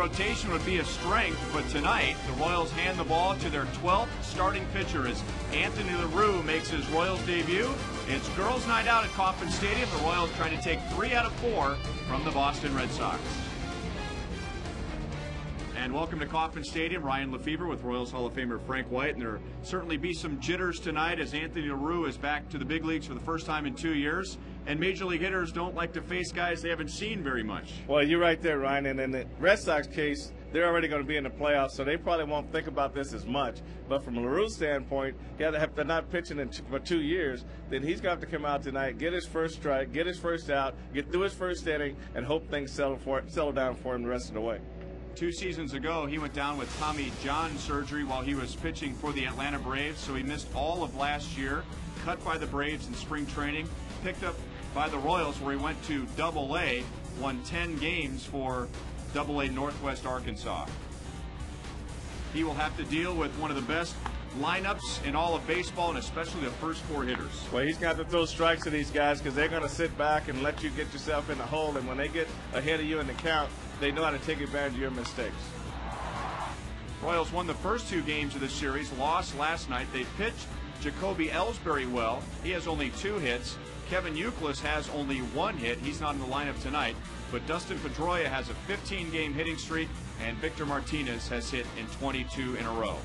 rotation would be a strength, but tonight the Royals hand the ball to their 12th starting pitcher as Anthony LaRue makes his Royals debut. It's girls' night out at Kauffman Stadium. The Royals trying to take 3 out of 4 from the Boston Red Sox. And welcome to Kauffman Stadium. Ryan Lefebvre with Royals Hall of Famer Frank White. And there will certainly be some jitters tonight as Anthony LaRue is back to the big leagues for the first time in 2 years. And major league hitters don't like to face guys they haven't seen very much. Well, you're right there, Ryan. And in the Red Sox case, they're already going to be in the playoffs, so they probably won't think about this as much. But from LaRue's standpoint, if they're not pitching for 2 years, then he's got to come out tonight, get his first strike, get his first out, get through his first inning, and hope things settle down for him the rest of the way. 2 seasons ago, he went down with Tommy John surgery while he was pitching for the Atlanta Braves, so he missed all of last year, cut by the Braves in spring training, picked up by the Royals where he went to Double-A, won 10 games for Double-A Northwest Arkansas. He will have to deal with one of the best lineups in all of baseball, and especially the first 4 hitters. Well, he's got to throw strikes to these guys because they're going to sit back and let you get yourself in the hole, and when they get ahead of you in the count, they know how to take advantage of your mistakes. Royals won the first 2 games of the series, lost last night. They pitched Jacoby Ellsbury well. He has only 2 hits. Kevin Youkilis has only 1 hit. He's not in the lineup tonight. But Dustin Pedroia has a 15-game hitting streak, and Victor Martinez has hit in 22 in a row.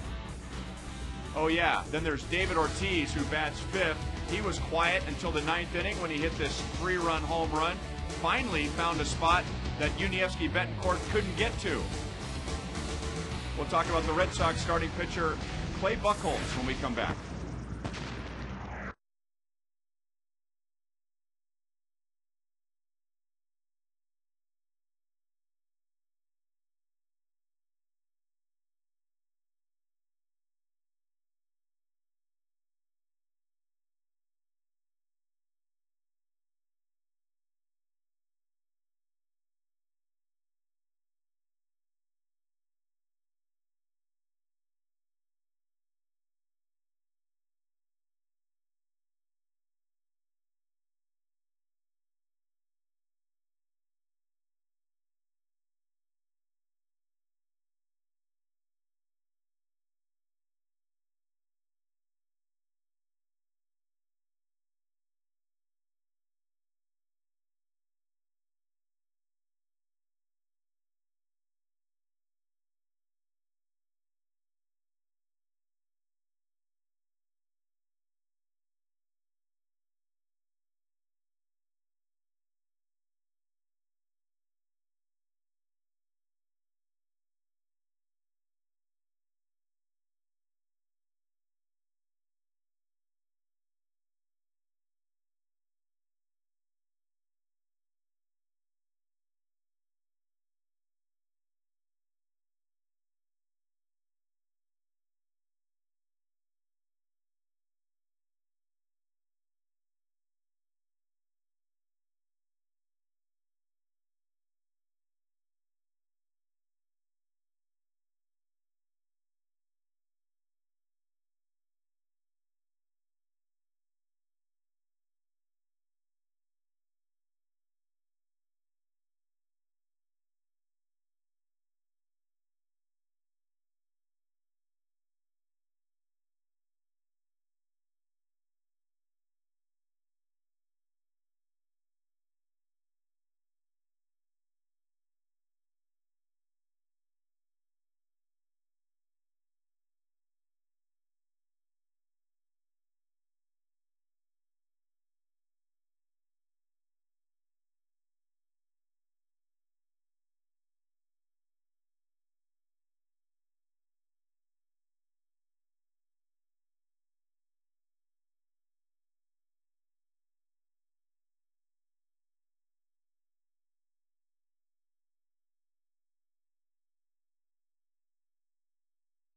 Oh yeah, then there's David Ortiz, who bats 5th. He was quiet until the 9th inning when he hit this 3-run home run. Finally found a spot that Yuniesky Betancourt couldn't get to. We'll talk about the Red Sox starting pitcher Clay Buchholz when we come back.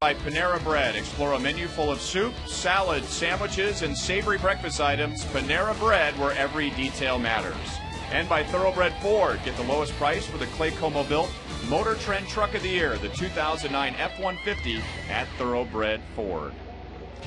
By Panera Bread. Explore a menu full of soup, salad, sandwiches, and savory breakfast items. Panera Bread, where every detail matters. And by Thoroughbred Ford. Get the lowest price for the Clay Como-built Motor Trend Truck of the Year, the 2009 F-150 at Thoroughbred Ford.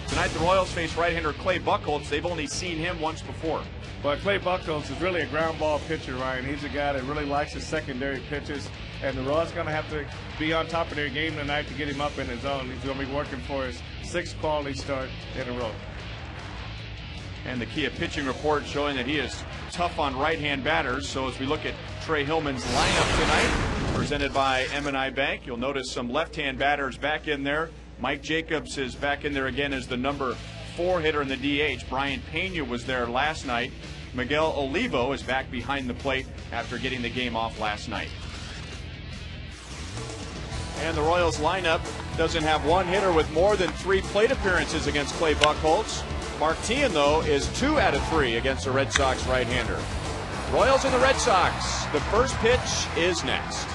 Tonight, the Royals face right-hander Clay Buchholz. They've only seen him once before. But Clay Buchholz is really a ground ball pitcher, Ryan. He's a guy that really likes his secondary pitches. and the Royals going to have to be on top of their game tonight to get him up in his zone. He's going to be working for his 6th quality start in a row. And the Kia pitching report showing that he is tough on right-hand batters. So as we look at Trey Hillman's lineup tonight, presented by M&I Bank, you'll notice some left-hand batters back in there. Mike Jacobs is back in there again as the number 4 hitter in the DH. Brian Pena was there last night. Miguel Olivo is back behind the plate after getting the game off last night. And the Royals lineup doesn't have one hitter with more than 3 plate appearances against Clay Buchholz. Mark Teahan, though, is 2 out of 3 against the Red Sox right-hander. Royals and the Red Sox. The first pitch is next.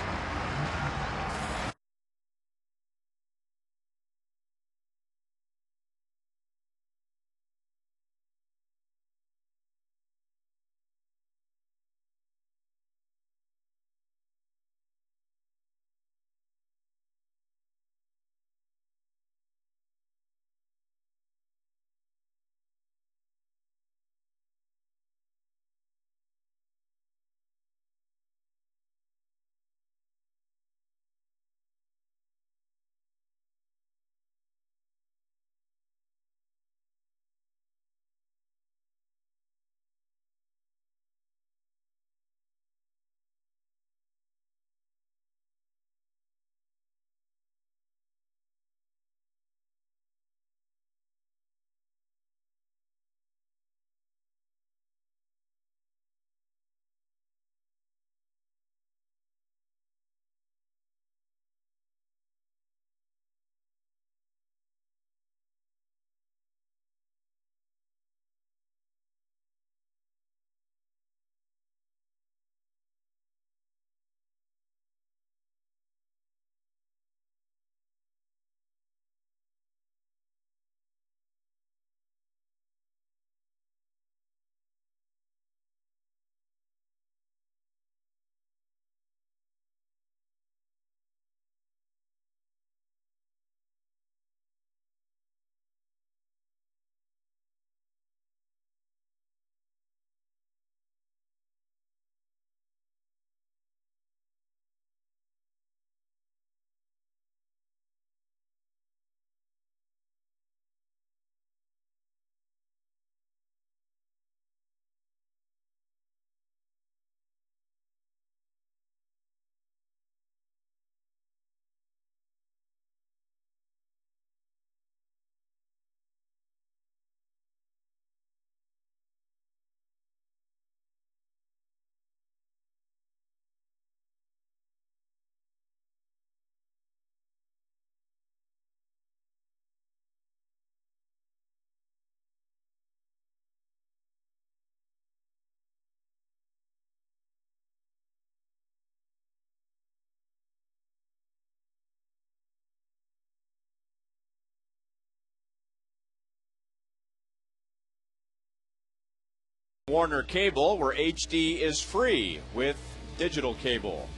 Warner Cable, where HD is free with digital cable.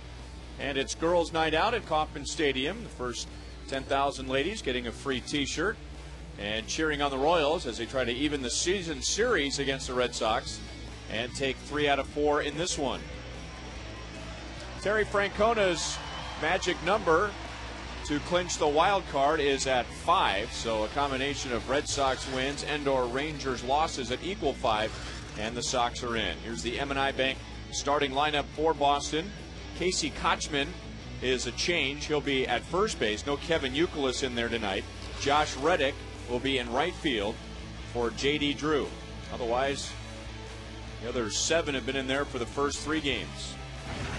And it's girls' night out at Kauffman Stadium. The first 10,000 ladies getting a free t-shirt and cheering on the Royals as they try to even the season series against the Red Sox and take 3 out of 4 in this one. Terry Francona's magic number to clinch the wild card is at 5, so a combination of Red Sox wins and/or Rangers losses at equal 5. And the Sox are in. Here's the M&I Bank starting lineup for Boston. Casey Kochman is a change. He'll be at first base. No Kevin Youkilis in there tonight. Josh Reddick will be in right field for J.D. Drew. Otherwise, the other 7 have been in there for the first 3 games.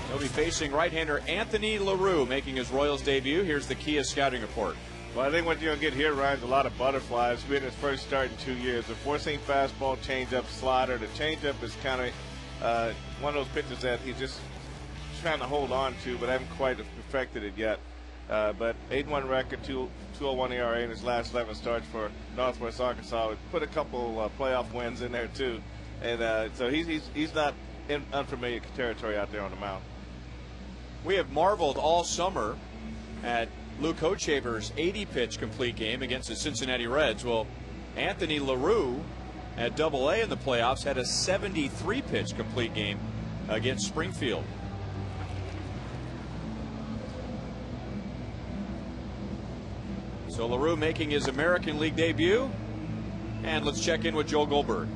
He'll be facing right-hander Anthony LaRue making his Royals debut. Here's the Kia scouting report. Well, I think what you're going to get here, Ryan, is a lot of butterflies. Being his first start in 2 years. The four-seam fastball, changeup, slider. The changeup is kind of one of those pitches that he's just trying to hold on to, but haven't quite perfected it yet. But 8-1 record, 2.01 ERA in his last 11 starts for Northwest Arkansas. Put a couple playoff wins in there, too. And so he's not in unfamiliar territory out there on the mound. We have marveled all summer at Luke Hochevar's 80-pitch complete game against the Cincinnati Reds. Well, Anthony LaRue at Double-A in the playoffs had a 73-pitch complete game against Springfield. So LaRue making his American League debut. And let's check in with Joe Goldberg.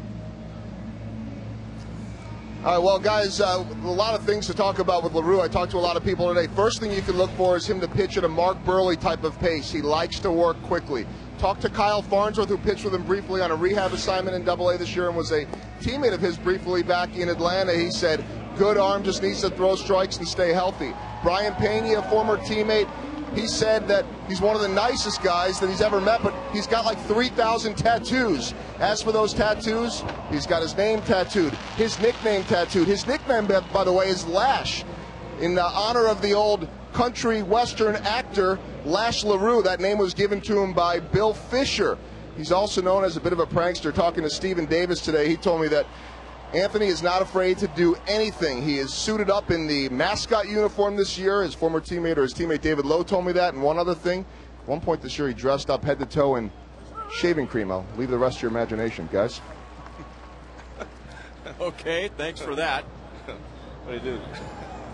All right, well, guys, a lot of things to talk about with LaRue. I talked to a lot of people today. First thing you can look for is him to pitch at a Mark Burley type of pace. He likes to work quickly. Talked to Kyle Farnsworth, who pitched with him briefly on a rehab assignment in AA this year and was a teammate of his briefly back in Atlanta. He said, good arm, just needs to throw strikes and stay healthy. Brian Pena, a former teammate, he said that he's one of the nicest guys that he's ever met, but he's got like 3,000 tattoos. As for those tattoos, he's got his name tattooed, his nickname tattooed. His nickname, by the way, is Lash, in honor of the old country western actor Lash LaRue. That name was given to him by Bill Fisher. He's also known as a bit of a prankster. Talking to Stephen Davis today, he told me that Anthony is not afraid to do anything. He is suited up in the mascot uniform this year. His former teammate, or his teammate David Lowe, told me that. And one other thing, at one point this year he dressed up head to toe in shaving cream. I'll leave the rest to your imagination, guys. Okay, thanks for that. What do you do?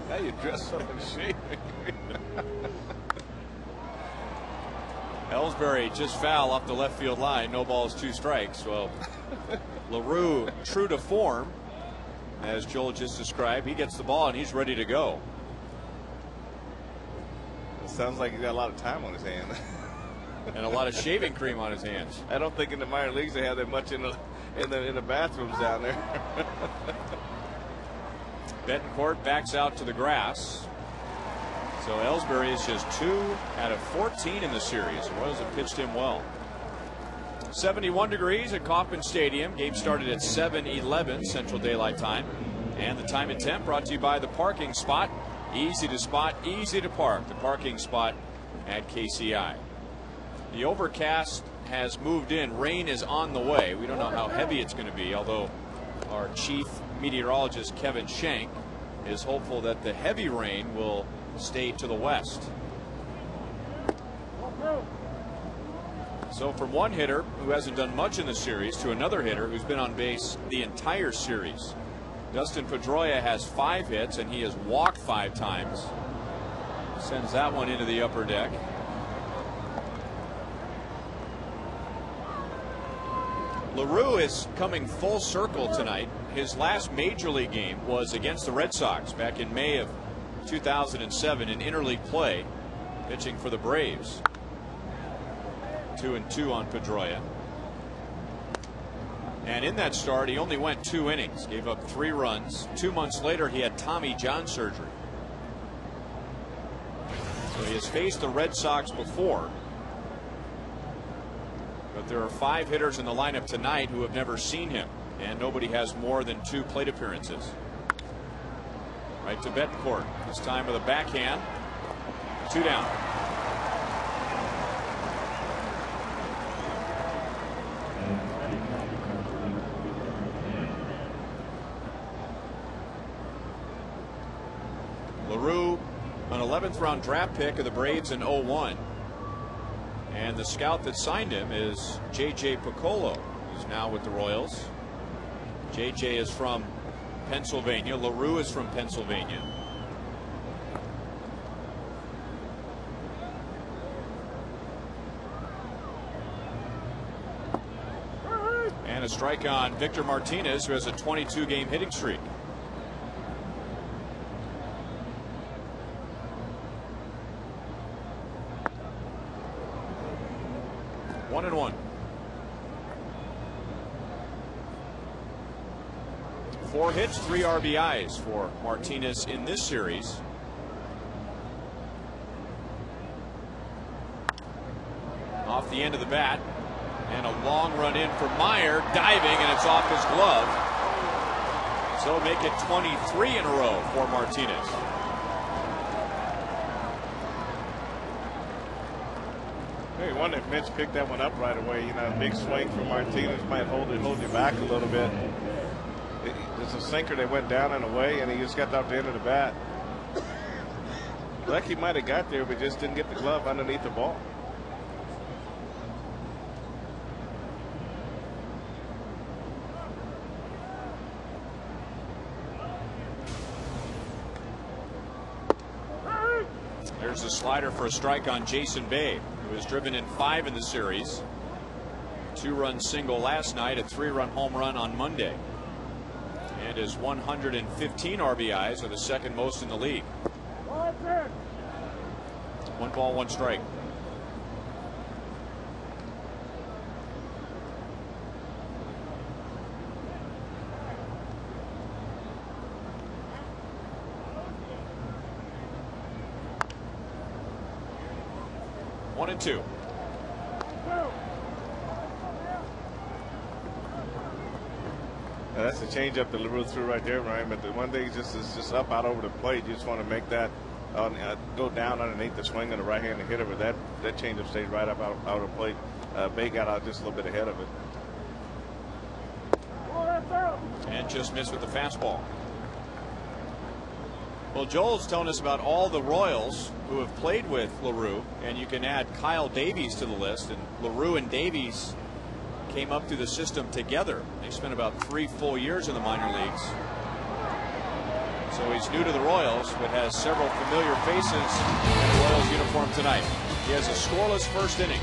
Now you dress up in shaving cream. Ellsbury just foul off the left field line. No balls, 2 strikes. Well, LaRue, true to form, as Joel just described. He gets the ball and he's ready to go. It sounds like he's got a lot of time on his hands. And a lot of shaving cream on his hands. I don't think in the minor leagues they have that much in the bathrooms down there. Betancourt backs out to the grass. So Ellsbury is just 2 out of 14 in the series. Royals have pitched him well. 71 degrees at Kauffman Stadium. Game started at 7:11 Central Daylight Time. And the time and temp brought to you by the parking spot. Easy to spot, easy to park. The parking spot at KCI. The overcast has moved in. Rain is on the way. We don't know how heavy it's going to be, although our chief meteorologist Kevin Shank is hopeful that the heavy rain will stay to the west. So from one hitter who hasn't done much in the series to another hitter who's been on base the entire series. Dustin Pedroia has 5 hits and he has walked 5 times. Sends that one into the upper deck. LaRue is coming full circle tonight. His last major league game was against the Red Sox back in May of 2007 in interleague play, pitching for the Braves. 2-2 on Pedroia. And in that start, he only went 2 innings, gave up 3 runs. 2 months later, he had Tommy John surgery. So he has faced the Red Sox before. But there are 5 hitters in the lineup tonight who have never seen him, and nobody has more than 2 plate appearances. Right to Betancourt, this time with a backhand. 2 down. LaRue, an 11th round draft pick of the Braves in '01. And the scout that signed him is J.J. Piccolo, who's now with the Royals. J.J. is from Pennsylvania. LaRue is from Pennsylvania. And a strike on Victor Martinez, who has a 22-game hitting streak. One and one. 4 hits, 3 RBIs for Martinez in this series. Off the end of the bat, and a long run in for Meyer, diving, and it's off his glove. So make it 23 in a row for Martinez. Hey, one that Mitch picked that one up right away. You know, a big swing from Martinez might hold you back a little bit. There's a sinker that went down and away, and he just got off the end of the bat. Like he might have got there, but just didn't get the glove underneath the ball. There's a slider for a strike on Jason Bay. who has driven in 5 in the series. 2-run single last night, a 3-run home run on Monday. And his 115 RBIs are the second most in the league. 1 ball, 1 strike. One and 2. Now that's the changeup that LaRue threw right there, Ryan. But the one thing is just up out over the plate. You just want to make that go down underneath the swing of the right-handed hitter. But that changeup stayed right up out of the plate. Bay got out just a little bit ahead of it. And just missed with the fastball. Well, Joel's telling us about all the Royals who have played with LaRue, and you can add Kyle Davies to the list. And LaRue and Davies came up through the system together. They spent about 3 full years in the minor leagues. So he's new to the Royals, but has several familiar faces in the Royals uniform tonight. He has a scoreless first inning.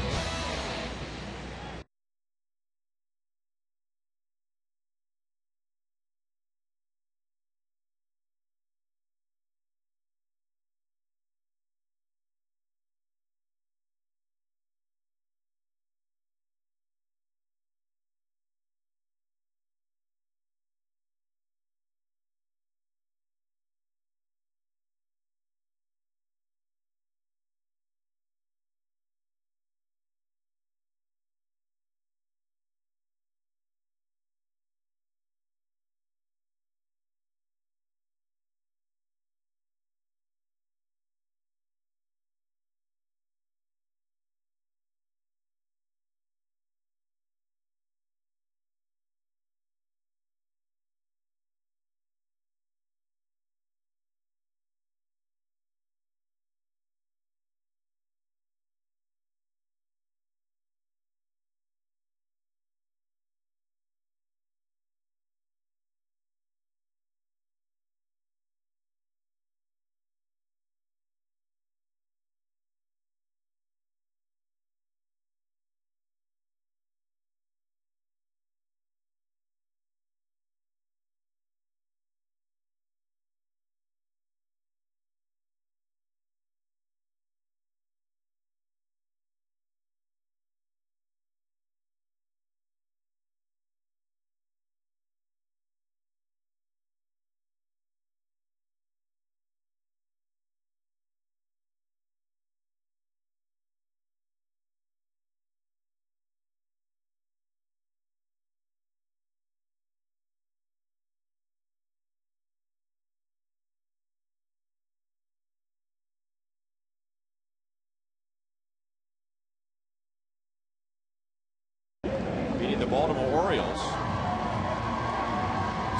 Beating the Baltimore Orioles.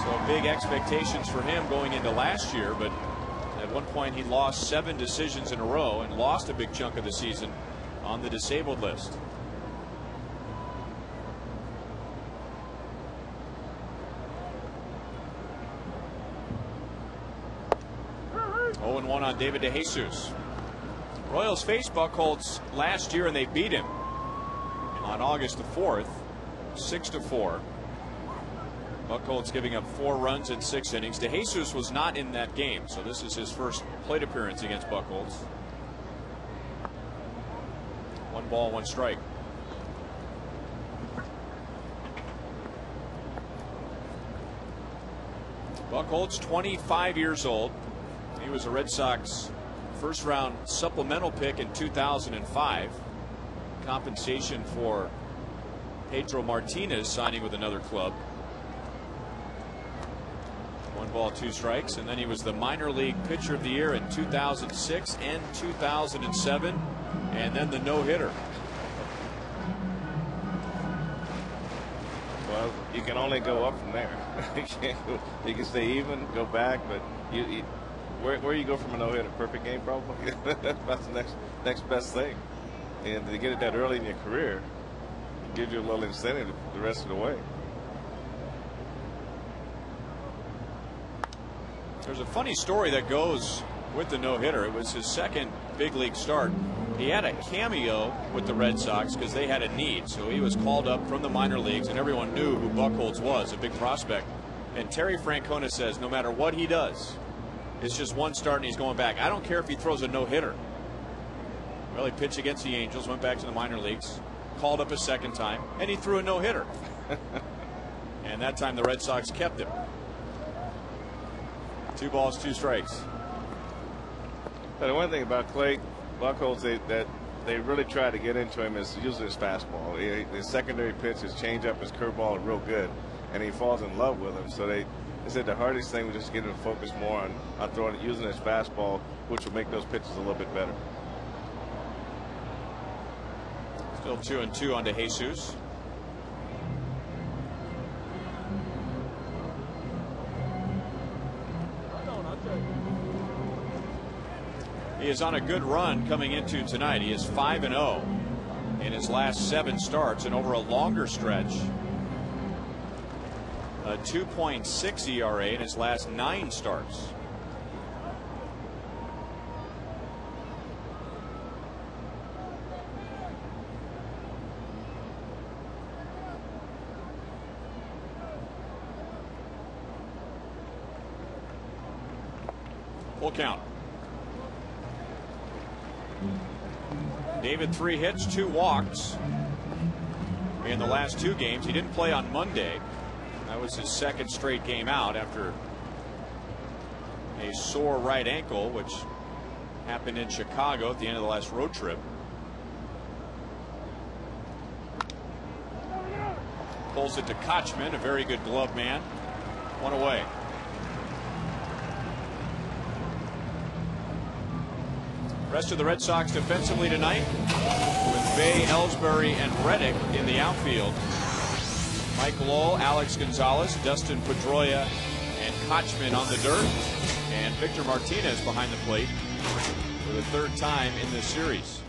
So big expectations for him going into last year, but at one point he lost 7 decisions in a row and lost a big chunk of the season on the disabled list. Oh, and 1 on David DeJesus. Royals faced Buchholz last year and they beat him on August the 4th, 6-4. Buchholz giving up 4 runs in 6 innings. DeJesus was not in that game, so this is his first plate appearance against Buchholz. 1 ball, 1 strike. Buchholz, 25 years old. He was a Red Sox first-round supplemental pick in 2005. Compensation for Pedro Martinez signing with another club. 1 ball, 2 strikes, and then he was the minor league pitcher of the year in 2006 and 2007, and then the no-hitter. Well, you can only go up from there. You can stay even, go back, but where you go from a no-hitter? Perfect game, probably. That's the next best thing. And to get it that early in your career, it gives you a little incentive the rest of the way. There's a funny story that goes with the no-hitter. It was his second big league start. He had a cameo with the Red Sox because they had a need. So he was called up from the minor leagues, and everyone knew who Buchholz was, a big prospect. And Terry Francona says no matter what he does, it's just one start and he's going back. I don't care if he throws a no-hitter. Well, he pitched against the Angels, went back to the minor leagues, called up a second time, and he threw a no-hitter. And that time the Red Sox kept him. 2 balls, 2 strikes. But the one thing about Clay Buchholz that they really try to get into him is using his fastball. His secondary pitch, his changeup, his curveball are real good, and he falls in love with him. So they said the hardest thing was just get him to focus more on throwing it, using his fastball, which will make those pitches a little bit better. Still 2-2 on to Jesus. He is on a good run coming into tonight. He is 5-0 in his last 7 starts, and over a longer stretch, a 2.6 ERA in his last 9 starts. Full count. David 3 hits, 2 walks in the last 2 games. He didn't play on Monday. That was his second straight game out after a sore right ankle, which happened in Chicago at the end of the last road trip. Pulls it to Kochman, a very good glove man. 1 away. Rest of the Red Sox defensively tonight with Bay, Ellsbury, and Reddick in the outfield. Mike Lowell, Alex Gonzalez, Dustin Pedroia, and Kochman on the dirt. And Victor Martinez behind the plate for the 3rd time in this series.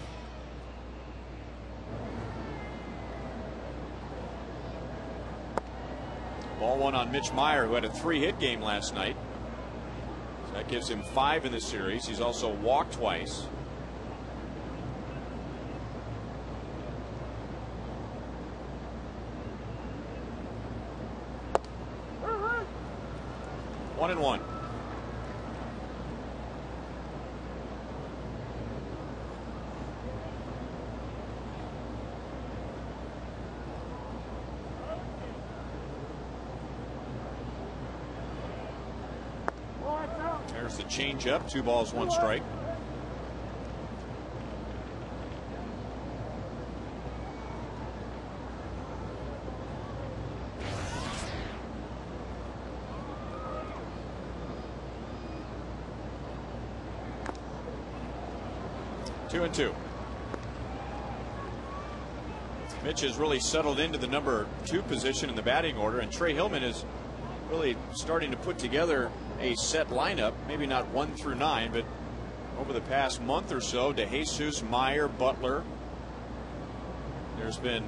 Ball 1 on Mitch Meyer, who had a 3-hit game last night. So that gives him 5 in the series. He's also walked twice. One and one. There's the changeup. 2 balls, 1 strike. Two and two. Mitch has really settled into the number 2 position in the batting order, and Trey Hillman is really starting to put together a set lineup, maybe not 1 through 9, but over the past month or so, DeJesus, Meyer, Butler. There's been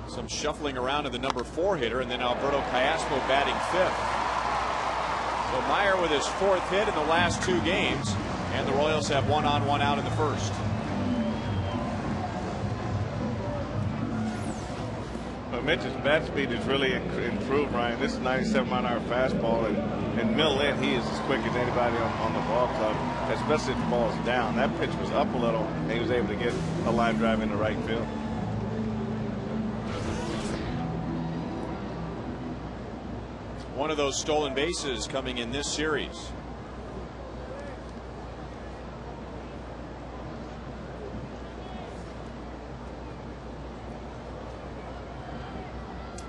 some shuffling around of the number 4 hitter, and then Alberto Callaspo batting 5th. So Meyer with his 4th hit in the last 2 games, and the Royals have 1 on, 1 out in the 1st. Mitch's bat speed has really improved, Ryan. This is 97-mile-an-hour fastball, and middle in, he is as quick as anybody on the ball club, especially if the ball is down. That pitch was up a little, and he was able to get a line drive into right field. One of those stolen bases coming in this series.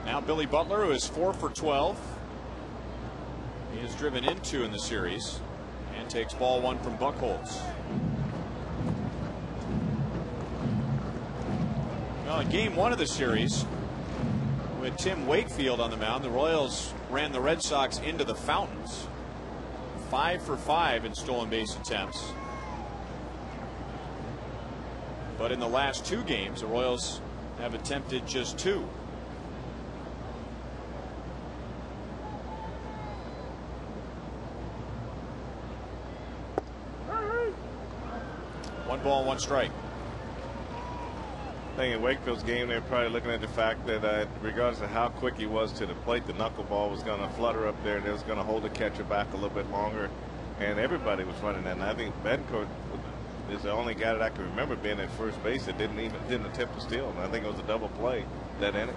Now Billy Butler, who is 4 for 12. He is driven in 2 in the series and takes ball 1 from Buchholz. Well, in game 1 of the series, with Tim Wakefield on the mound, the Royals ran the Red Sox into the fountains. 5 for 5 in stolen base attempts. But in the last 2 games, the Royals have attempted just 2. One ball, 1 strike. I think in Wakefield's game, they're probably looking at the fact that regardless of how quick he was to the plate, the knuckleball was going to flutter up there and it was going to hold the catcher back a little bit longer. And everybody was running that. And I think Bencourt is the only guy that I can remember being at first base that didn't attempt to steal. And I think it was a double play that inning.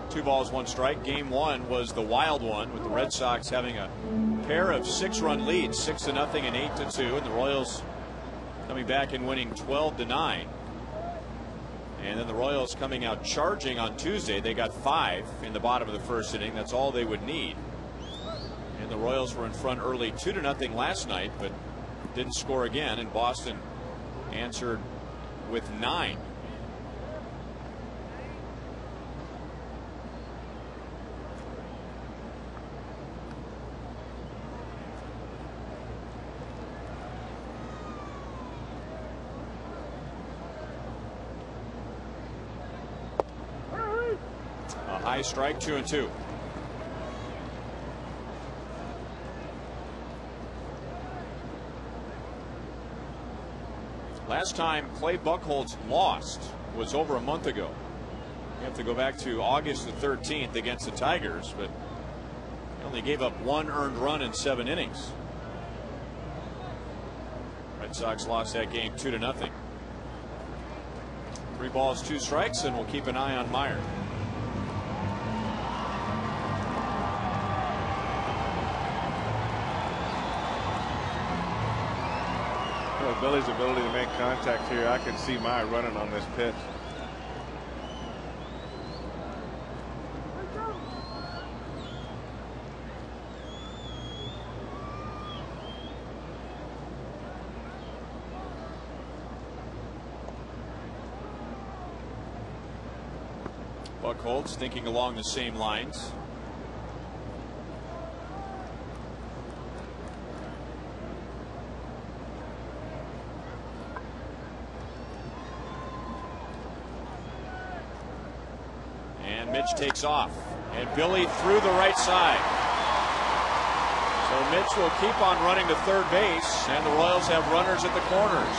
Two balls, one strike. Game one was the wild one, with the Red Sox having a pair of 6-run leads, 6-0 and 8-2, and the Royals coming back and winning 12-9. And then the Royals coming out charging on Tuesday. They got 5 in the bottom of the first inning. That's all they would need. And the Royals were in front early 2-0 last night, but didn't score again. And Boston answered with 9. High strike, 2-2. Last time Clay Buchholz lost was over a month ago. You have to go back to August the 13th against the Tigers, but he only gave up 1 earned run in 7 innings. Red Sox lost that game 2-0. 3 balls, 2 strikes, and we'll keep an eye on Meyer. Billy's ability to make contact here, I can see Meyer running on this pitch. Buchholz thinking along the same lines. Mitch takes off, and Billy through the right side. So Mitch will keep on running to third base, and the Royals have runners at the corners.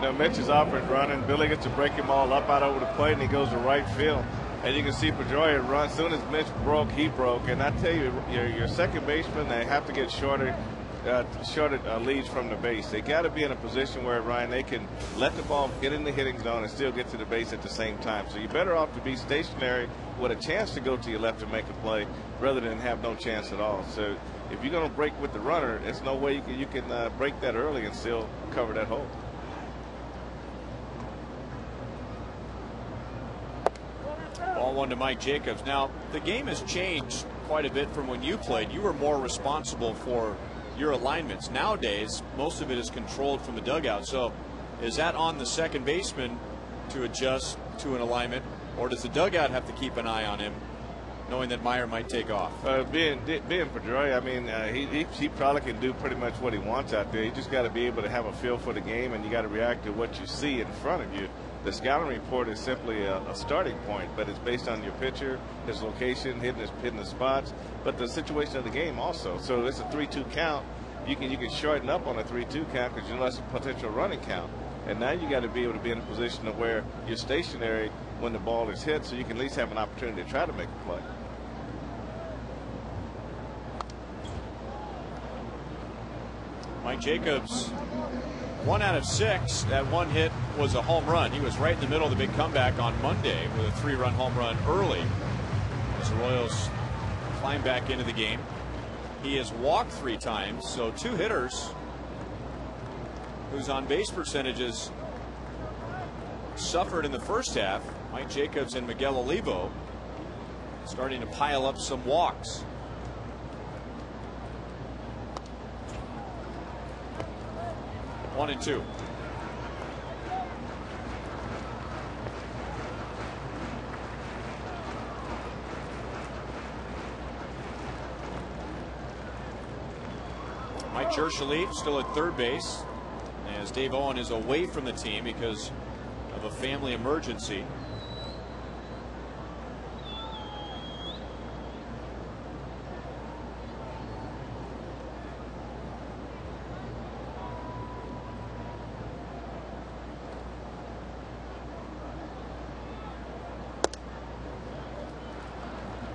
Now Mitch is off and running. Billy gets to break him all up out over the plate, and he goes to right field. And you can see Pedroia run. As soon as Mitch broke, he broke. And I tell you, your second baseman, they have to get shorter leads from the base. They got to be in a position where, Ryan, they can let the ball get in the hitting zone and still get to the base at the same time. So you're better off to be stationary with a chance to go to your left and make a play rather than have no chance at all. So if you're going to break with the runner, there's no way you can break that early and still cover that hole. Ball 1 to Mike Jacobs. Now, the game has changed quite a bit from when you played. You were more responsible for your alignments. Nowadays, most of it is controlled from the dugout. So is that on the second baseman to adjust to an alignment, or does the dugout have to keep an eye on him, knowing that Meyer might take off? Being Pedroia, I mean, he probably can do pretty much what he wants out there. You just got to be able to have a feel for the game, and you got to react to what you see in front of you. The scouting report is simply a starting point, but it's based on your pitcher, his location, hitting the spots, but the situation of the game also. So it's a 3-2 count. You can shorten up on a 3-2 count because you're less a potential running count. And now you got to be able to be in a position of where you're stationary when the ball is hit, so you can at least have an opportunity to try to make a play. Mike Jacobs, 1 out of 6. That one hit was a home run. He was right in the middle of the big comeback on Monday with a 3-run home run early as the Royals climb back into the game. He has walked 3 times, so 2 hitters whose on base percentages suffered in the first half. Mike Jacobs and Miguel Olivo starting to pile up some walks. One and two. Mike Scherschele still at third base. as Dave Owen is away from the team because of a family emergency.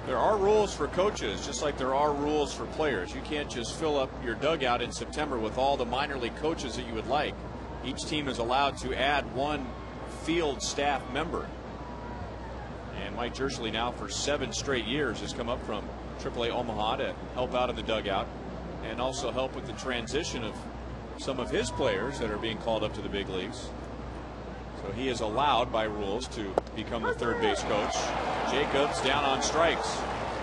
There are rules for coaches, just like there are rules for players. You can't just fill up your dugout in September with all the minor league coaches that you would like. Each team is allowed to add one field staff member. And Mike Jerschley now for 7 straight years has come up from AAA Omaha to help out in the dugout and also help with the transition of some of his players that are being called up to the big leagues. So he is allowed by rules to become the third base coach. Jacobs down on strikes.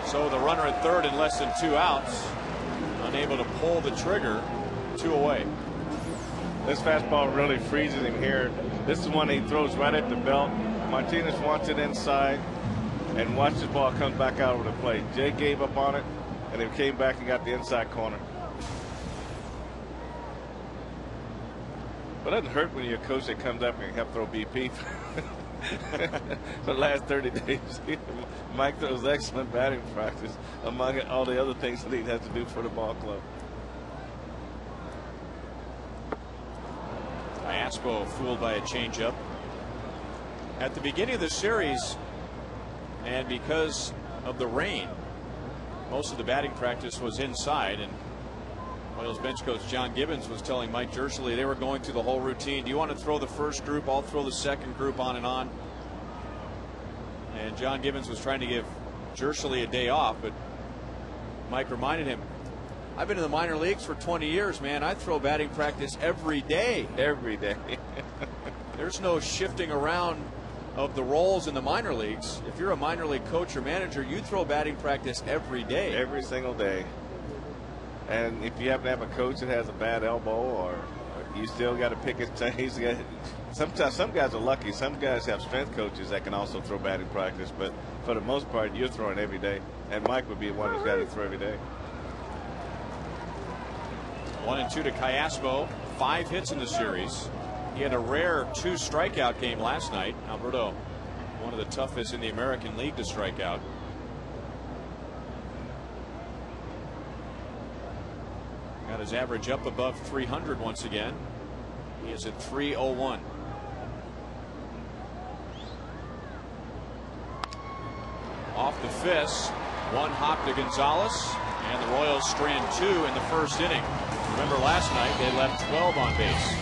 So the runner at third in less than 2 outs, unable to pull the trigger. 2 away. This fastball really freezes him here. This is one he throws right at the belt. Martinez wants it inside, and watch this ball come back out over the plate. Jay gave up on it, and he came back and got the inside corner. But it doesn't hurt when you're a coach that comes up and help throw BP for the last 30 days. Mike throws excellent batting practice among all the other things that he has to do for the ball club. Iaspo fooled by a changeup at the beginning of the series, and because of the rain, most of the batting practice was inside, and Royals bench coach John Gibbons was telling Mike Jerschley they were going through the whole routine. Do you want to throw the first group? I'll throw the second group, on and on. And John Gibbons was trying to give Jerschley a day off, but Mike reminded him, I've been in the minor leagues for 20 years, man. I throw batting practice every day. Every day. There's no shifting around of the roles in the minor leagues. If you're a minor league coach or manager, you throw batting practice every day. Every single day. And if you happen to have a coach that has a bad elbow, or you still got to pick his days. Sometimes some guys are lucky. Some guys have strength coaches that can also throw batting practice. But for the most part, you're throwing every day. And Mike would be one who's got to throw every day. 1-2 to Iaspo. 5 hits in the series. He had a rare 2 strikeout game last night. Alberto, one of the toughest in the American League to strike out. Got his average up above 300 once again. He is at 301. Off the fist, 1 hop to Gonzalez, and the Royals strand 2 in the first inning. Remember last night they left 12 on base.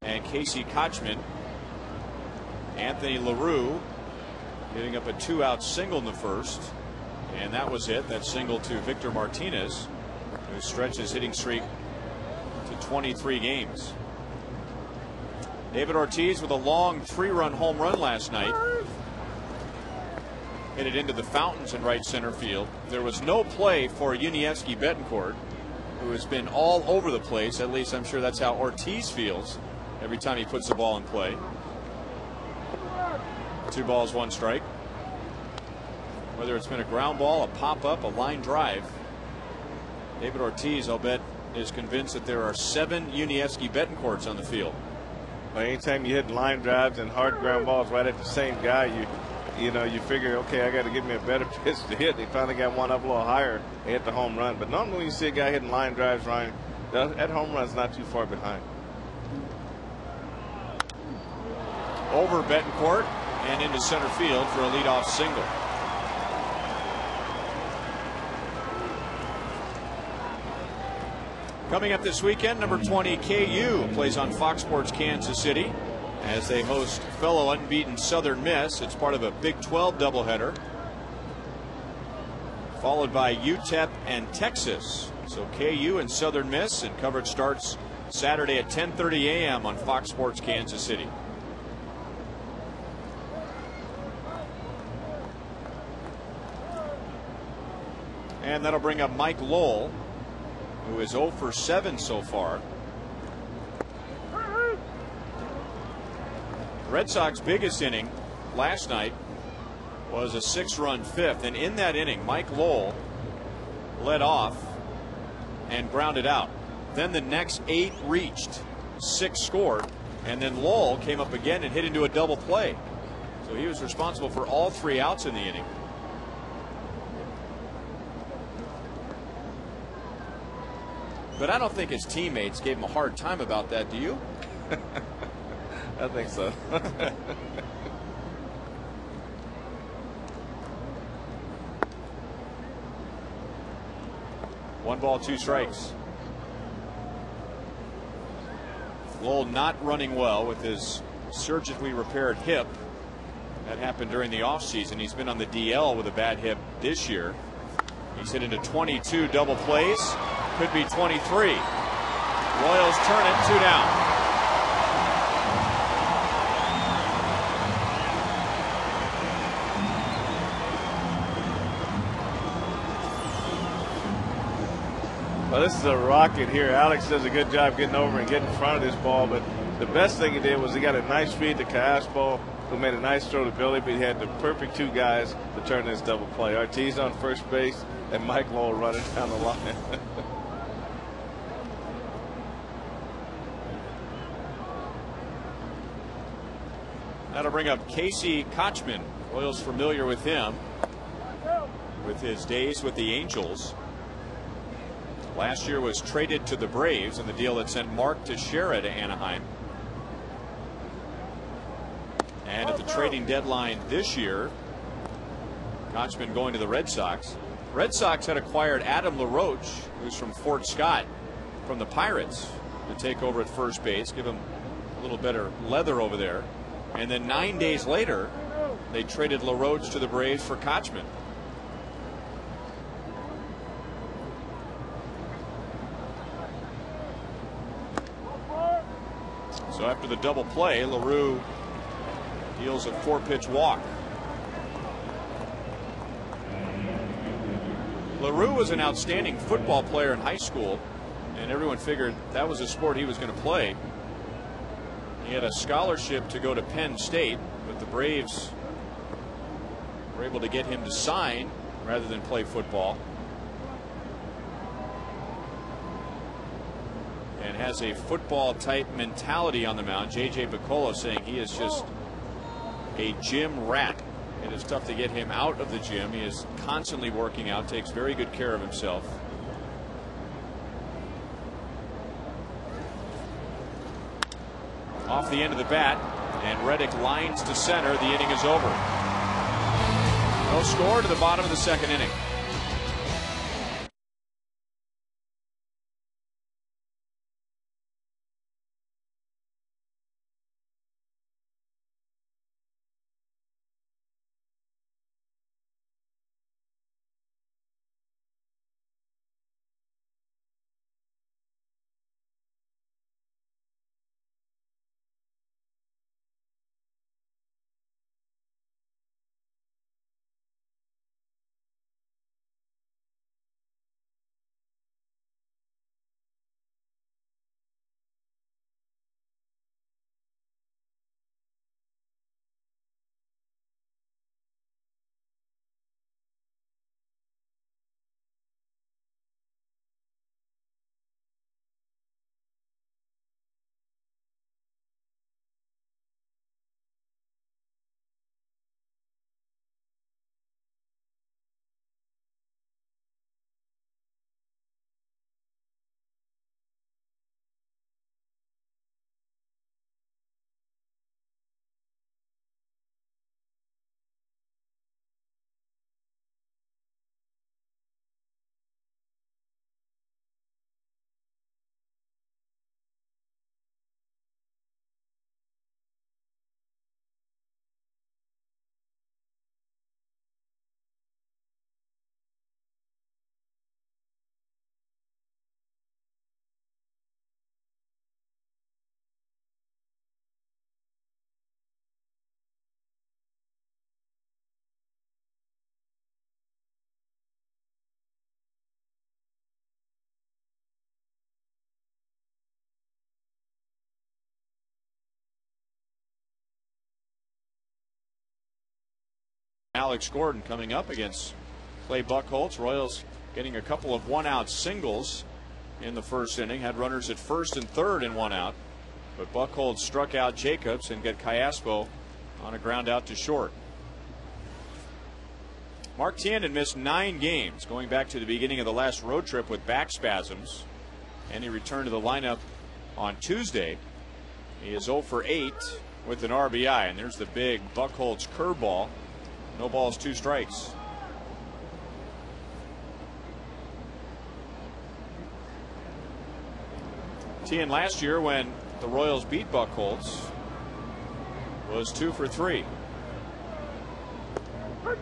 and Casey Kochman. Anthony LaRue getting up a 2-out single in the first, and that was it. That single to Victor Martinez, who stretched his hitting streak to 23 games. David Ortiz with a long 3-run home run last night. Hit it into the fountains in right center field. There was no play for Yuniesky Betancourt, who has been all over the place. At least I'm sure that's how Ortiz feels every time he puts the ball in play. 2 balls, 1 strike. Whether it's been a ground ball, a pop-up, a line drive, David Ortiz, I'll bet, is convinced that there are 7 Yuniesky Betancourts on the field. Well, anytime you hit line drives and hard ground balls right at the same guy, you figure, okay, I got to give me a better pitch to hit. They finally got one up a little higher and hit the home run. But normally when you see a guy hitting line drives, Ryan, that home run's not too far behind. Over Betancourt and into center field for a leadoff single. Coming up this weekend, number 20 KU plays on Fox Sports Kansas City as they host fellow unbeaten Southern Miss. It's part of a Big 12 doubleheader, followed by UTEP and Texas. So KU and Southern Miss, and coverage starts Saturday at 10:30 a.m. on Fox Sports Kansas City. And that'll bring up Mike Lowell, who is 0 for 7 so far. Red Sox biggest inning last night was a 6-run 5th, and in that inning Mike Lowell led off and grounded out. Then the next 8 reached, 6 scored, and then Lowell came up again and hit into a double play. So he was responsible for all 3 outs in the inning. But I don't think his teammates gave him a hard time about that, do you? I think so. 1 ball, 2 strikes. Lowell not running well with his surgically repaired hip. That happened during the offseason. He's been on the DL with a bad hip this year. He's hit into 22 double plays. Could be 23. Royals turn it, 2 down. Well, this is a rocket here. Alex does a good job getting over and getting in front of this ball, but the best thing he did was he got a nice feed to Caspo, who made a nice throw to Billy, but he had the perfect 2 guys to turn this double play. Ortiz on first base and Mike Lowell running down the line. That'll bring up Casey Kochman. Royals familiar with him with his days with the Angels. Last year was traded to the Braves in the deal that sent Mark Teixeira to Anaheim. And at the trading deadline this year, Kochman going to the Red Sox. Red Sox had acquired Adam LaRoche, who's from Fort Scott, from the Pirates, to take over at first base, give him a little better leather over there. And then 9 days later, they traded LaRoche to the Braves for Kochman. So after the double play, LaRue deals a 4-pitch walk. LaRue was an outstanding football player in high school, and everyone figured that was a sport he was going to play. He had a scholarship to go to Penn State, but the Braves were able to get him to sign rather than play football. And has a football type mentality on the mound. J.J. Piccolo saying he is just a gym rat. It is tough to get him out of the gym. He is constantly working out, takes very good care of himself. Off the end of the bat, and Reddick lines to center. The inning is over. No score to the bottom of the 2nd inning. Alex Gordon coming up against Clay Buchholz. Royals getting a couple of one-out singles in the first inning. Had runners at first and third in one out. But Buchholz struck out Jacobs and get Callaspo on a ground out to short. Mark Tandon missed 9 games going back to the beginning of the last road trip with back spasms. And he returned to the lineup on Tuesday. He is 0 for 8 with an RBI. And there's the big Buchholz curveball. No balls, 2 strikes. Tien last year when the Royals beat Buchholz was 2 for 3.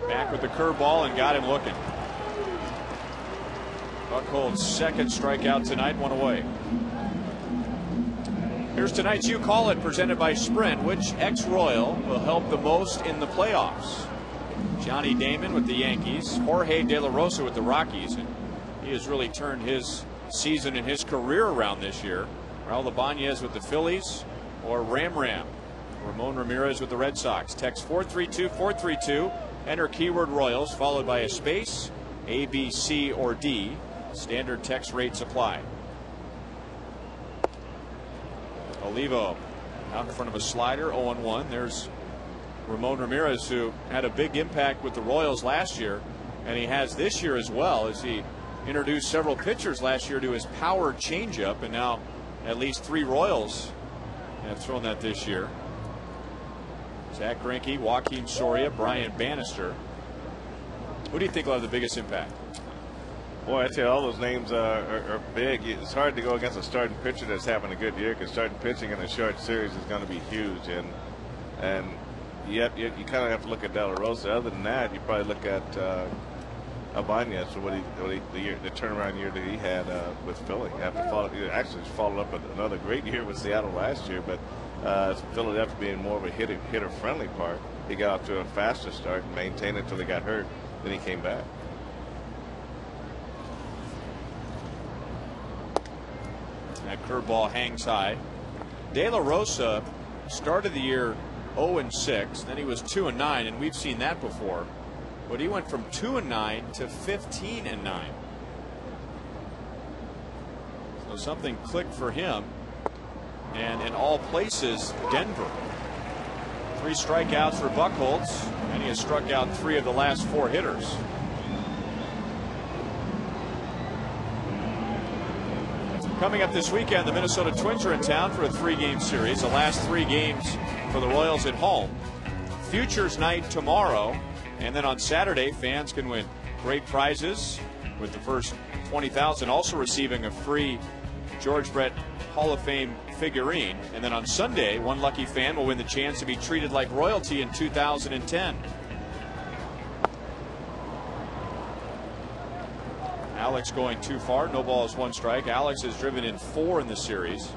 Back with the curveball and got him looking. Buchholz's second strikeout tonight, 1 away. Here's tonight's You Call It, presented by Sprint. Which ex-Royal will help the most in the playoffs? Johnny Damon with the Yankees, Jorge De La Rosa with the Rockies, and he has really turned his season and his career around this year. Raul Ibanez with the Phillies, or Ram Ramon Ramirez with the Red Sox. Text 432-432. Enter keyword Royals followed by a space, A, B, C, or D. Standard text rates apply. Olivo out in front of a slider, 0-1. There's Ramon Ramirez, who had a big impact with the Royals last year, and he has this year as well, as he introduced several pitchers last year to his power changeup, and now at least 3 Royals have thrown that this year. Zach Greinke, Joaquin Soria, Brian Bannister. Who do you think will have the biggest impact? Boy, I tell you, all those names are big. It's hard to go against a starting pitcher that's having a good year, because starting pitching in a short series is going to be huge. And you kind of have to look at De La Rosa. Other than that, you probably look at Ibanez for the turnaround year that he had with Philly. Actually followed up with another great year with Seattle last year, but Philadelphia being more of a hitter-friendly part, he got off to a faster start and maintained it until he got hurt. Then he came back. That curveball hangs high. De La Rosa started the year 0-6, then he was 2-9, and we've seen that before. But he went from 2-9 to 15-9. So something clicked for him. And in all places, Denver. 3 strikeouts for Buchholz, and he has struck out 3 of the last 4 hitters. Coming up this weekend, the Minnesota Twins are in town for a 3-game series. The last 3 games for the Royals at home. Futures night tomorrow, and then on Saturday, fans can win great prizes, with the first 20,000 also receiving a free George Brett Hall of Fame figurine. And then on Sunday, one lucky fan will win the chance to be treated like royalty in 2010. Alex going too far. No balls, 1 strike. Alex has driven in 4 in the series.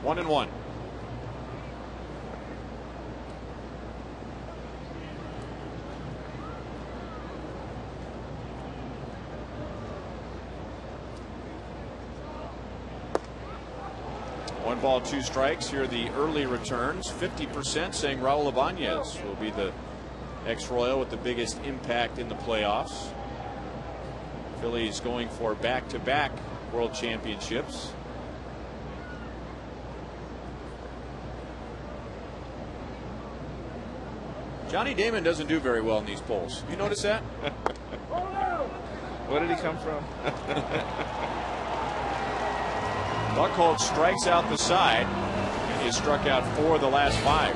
One and one. One ball, 2 strikes. Here are the early returns. 50% saying Raul Ibanez will be the ex-Royal with the biggest impact in the playoffs. Phillies going for back-to-back world championships. Johnny Damon doesn't do very well in these polls. You notice that? Where did he come from? Buchholz strikes out the side, and he has struck out 4 of the last 5.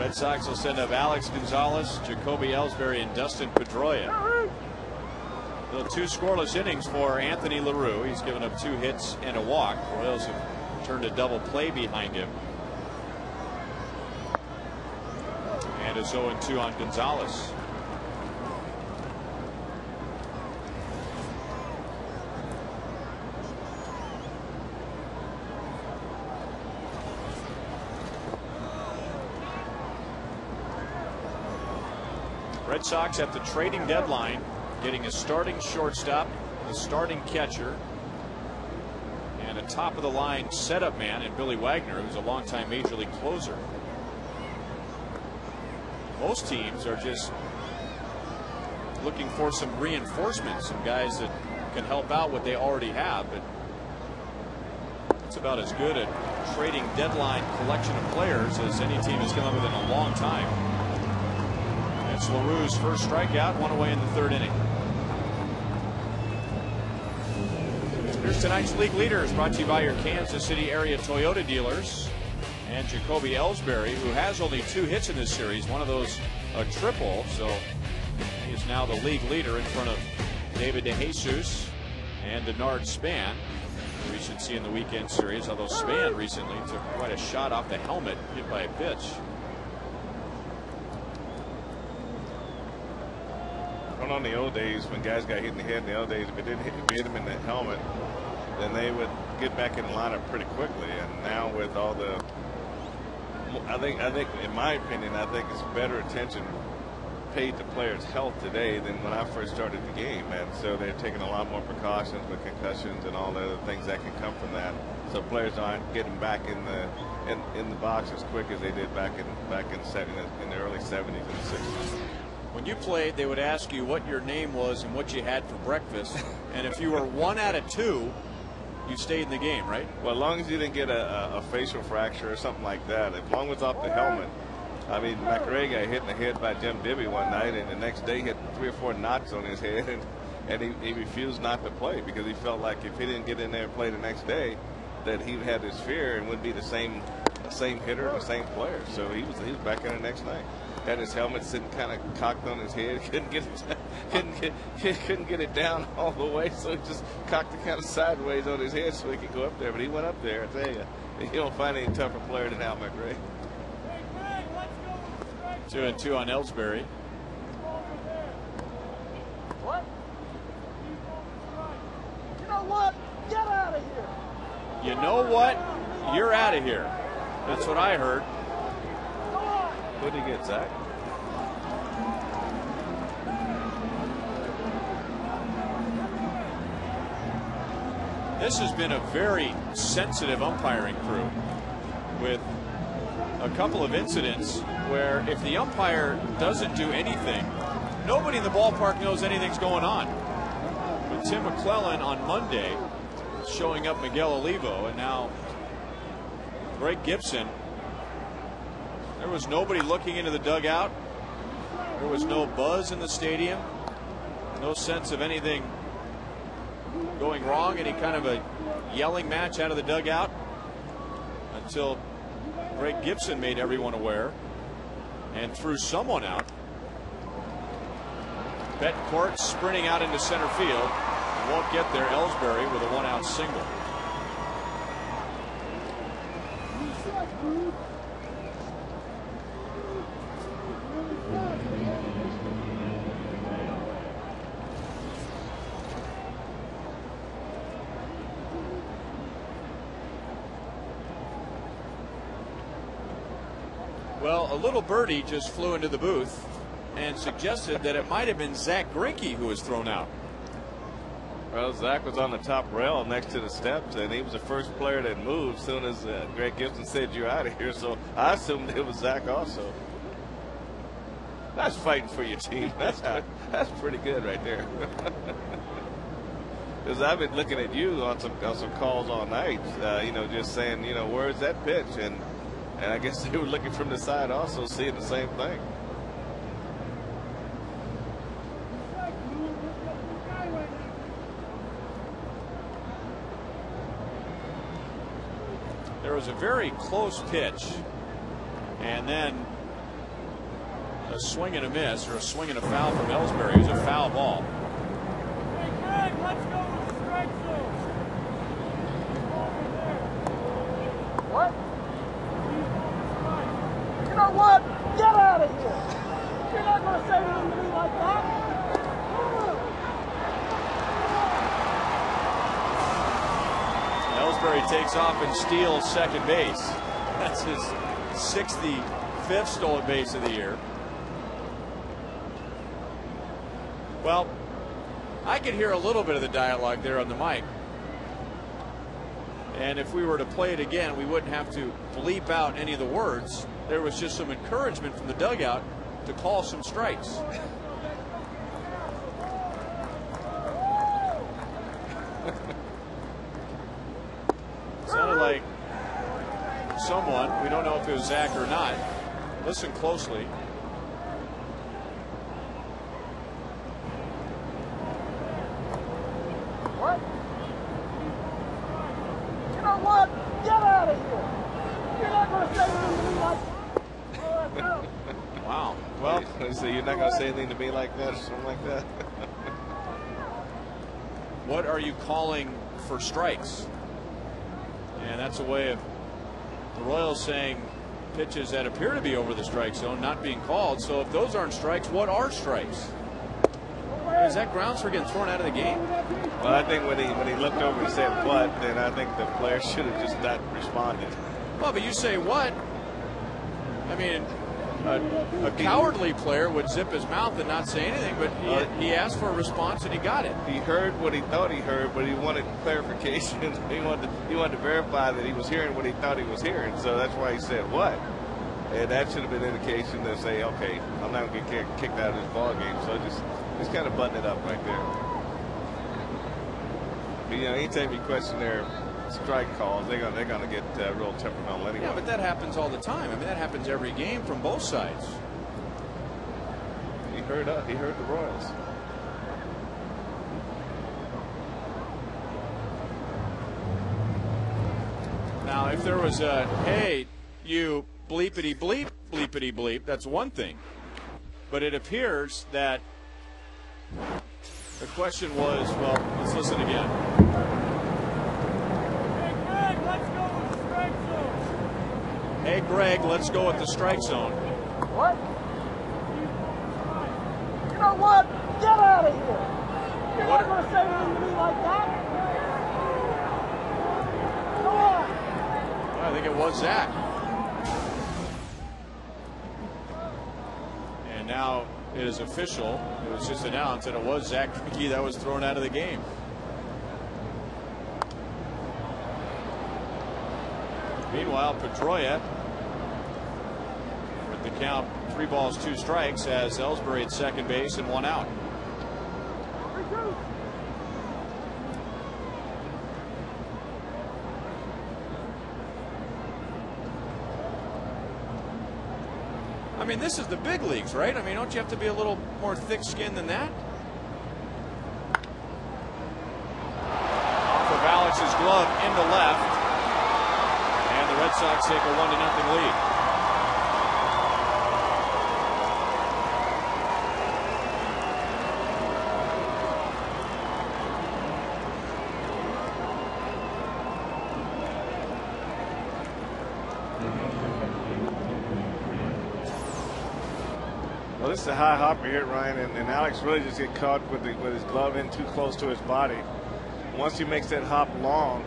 Red Sox will send up Alex Gonzalez, Jacoby Ellsbury, and Dustin Pedroia. So 2 scoreless innings for Anthony LaRue. He's given up 2 hits and a walk. Royals have turned a double play behind him. And a 0-2 on Gonzalez. Red Sox at the trading deadline getting a starting shortstop, a starting catcher, and a top of the line setup man in Billy Wagner, who's a longtime major league closer. Most teams are just looking for some reinforcements, some guys that can help out what they already have, but it's about as good a trading deadline collection of players as any team has come up with in a long time. That's LaRue's first strikeout, 1 away in the 3rd inning. Here's tonight's league leaders, brought to you by your Kansas City area Toyota dealers. And Jacoby Ellsbury, who has only 2 hits in this series, one of those a triple, so he is now the league leader in front of David DeJesus and Denard Span, who we should see in the weekend series, although Span recently took quite a shot off the helmet hit by a pitch. Well, on the old days, when guys got hit in the head in the old days, if it didn't hit them in the helmet, then they would get back in the lineup pretty quickly. And now with all the, I think in my opinion, I think it's better attention paid to players' health today than when I first started the game. And so they're taking a lot more precautions with concussions and all the other things that can come from that. So players aren't getting back in the box as quick as they did back in the early 70s and 60s. When you played, they would ask you what your name was and what you had for breakfast, and if you were 1 out of 2, you stayed in the game, right? Well, as long as you didn't get a facial fracture or something like that, as long as it's off the helmet. I mean, McRae got hit in the head by Jim Dibby one night, and the next day he had 3 or 4 knots on his head, and he refused not to play because he felt like if he didn't get in there and play the next day, that he had this fear and wouldn't be the same hitter, the same player. So he was back in the next night. Had his helmet sitting kind of cocked on his head, couldn't get it down all the way, so he just cocked it kind of sideways on his head so he could go up there. But he went up there. I tell you don't find any tougher player than Al McRae. 2-2 on Ellsbury. What? You know what? Get out of here. You know what? You're out of here. That's what I heard. What did he get, Zach? This has been a very sensitive umpiring crew with a couple of incidents where if the umpire doesn't do anything, nobody in the ballpark knows anything's going on. With Tim McClellan on Monday showing up Miguel Olivo, and now Greg Gibson. There was nobody looking into the dugout. There was no buzz in the stadium. No sense of anything going wrong, any kind of a yelling match out of the dugout, until Greg Gibson made everyone aware and threw someone out. Betancourt sprinting out into center field. Won't get there. Ellsbury with a 1-out single. Well, a little birdie just flew into the booth and suggested that it might have been Zach Greinke who was thrown out. Well, Zach was on the top rail next to the steps, and he was the first player that moved as soon as Greg Gibson said, "You're out of here." So I assumed it was Zach also. That's fighting for your team. That's pretty good right there. Because I've been looking at you on some calls all night, just saying, where's that pitch? And I guess they were looking from the side also, seeing the same thing. There was a very close pitch, and then a swing and a miss, or a swing and a foul from Ellsbury. It was a foul ball. Hey, Greg, let's go with the strike zone. What? You know what? Get out of here. You're not going to say anything to me like that. Ellsbury takes off and steals second base. That's his 65th stolen base of the year. Well, I could hear a little bit of the dialogue there on the mic. And if we were to play it again, we wouldn't have to bleep out any of the words. There was just some encouragement from the dugout to call some strikes. Sounded like someone, we don't know if it was Zach or not. Listen closely. What? You know what? Get out of here. You're not going to say anything to me like that. Wow. Well, So you're not going to say anything to me like that or something like that? what are you calling for strikes? And that's a way of the Royals saying pitches that appear to be over the strike zone not being called. So if those aren't strikes, what are strikes? Is that grounds for getting thrown out of the game? Well, I think when he looked over and said what, then I think the player should have just not responded. Well, but you say what? I mean, a cowardly player would zip his mouth and not say anything, but he asked for a response and he got it. He heard what he thought he heard, but he wanted clarification. he wanted to verify that he was hearing what he thought he was hearing. So that's why he said what, and that should have been an indication to say, okay, I'm not going to get kicked out of this ball game. So just kind of button it up right there. But, you know, anytime you question their strike calls, they're gonna get real temperamental anyway. Yeah, but that happens all the time. I mean, that happens every game from both sides. He heard the Royals. Now, if there was a, hey, you bleepity bleep, bleepity bleep, that's one thing. But it appears that the question was, well, let's listen again. Hey, Greg, let's go with the strike zone. Hey, Greg, let's go with the strike zone. What? You know what? Get out of here. You're What? not going to say anything to me like that. Come on. I think it was Zach. And now it is official. It was just announced that it was Zach Greinke that was thrown out of the game. Meanwhile, Pedroia, with the count 3 balls, 2 strikes, has Ellsbury at second base and 1 out. I mean, this is the big leagues, right? I mean, don't you have to be a little more thick-skinned than that? Off of Alex's glove into left. And the Red Sox take a 1-0 lead. Well, this is a high hopper here, Ryan, and Alex really just get caught with his glove in too close to his body. Once he makes that hop long,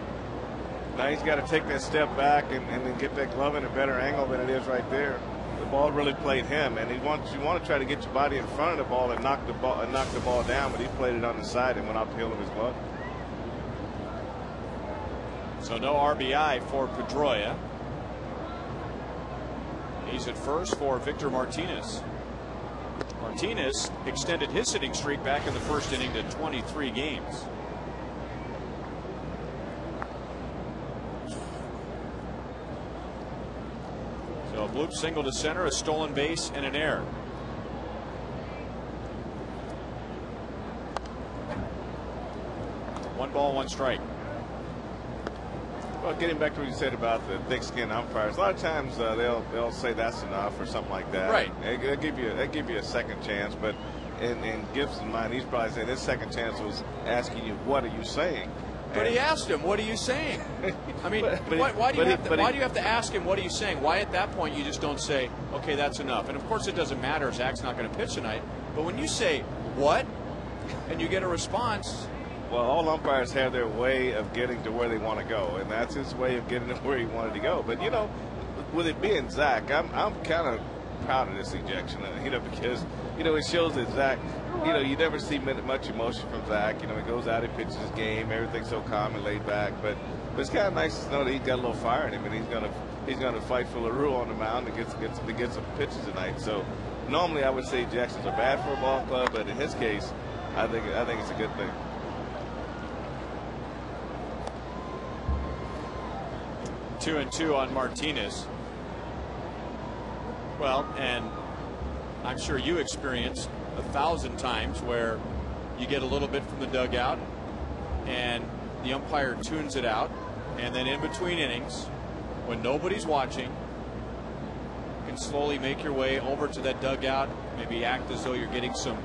now he's got to take that step back and then get that glove in a better angle than it is right there. The ball really played him, and you want to try to get your body in front of the ball and knock the ball down, but he played it on the side and went off the heel of his glove. So no RBI for Pedroia. He's at first for Victor Martinez. Martinez extended his hitting streak back in the first inning to 23 games. So a bloop single to center, a stolen base, and an error. One ball, one strike. Well, getting back to what you said about the thick-skinned umpires, a lot of times they'll say that's enough or something like that. Right. They'll give you a second chance, but in Gibson's mind, he's probably saying this second chance was asking you, what are you saying? But he asked him, what are you saying? I mean, why do you have to ask him, what are you saying? Why at that point you just don't say, okay, that's enough? And of course it doesn't matter if Zach's not going to pitch tonight. But when you say, what? And you get a response. Well, all umpires have their way of getting to where they want to go, and that's his way of getting to where he wanted to go. But, you know, with it being Zach, I'm kind of proud of this ejection, you know, because, you know, it shows that Zach, you know, you never see much emotion from Zach. You know, he goes out, he pitches his game, everything's so calm and laid back. But it's kind of nice to know that he's got a little fire in him, and he's gonna fight for LaRue on the mound to get some pitches tonight. So normally I would say ejections are bad for a ball club, but in his case, I think it's a good thing. 2-2 on Martinez. Well, and I'm sure you experienced 1,000 times where you get a little bit from the dugout and the umpire tunes it out, and then in between innings, when nobody's watching, you can slowly make your way over to that dugout, maybe act as though you're getting some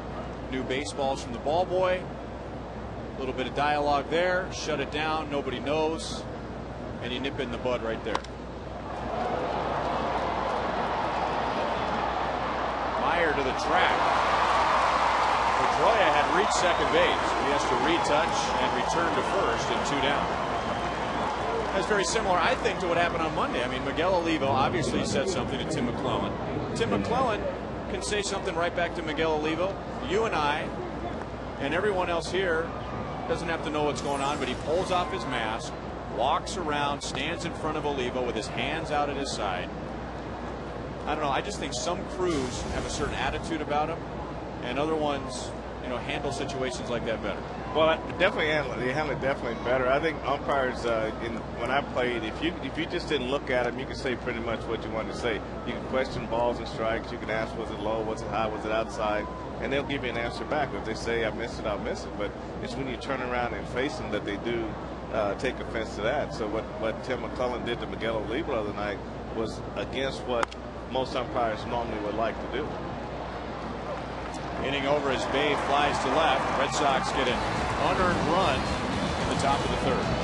new baseballs from the ball boy, a little bit of dialogue there, shut it down, nobody knows, and you nip it in the bud right there. Meyer to the track. Pedroia had reached second base. He has to retouch and return to first and 2 down. That's very similar, I think, to what happened on Monday. I mean, Miguel Olivo obviously said something to Tim McClellan. Tim McClellan can say something right back to Miguel Olivo. You and I and everyone else here doesn't have to know what's going on, but he pulls off his mask, walks around, stands in front of Olivo with his hands out at his side. I don't know. I just think some crews have a certain attitude about them, and other ones, you know, handle situations like that better. Well, they handle it definitely better. I think umpires, when I played, if you just didn't look at them, you could say pretty much what you wanted to say. You can question balls and strikes. You can ask, was it low, was it high, was it outside, and they'll give you an answer back. If they say I missed it, I'll miss it. But it's when you turn around and face them that they do take offense to that. So what Tim McClellan did to Miguel Olivo the other night was against what most umpires normally would like to do. Inning over as Bay flies to left. Red Sox get an unearned run in the top of the third.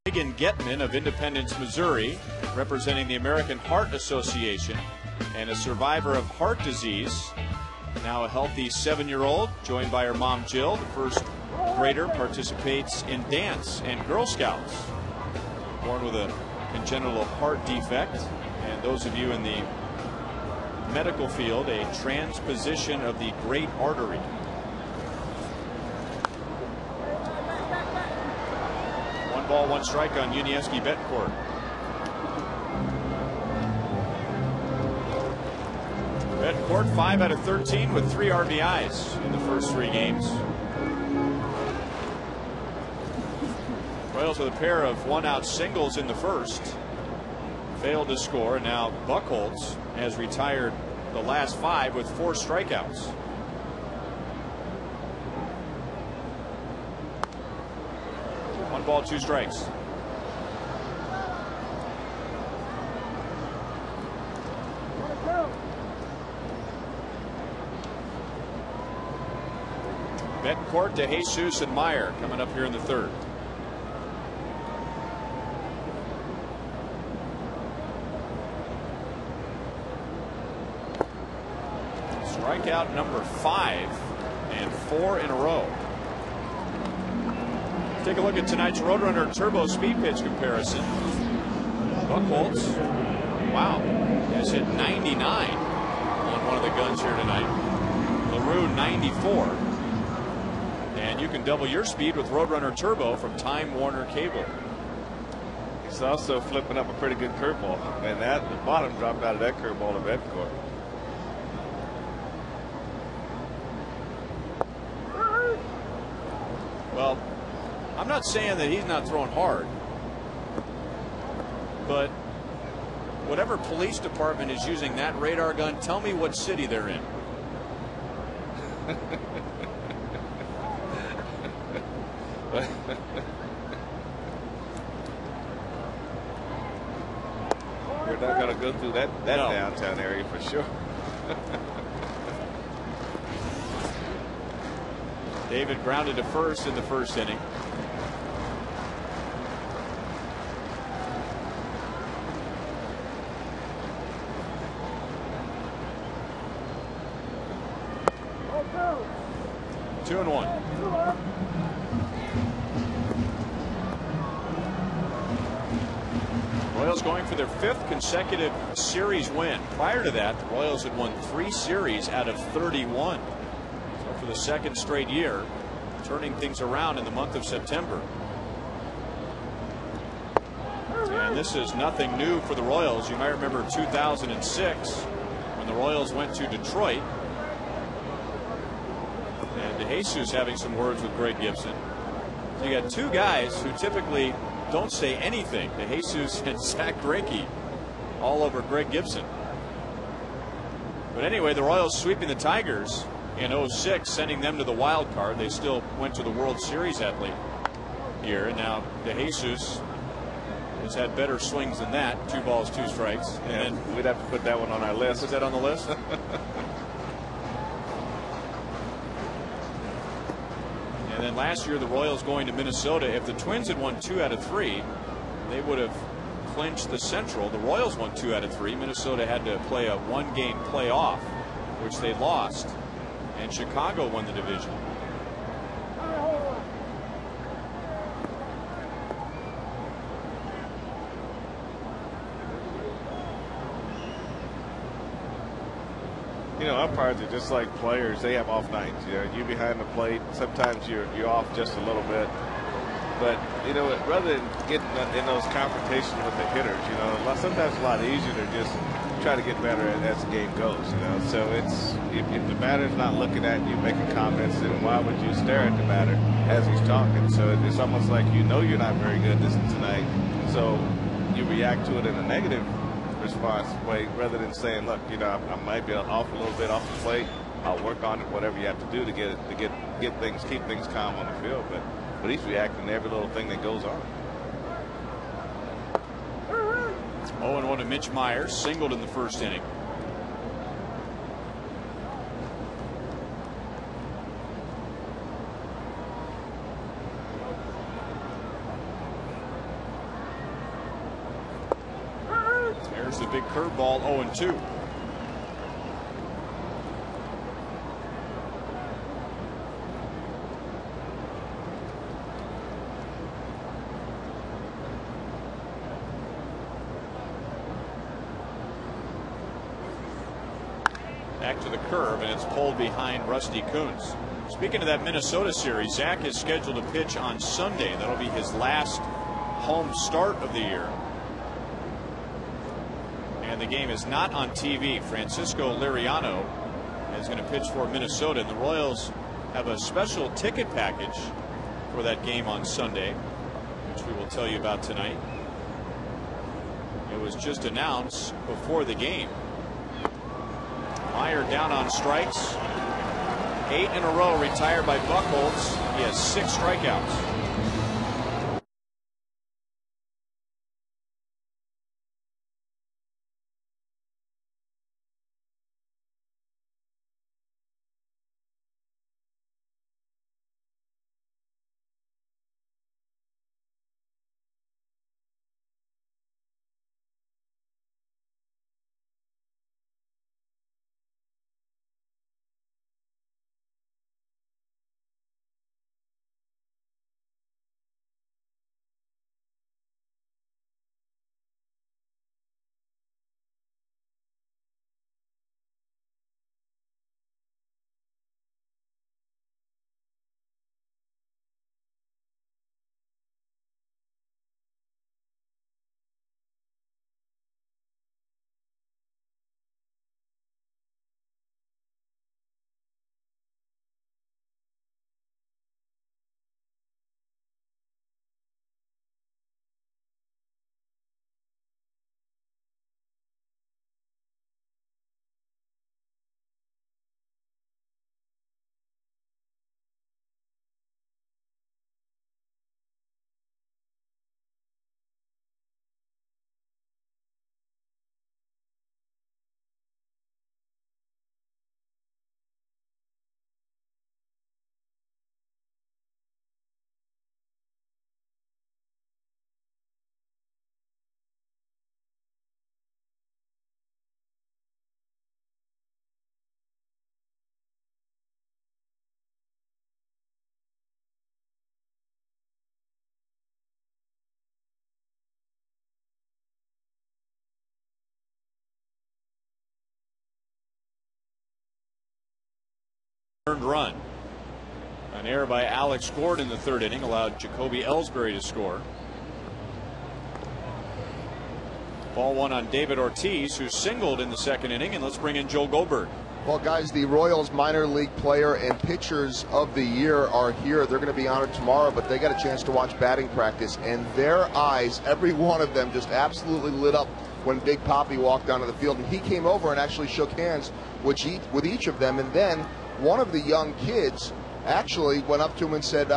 Megan Getman of Independence, Missouri, representing the American Heart Association, and a survivor of heart disease. Now a healthy 7-year-old, joined by her mom Jill. The first grader participates in dance and Girl Scouts. Born with a congenital heart defect. And those of you in the medical field a transposition of the great artery. One ball, one strike on Yuniesky Betancourt. Betancourt 5 out of 13 with 3 RBIs in the first 3 games. Royals with a pair of 1-out singles in the first. Failed to score, and now Buchholz has retired the last 5 with 4 strikeouts. One ball, 2 strikes. Betancourt, DeJesus, and Meyer coming up here in the third. Strikeout number 5 and 4 in a row. Take a look at tonight's Roadrunner Turbo Speed Pitch comparison. Buchholz, wow, has hit 99 on one of the guns here tonight. LaRue 94. And you can double your speed with Roadrunner Turbo from Time Warner Cable. He's also flipping up a pretty good curveball, and that the bottom dropped out of that curveball to Betancourt. Well, I'm not saying that he's not throwing hard, but whatever police department is using that radar gun, tell me what city they're in. We're not going to go through that No. downtown area for sure. David grounded to first in the first inning. Oh, 2-1. Royals going for their 5th consecutive series win. Prior to that, the Royals had won 3 series out of 31. So for the 2nd straight year, turning things around in the month of September. And this is nothing new for the Royals. You might remember 2006 when the Royals went to Detroit. And DeJesus having some words with Greg Gibson. So you got 2 guys who typically don't say anything. DeJesus and Zach Greinke all over Greg Gibson. But anyway, the Royals sweeping the Tigers in 06, sending them to the wild card. They still went to the World Series that late here, and now DeJesus has had better swings than that. 2 balls, 2 strikes. And then we'd have to put that one on our list. Put that on the list. And then last year, the Royals going to Minnesota. If the Twins had won 2 out of 3, they would have clinched the Central. The Royals won 2 out of 3. Minnesota had to play a 1-game playoff, which they lost. And Chicago won the division. You know, umpires are just like players. They have off nights. You know, you behind the plate. Sometimes you're off just a little bit. But you know, rather than getting in those confrontations with the hitters, you know, sometimes it's a lot easier to just try to get better as the game goes. You know, so it's if the batter's not looking at you making comments, then why would you stare at the batter as he's talking? So it's almost like you know you're not very good tonight, so you react to it in a negative response way rather than saying, look, you know, I might be off a little bit off the plate. I'll work on it, whatever you have to do to get things, keep things calm on the field. But he's reacting to every little thing that goes on. 0-1 to Mitch Myers, singled in the first inning. There's the big curveball, 0-2. Back to the curve, and it's pulled behind Rusty Kuntz. Speaking of that Minnesota series, Zach is scheduled to pitch on Sunday. That'll be his last home start of the year. And the game is not on TV. Francisco Liriano is going to pitch for Minnesota, and the Royals have a special ticket package for that game on Sunday, which we will tell you about tonight. It was just announced before the game. Meyer down on strikes. 8 in a row retired by Buchholz. He has 6 strikeouts. Earned run. An error by Alex Gordon in the 3rd inning allowed Jacoby Ellsbury to score. Ball 1 on David Ortiz, who singled in the 2nd inning, and let's bring in Joel Goldberg. Well, guys, the Royals minor league player and pitchers of the year are here. They're going to be honored tomorrow, but they got a chance to watch batting practice, and their eyes, every one of them, just absolutely lit up when Big Papi walked onto the field. And he came over and actually shook hands with each of them, and then one of the young kids actually went up to him and said,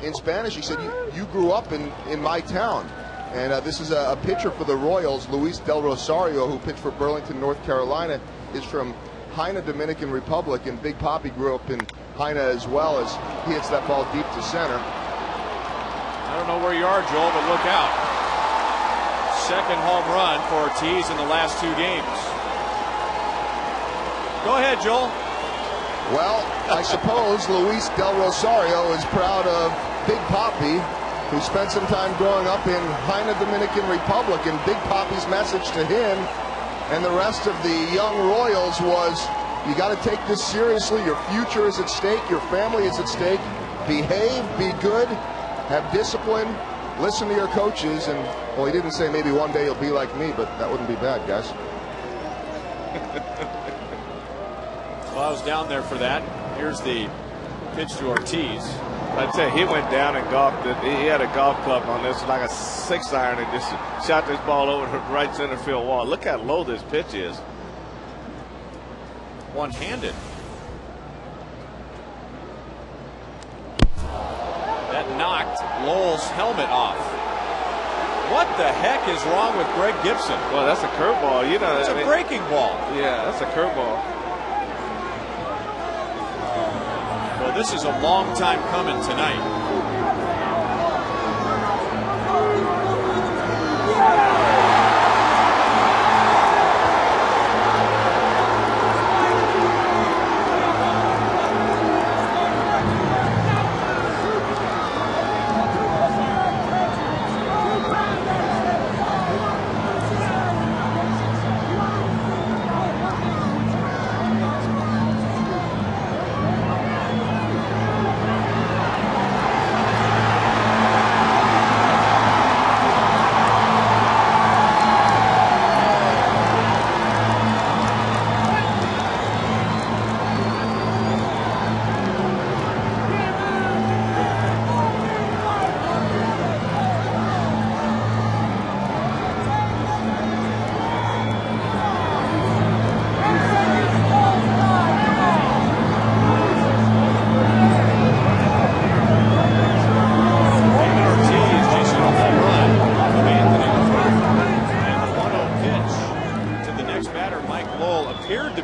in Spanish, he said, you grew up in my town. And this is a pitcher for the Royals, Luis Del Rosario, who pitched for Burlington, North Carolina, is from Haina, Dominican Republic, and Big Papi grew up in Haina as well, as he hits that ball deep to center. I don't know where you are, Joel, but look out. 2nd home run for Ortiz in the last 2 games. Go ahead, Joel. Well, I suppose Luis Del Rosario is proud of Big Papi, who spent some time growing up in Haina, Dominican Republic, and Big Papi's message to him and the rest of the young Royals was, you got to take this seriously. Your future is at stake. Your family is at stake. Behave, be good, have discipline, listen to your coaches. And, well, he didn't say maybe one day you'll be like me, but that wouldn't be bad, guys. Well, I was down there for that. Here's the pitch to Ortiz. I'd say he went down and golfed it. He had a golf club on this, like a 6-iron, and just shot this ball over the right center field wall. Look how low this pitch is. One-handed. That knocked Lowell's helmet off. What the heck is wrong with Greg Gibson? Well, that's a curveball. You know, it's a breaking ball. Yeah, that's a curveball. Well, this is a long time coming tonight.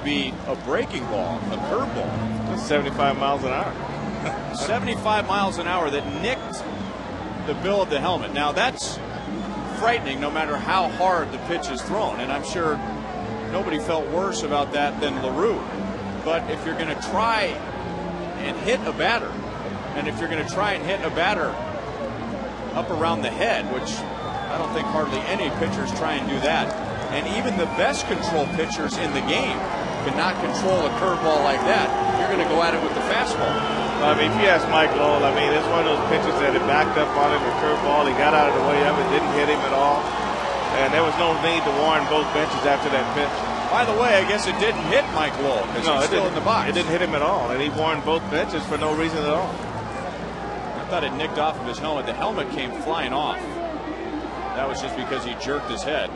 be a breaking ball, a curveball. That's 75 miles an hour. 75 miles an hour that nicked the bill of the helmet. Now that's frightening no matter how hard the pitch is thrown, and I'm sure nobody felt worse about that than LaRue. But if you're going to try and hit a batter, and if you're going to try and hit a batter up around the head, which I don't think hardly any pitchers try and do that, and even the best control pitchers in the game cannot control a curveball like that, you're going to go at it with the fastball. I mean, if you ask Mike Lowell, I mean, it's one of those pitches that it backed up on him, a curveball. He got out of the way of it, didn't hit him at all. And there was no need to warn both benches after that pitch. By the way, I guess it didn't hit Mike Lowell because he's still in the box. It didn't hit him at all, and he warned both benches for no reason at all. I thought it nicked off of his helmet. The helmet came flying off. That was just because he jerked his head.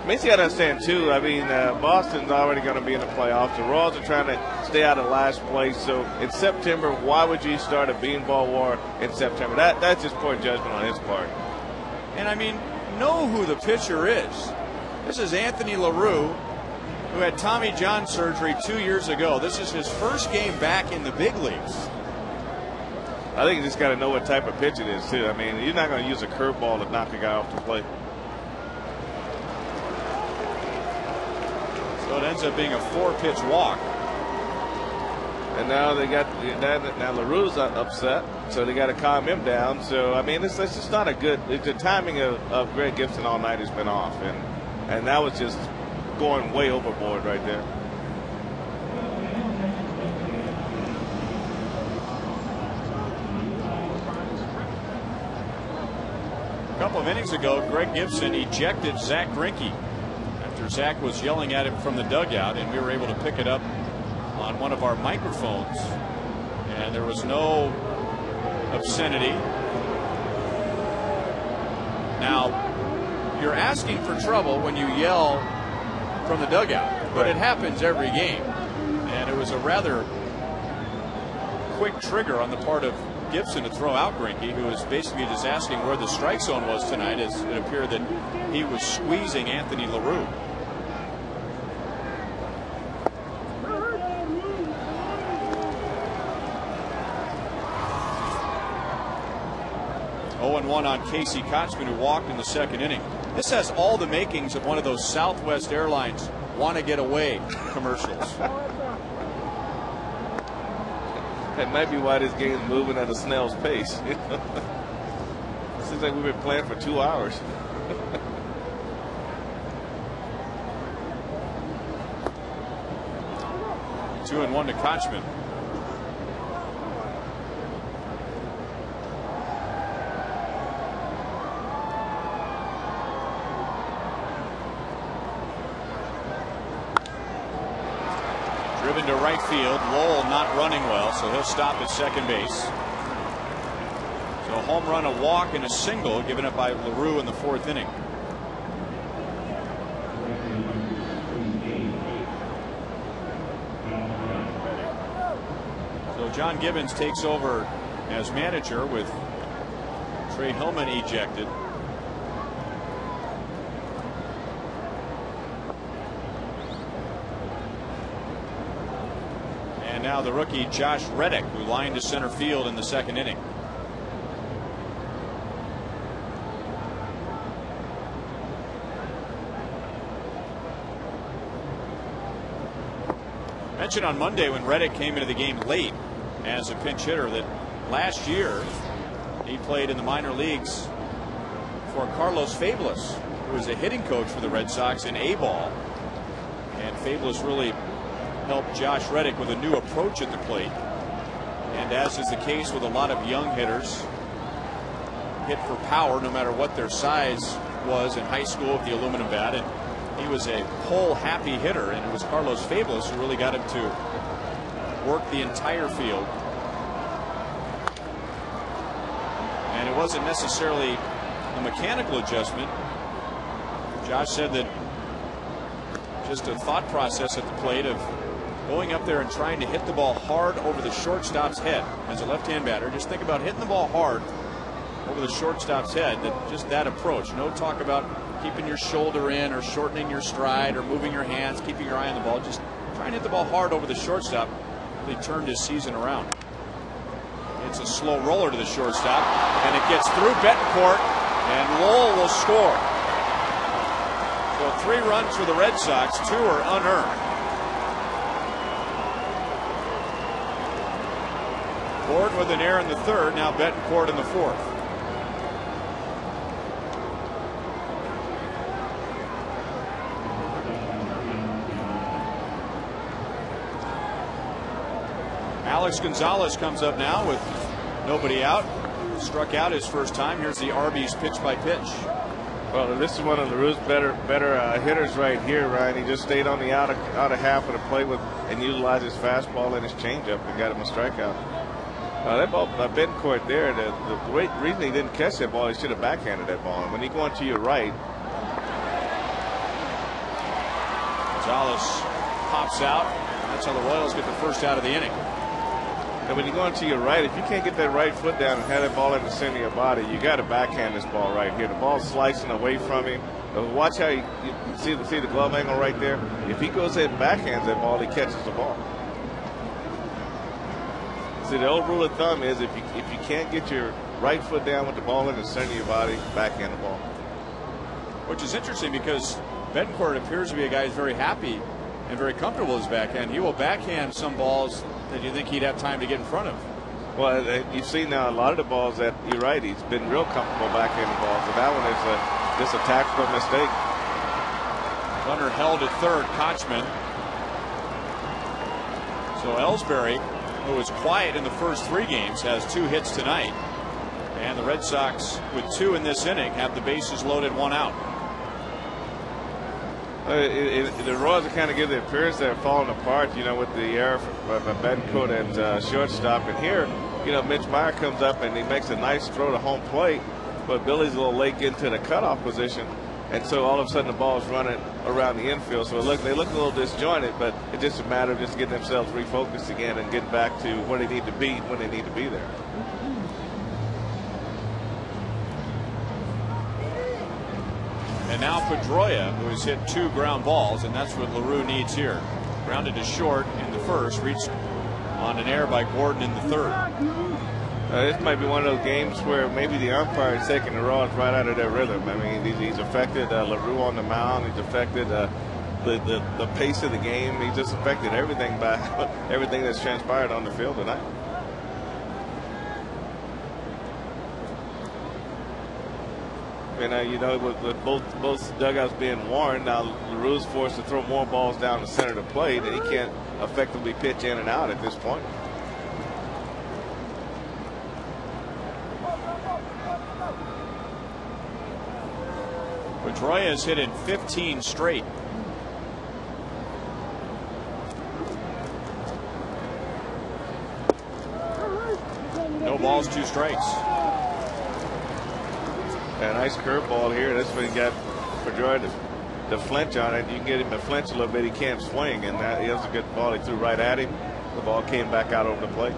I mean, you got to understand, too, I mean, Boston's already going to be in the playoffs. The Royals are trying to stay out of last place. So in September, why would you start a beanball war in September? That's just poor judgment on his part. And, I mean, know who the pitcher is. This is Anthony LaRue, who had Tommy John surgery 2 years ago. This is his first game back in the big leagues. I think you just got to know what type of pitch it is, too. I mean, you're not going to use a curveball to knock a guy off the plate. So it ends up being a 4-pitch walk. And now they got now LaRue's upset, so they got to calm him down. So I mean, it's just not a good. The timing of Greg Gibson all night has been off, and that was just going way overboard right there. A couple of innings ago, Greg Gibson ejected Zach Greinke after Zach was yelling at him from the dugout, and we were able to pick it up on one of our microphones, and there was no obscenity. Now, you're asking for trouble when you yell from the dugout, but it happens every game, and it was a rather quick trigger on the part of Gibson to throw out Greinke, who was basically just asking where the strike zone was tonight, as it appeared that he was squeezing Anthony LaRue. On Casey Kotzman, who walked in the second inning. This has all the makings of one of those Southwest Airlines want to get away commercials. That might be why this game's moving at a snail's pace. Seems like we've been playing for 2 hours. Two and one to Kotzman. Driven to right field. Lowell not running well, so he'll stop at second base. So a home run, a walk, and a single given up by LaRue in the fourth inning. So John Gibbons takes over as manager with Trey Hillman ejected. And now the rookie Josh Reddick, who lined to center field in the second inning. Mentioned on Monday when Reddick came into the game late as a pinch hitter that last year he played in the minor leagues for Carlos Fabulous, who was a hitting coach for the Red Sox in A-ball. And Fabulous really helped Josh Reddick with a new approach at the plate. And as is the case with a lot of young hitters, hit for power no matter what their size was in high school with the aluminum bat. And he was a pull-happy hitter, and it was Carlos Fabulous who really got him to work the entire field. And it wasn't necessarily a mechanical adjustment. Josh said that just a thought process at the plate of going up there and trying to hit the ball hard over the shortstop's head. As a left-hand batter, just think about hitting the ball hard over the shortstop's head. That just that approach. No talk about keeping your shoulder in or shortening your stride or moving your hands, keeping your eye on the ball. Just try and hit the ball hard over the shortstop. He turned his season around. It's a slow roller to the shortstop, and it gets through Betancourt, and Lowell will score. So 3 runs for the Red Sox, 2 are unearned. Gordon with an error in the 3rd, now Betancourt in the 4th. Alex Gonzalez comes up now with nobody out. Struck out his first time. Here's the Arby's pitch by pitch. Well, this is one of LaRue's better hitters right here, Ryan. He just stayed on the outer half of the plate with and utilized his fastball and his changeup and got him a strikeout. That ball, Betancourt there, the reason he didn't catch that ball, he should have backhanded that ball. And when you go on to your right, Gonzalez pops out. That's how the Royals get the first out of the inning. and when you go on to your right, if you can't get that right foot down and have that ball in the center of your body, you got to backhand this ball right here. The ball's slicing away from him. Watch how you see the glove angle right there. If he goes ahead and backhands that ball, he catches the ball. See, the old rule of thumb is if you can't get your right foot down with the ball in the center of your body, backhand the ball. Which is interesting because Betancourt appears to be a guy who's very happy and very comfortable with his backhand. He will backhand some balls that you think he'd have time to get in front of. Well, you've seen now a lot of the balls that you're right. He's been real comfortable backhanding balls, but that one is just a tactical mistake. Runner held at third, Kochman. So Ellsbury, who was quiet in the first 3 games, has 2 hits tonight. And the Red Sox, with 2 in this inning, have the bases loaded, 1 out. The Royals kind of give the appearance they're falling apart, you know, with the error from Betancourt at shortstop. And here, you know, Mitch Meyer comes up and he makes a nice throw to home plate, but Billy's a little late into the cutoff position. And so all of a sudden the ball's running around the infield. So they look a little disjointed, but it's just a matter of just getting themselves refocused again and getting back to where they need to be when they need to be there. And now Pedroia, who has hit 2 ground balls, and that's what LaRue needs here. Grounded to short in the first, reached on an error by Gordon in the third. This might be one of those games where maybe the umpire is taking the Royals right out of their rhythm. I mean, he's affected LaRue on the mound. He's affected the pace of the game. He's just affected everything by everything that's transpired on the field tonight. And you know, with both dugouts being worn, now LaRue's forced to throw more balls down the center of the plate, and he can't effectively pitch in and out at this point. Pedroia has hit in 15 straight. No balls, 2 strikes. A nice curveball here. That's when he got Pedroia to flinch on it. You can get him to flinch a little bit. He can't swing, and that was a good ball. He threw right at him. The ball came back out over the plate.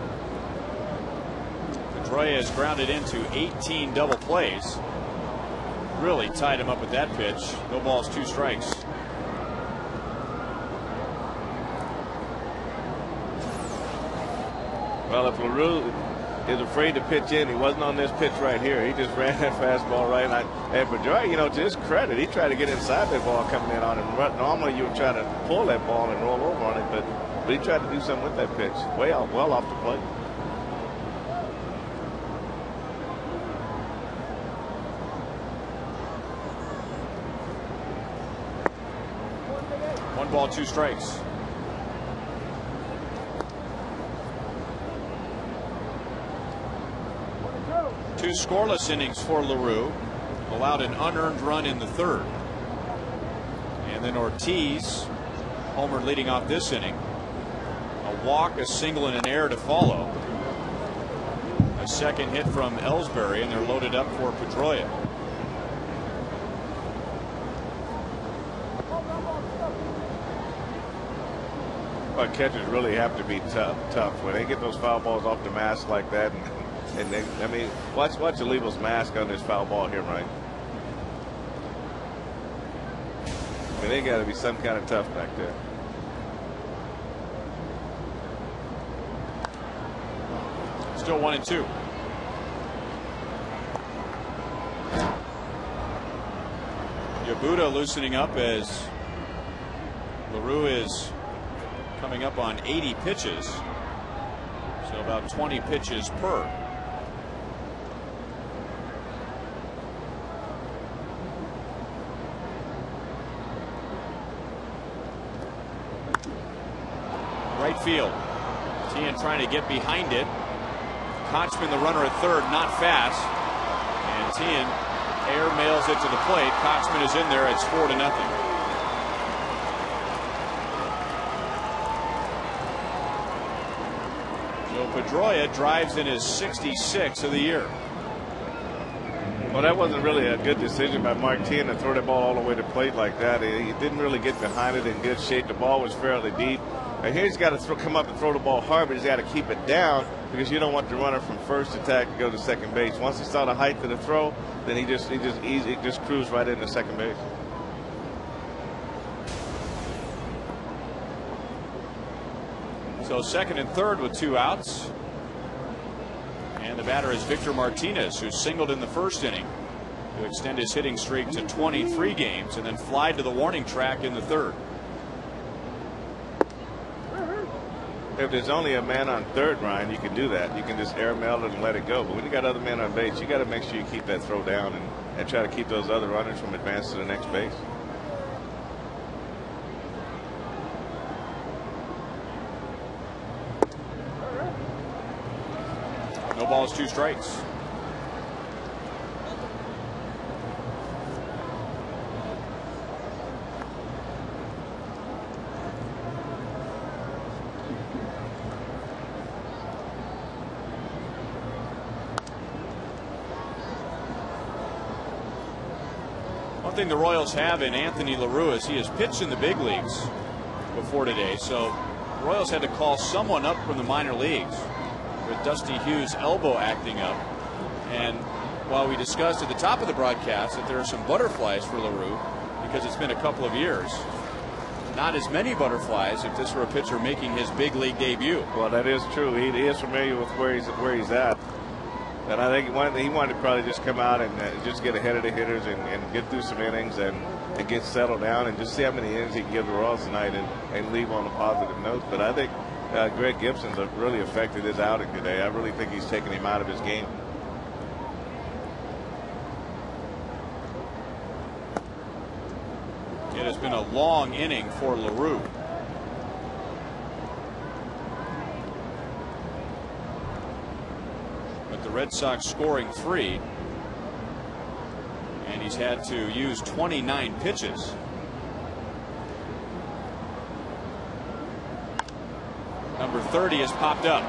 Pedroia has grounded into 18 double plays. Really tied him up with that pitch. No balls, 2 strikes. Well, if LaRue is afraid to pitch in, he wasn't on this pitch right here. He just ran that fastball right. And Pedroia, you know, to his credit, he tried to get inside that ball coming in on him. Normally you would try to pull that ball and roll over on it, but he tried to do something with that pitch. Well off the plate. One ball, 2 strikes. Two scoreless innings for LaRue. Allowed an unearned run in the third. And then Ortiz homered leading off this inning. A walk, a single, and an error to follow. A second hit from Ellsbury, and they're loaded up for Pedroia. But catchers really have to be tough when they get those foul balls off the mask like that. And they, I mean, watch Olivo's mask on this foul ball here, right? And they got to be some kind of tough back there. Still 1-2. Yabuda loosening up as LaRue is coming up on 80 pitches. So about 20 pitches per. Right field. Tian trying to get behind it. Kochman, the runner at third, not fast. And Tian air mails it to the plate. Kochman is in there. It's 4-0. Joe Pedroia drives in his 66th of the year. Well, that wasn't really a good decision by Mark Tian to throw the ball all the way to plate like that. He didn't really get behind it in good shape. The ball was fairly deep. And here he's got to come up and throw the ball hard, but he's got to keep it down because you don't want the runner from first attack to go to second base. Once he saw the height of the throw, then he just cruised right into second base. So second and third with 2 outs. And the batter is Victor Martinez, who singled in the first inning to extend his hitting streak to 23 games and then fly to the warning track in the third. If there's only a man on third, Ryan, you can do that. You can just air mail it and let it go. But when you got other men on base, you got to make sure you keep that throw down and try to keep those other runners from advancing to the next base. No balls, 2 strikes. One thing the Royals have in Anthony LaRue is he has pitched in the big leagues before today. So the Royals had to call someone up from the minor leagues with Dusty Hughes' elbow acting up. And while we discussed at the top of the broadcast that there are some butterflies for LaRue because it's been a couple of years, not as many butterflies if this were a pitcher making his big league debut. Well, that is true. He is familiar with where he's at. And I think he wanted to probably just come out and just get ahead of the hitters and get through some innings and get settled down and just see how many innings he can give the Royals tonight and leave on a positive note. But I think Greg Gibson's really affected his outing today. I really think he's taken him out of his game. It has been a long inning for LaRue. But the Red Sox scoring 3. And he's had to use 29 pitches. Number 30 has popped up.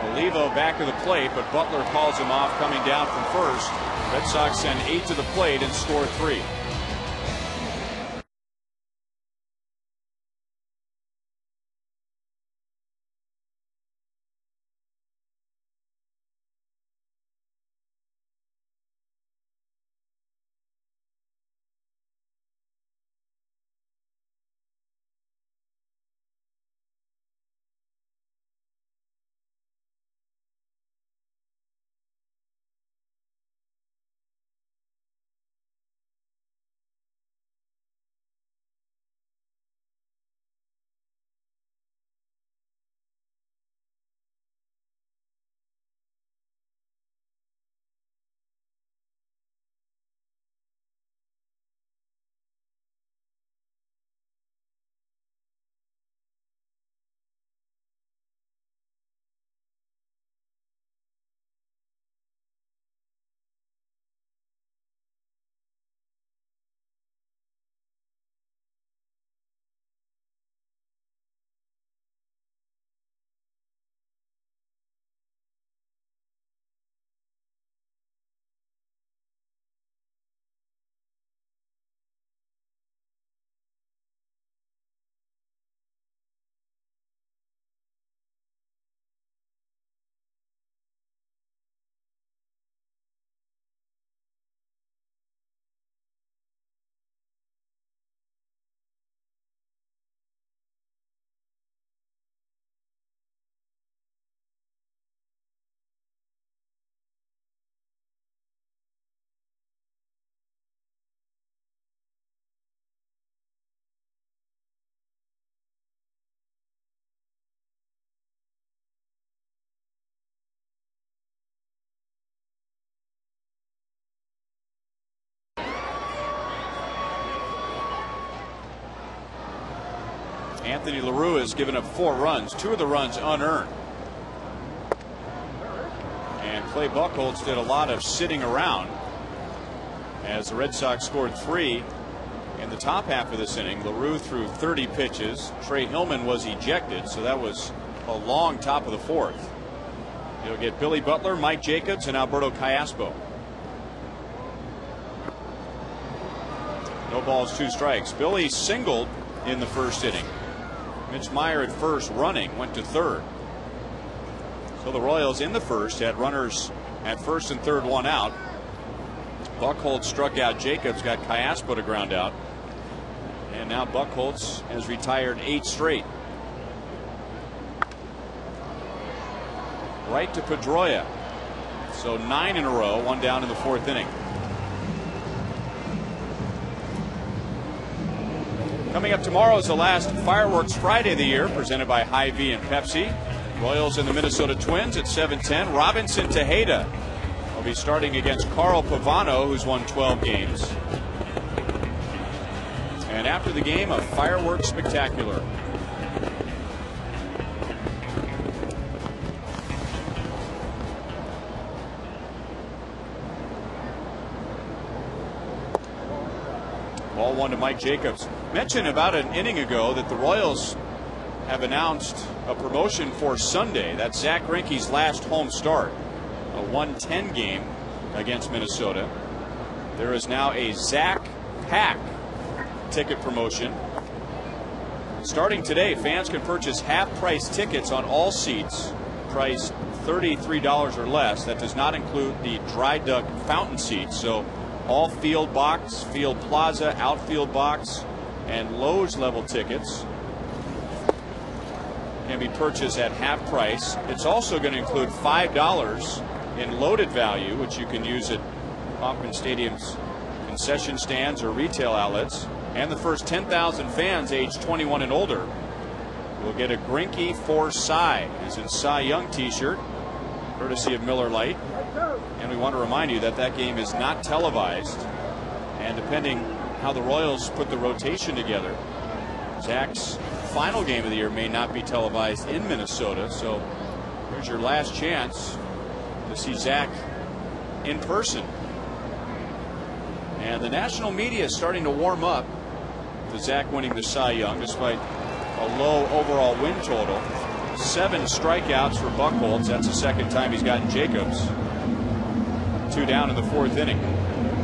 Olivo back of the plate, but Butler calls him off coming down from first. Red Sox send 8 to the plate and score 3. Anthony LaRue has given up 4 runs, 2 of the runs unearned. And Clay Buchholz did a lot of sitting around as the Red Sox scored 3 in the top half of this inning. LaRue threw 30 pitches. Trey Hillman was ejected, so that was a long top of the 4th. You'll get Billy Butler, Mike Jacobs, and Alberto Callaspo. No balls, 2 strikes. Billy singled in the first inning. Mitch Meyer at first running, went to third. So the Royals in the first had runners at first and third, 1 out. Buchholz struck out Jacobs, got Callaspo to ground out. And now Buchholz has retired 8 straight. Right to Pedroia. So 9 in a row, 1 down in the 4th inning. Coming up tomorrow is the last Fireworks Friday of the year, presented by Hy-Vee and Pepsi. Royals and the Minnesota Twins at 7:10. Robinson Tejeda will be starting against Carl Pavano, who's won 12 games. And after the game, a fireworks spectacular. Ball 1 to Mike Jacobs. Mentioned about an inning ago that the Royals have announced a promotion for Sunday. That's Zach Greinke's last home start. A 1:10 game against Minnesota. There is now a Zach Pack ticket promotion. Starting today, fans can purchase half-price tickets on all seats, priced $33 or less. That does not include the dry duck fountain seats. So all field box, field plaza, outfield box, and Lowe's level tickets can be purchased at half price. It's also going to include $5 in loaded value, which you can use at Kauffman Stadium's concession stands or retail outlets. And the first 10,000 fans aged 21 and older will get a Greinke for Cy, as in Cy Young t-shirt, courtesy of Miller Lite. And we want to remind you that that game is not televised. And depending how the Royals put the rotation together, Zach's final game of the year may not be televised in Minnesota. So here's your last chance to see Zach in person. And the national media is starting to warm up to Zach winning the Cy Young despite a low overall win total. 7 strikeouts for Buchholz. That's the second time he's gotten Jacobs. 2 down in the 4th inning.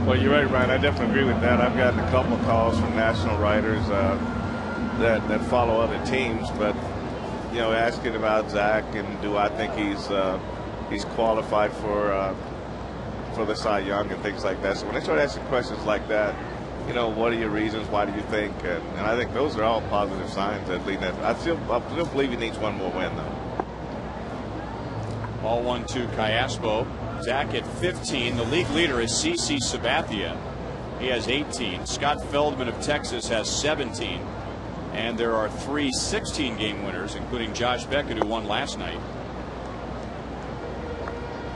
Well, you're right, Ryan. I definitely agree with that. I've gotten a couple of calls from national writers that follow other teams, but you know, asking about Zach and do I think he's qualified for the Cy Young and things like that. So when they start asking questions like that, you know, what are your reasons? Why do you think? And I think those are all positive signs that lead that. I still believe he needs one more win, though. Ball 1 to Callaspo. Zach at 15. The league leader is CC Sabathia. He has 18. Scott Feldman of Texas has 17. And there are 3 16-game winners, including Josh Beckett, who won last night.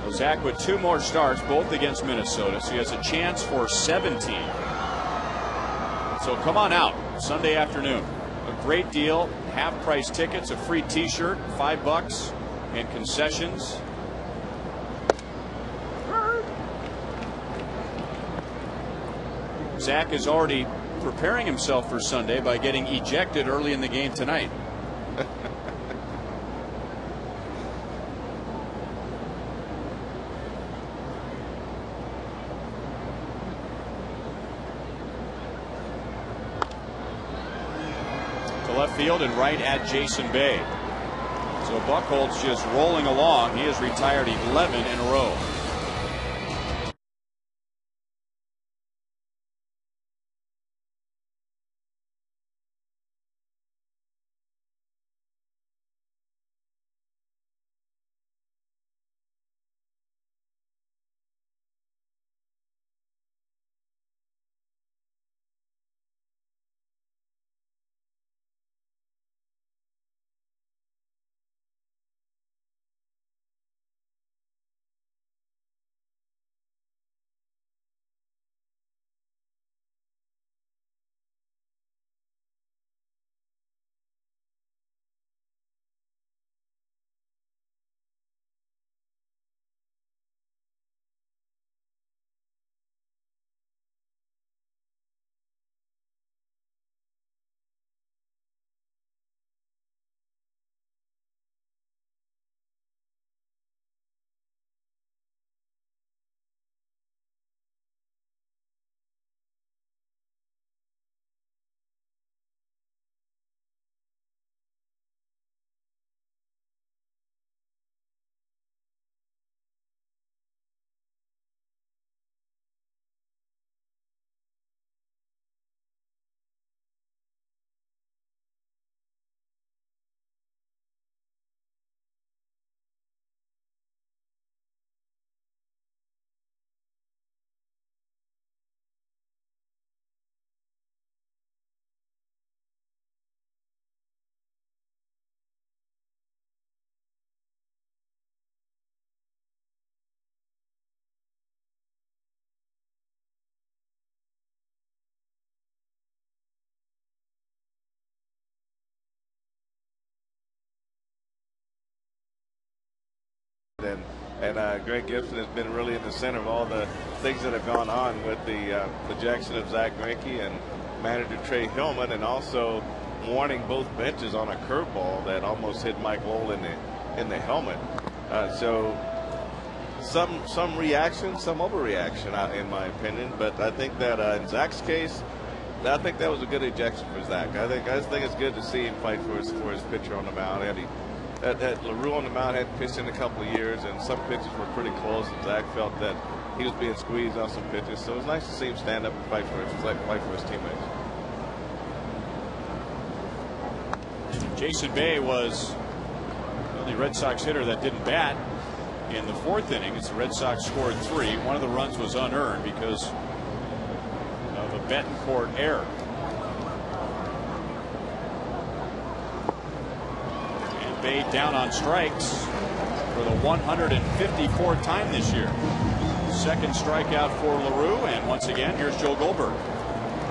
So Zach with 2 more starts, both against Minnesota, so he has a chance for 17. So come on out Sunday afternoon. A great deal. Half-price tickets, a free T-shirt, $5, and concessions. Zach is already preparing himself for Sunday by getting ejected early in the game tonight. To left field and right at Jason Bay. So Buchholz just rolling along. He has retired 11 in a row. And Greg Gibson has been really in the center of all the things that have gone on with the ejection of Zach Greinke and manager Trey Hillman, and also warning both benches on a curveball that almost hit Mike Lowell in the helmet. So some reaction, some overreaction, in my opinion. But I think that in Zach's case, I think that was a good ejection for Zach. I just think it's good to see him fight for his pitcher on the mound. That LaRue on the mound hadn't pitched in a couple of years, and some pitches were pretty close, and Zach felt that he was being squeezed on some pitches. So it was nice to see him stand up and fight for his teammates. Jason Bay was the only Red Sox hitter that didn't bat in the 4th inning as the Red Sox scored 3. One of the runs was unearned because of a Betancourt error. And Bay down on strikes for the 154th time this year. Second strikeout for LaRue, and once again, here's Joe Goldberg.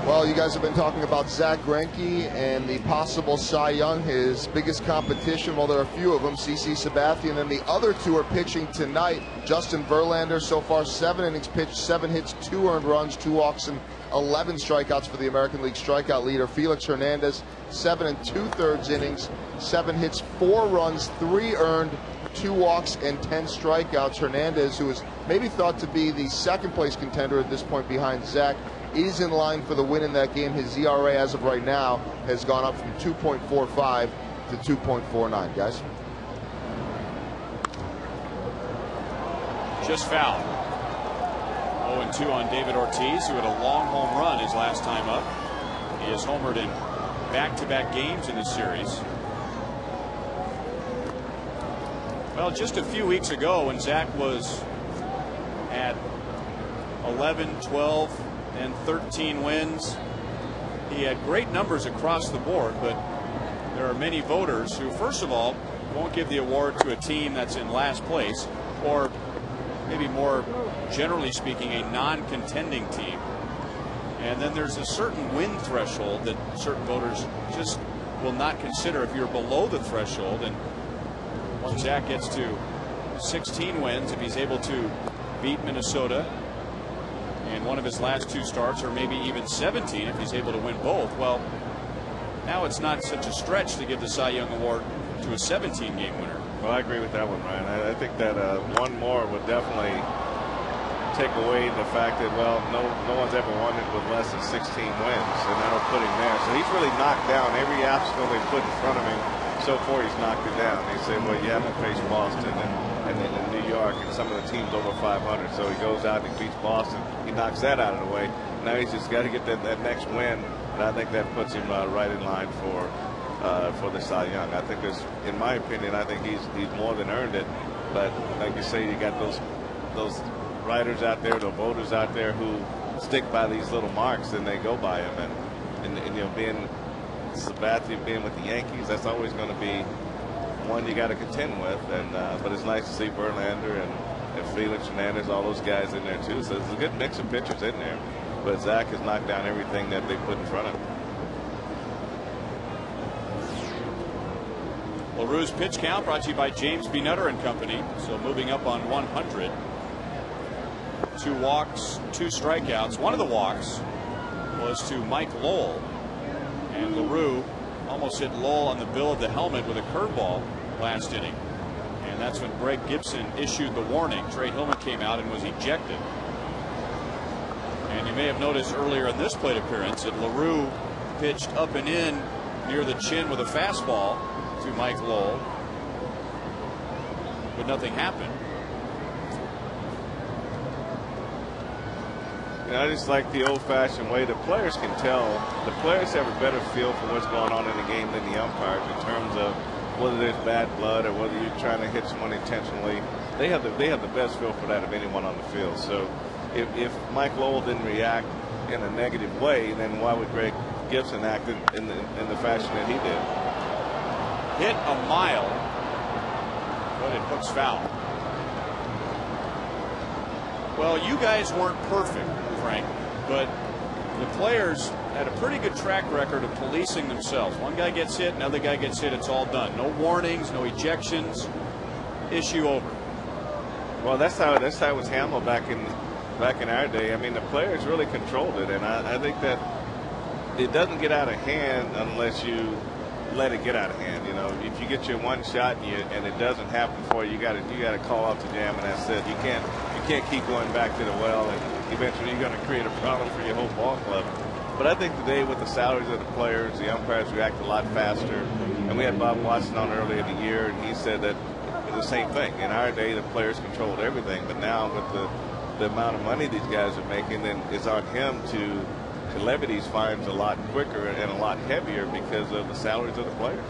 Well, you guys have been talking about Zach Greinke and the possible Cy Young, his biggest competition. Well, there are a few of them, CC Sabathia, and then the other two are pitching tonight. Justin Verlander, so far 7 innings pitched, 7 hits, 2 earned runs, 2 walks, and 11 strikeouts for the American League strikeout leader. Felix Hernandez, 7 2/3 innings, 7 hits, 4 runs, 3 earned, 2 walks, and 10 strikeouts. Hernandez, who is maybe thought to be the second place contender at this point behind Zach, is in line for the win in that game. His ERA as of right now has gone up from 2.45 to 2.49. Guys, just foul. 0-2 on David Ortiz, who had a long home run his last time up. He has homered in back-to-back games in this series. Well, just a few weeks ago when Zach was at 11, 12, and 13 wins, he had great numbers across the board, but there are many voters who, first of all, won't give the award to a team that's in last place, or maybe more generally speaking, a non-contending team. And then there's a certain win threshold that certain voters just will not consider if you're below the threshold. And once Zach gets to 16 wins, if he's able to beat Minnesota in one of his last 2 starts, or maybe even 17 if he's able to win both, well, now it's not such a stretch to give the Cy Young Award to a 17-game winner. Well, I agree with that one, Ryan. I think that one more would definitely take away the fact that, well, no one's ever won it with less than 16 wins, and that'll put him there. So he's really knocked down every obstacle they put in front of him. So far, he's knocked it down. They say, well, you haven't faced Boston and then in New York and some of the teams over 500. So he goes out and he beats Boston. He knocks that out of the way. Now he's just got to get that next win, and I think that puts him right in line for the Cy Young. I think there's, in my opinion, I think he's more than earned it. But like you say, you got those writers out there, the voters out there who stick by these little marks and they go by them. And you know, being Sabathia, being with the Yankees, that's always going to be one you got to contend with. And but it's nice to see Verlander and Felix Hernandez, all those guys in there too. So there's a good mix of pitchers in there. But Zach has knocked down everything that they put in front of him. LaRue's pitch count brought to you by James B. Nutter and Company. So moving up on 100. 2 walks, 2 strikeouts. One of the walks was to Mike Lowell. And LaRue almost hit Lowell on the bill of the helmet with a curveball last inning. And that's when Greg Gibson issued the warning. Trey Hillman came out and was ejected. And you may have noticed earlier in this plate appearance that LaRue pitched up and in near the chin with a fastball to Mike Lowell, but nothing happened. And I just like the old-fashioned way the players can tell. The players have a better feel for what's going on in the game than the umpires in terms of whether there's bad blood or whether you're trying to hit someone intentionally. They have the best feel for that of anyone on the field. So if Mike Lowell didn't react in a negative way, then why would Greg Gibson act in the fashion that he did? Hit a mile, but it hooks foul. Well, you guys weren't perfect, Frank, but the players had a pretty good track record of policing themselves. One guy gets hit, another guy gets hit, it's all done. No warnings, no ejections, issue over. Well, that's how it was handled back in our day. I mean, the players really controlled it, and I think that it doesn't get out of hand unless you let it get out of hand. You know, if you get your one shot and it doesn't happen for you, you got to call off the jam, and that's it. You can't keep going back to the well, and eventually you're going to create a problem for your whole ball club. But I think today, with the salaries of the players, the umpires react a lot faster. And we had Bob Watson on earlier in the year, and he said that the same thing. In our day, the players controlled everything, but now with the amount of money these guys are making, then it's on him to levy these fines a lot quicker and a lot heavier because of the salaries of the players.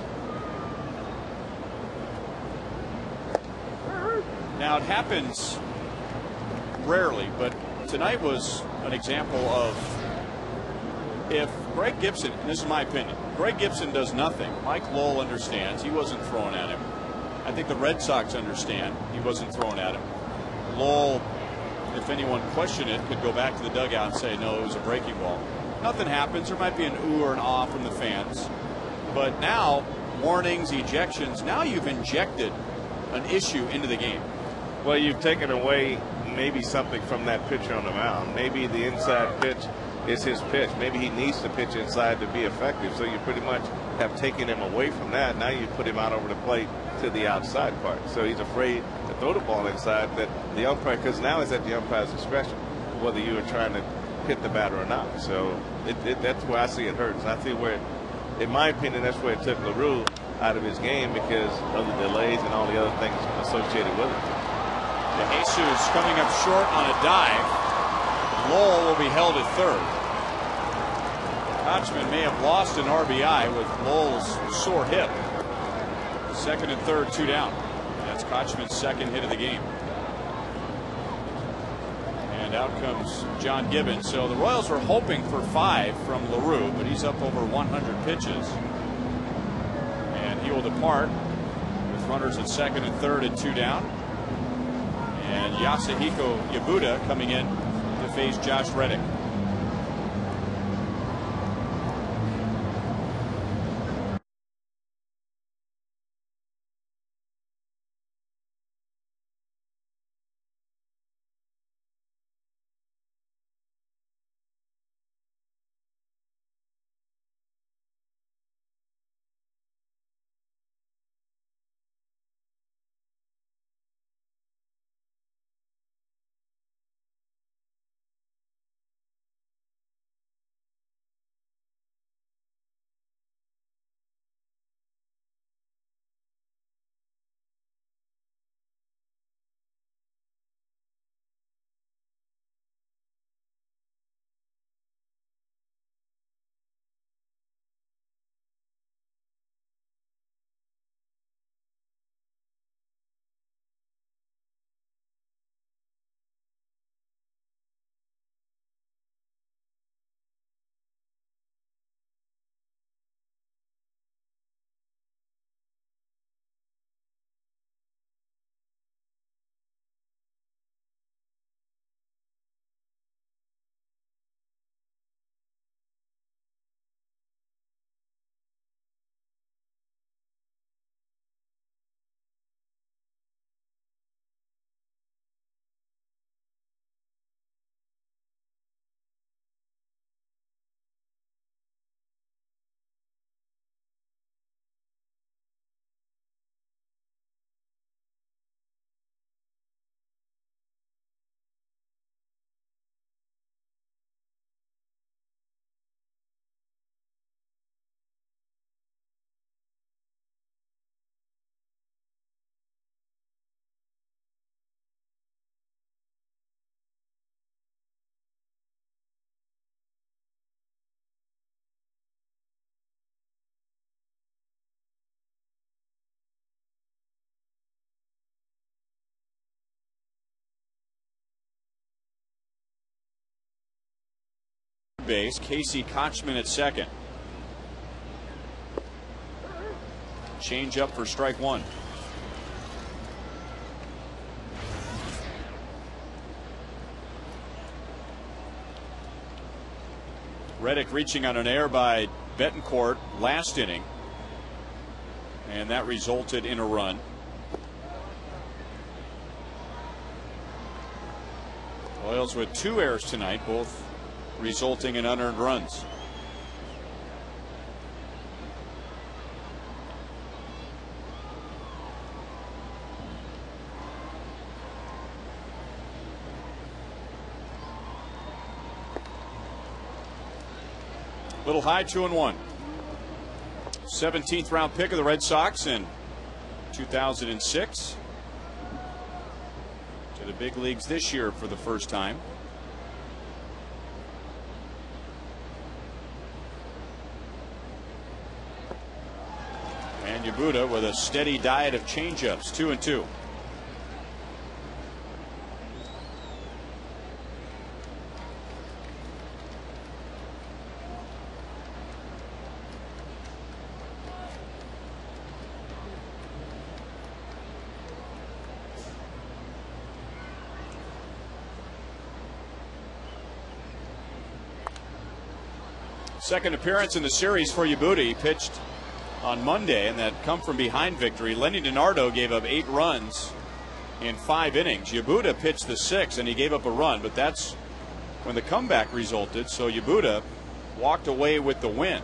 Now, it happens rarely, but tonight was an example of, if Greg Gibson, and this is my opinion, Greg Gibson does nothing, Mike Lowell understands he wasn't throwing at him. I think the Red Sox understand he wasn't throwing at him. Lowell, if anyone questioned it, could go back to the dugout and say, no, it was a breaking ball. Nothing happens. There might be an ooh or an ah from the fans. But now, warnings, ejections, now you've injected an issue into the game. Well, you've taken away maybe something from that pitcher on the mound. Maybe the inside pitch is his pitch. Maybe he needs to pitch inside to be effective. So you pretty much have taken him away from that. Now you put him out over the plate to the outside part. So he's afraid to throw the ball inside, that the umpire, because now it's at the umpire's discretion whether you are trying to hit the batter or not. So that's where I see it hurts. I see where, in my opinion, that's where it took LaRue out of his game because of the delays and all the other things associated with it. Jesus coming up short on a dive. Lowell will be held at third. Kochman may have lost an RBI with Lowell's sore hip. Second and third, 2 down. That's Kochman's second hit of the game. And out comes John Gibbons. So the Royals were hoping for 5 from LaRue, but he's up over 100 pitches. And he will depart with runners at second and third at 2 down. And Yasuhiko Yabuda coming in to face Josh Reddick. Base, Casey Kochman at second. Change up for strike one. Reddick reaching on an error by Betancourt last inning, and that resulted in a run. Royals with 2 errors tonight, both resulting in unearned runs. Little high, 2-1. 17th round pick of the Red Sox in 2006. To the big leagues this year for the first time. And Yabuda with a steady diet of changeups, 2-2. Second appearance in the series for Yabuda. He pitched on Monday in that come from behind victory. Lenny DiNardo gave up 8 runs in 5 innings. Yabuda pitched the 6th and he gave up a run, but that's when the comeback resulted. So Yabuda walked away with the win.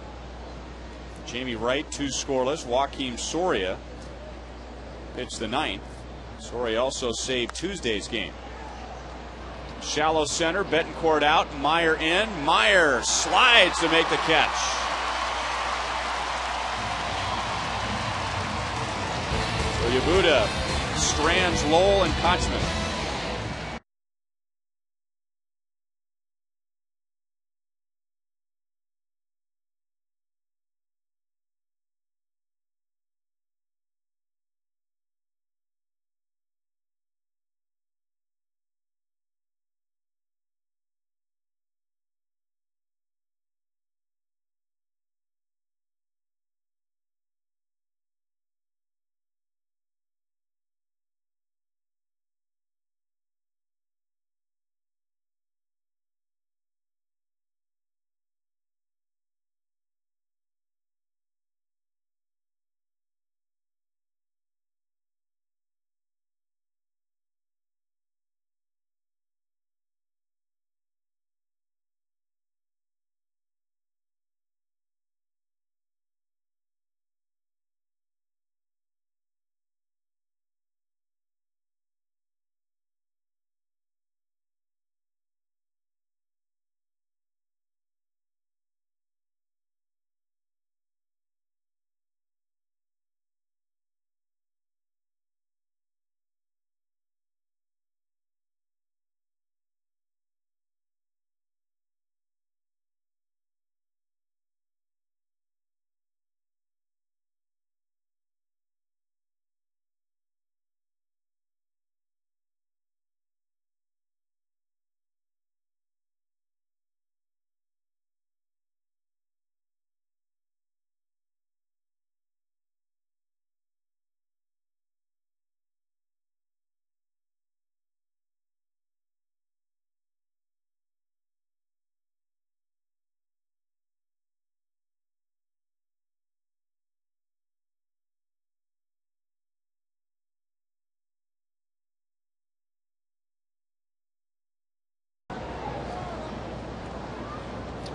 Jamie Wright 2 scoreless. Joakim Soria pitched the 9th. Soria also saved Tuesday's game. Shallow center, Betancourt out, Meyer in. Meyer slides to make the catch. So Yabuda strands Lowell and Kochman.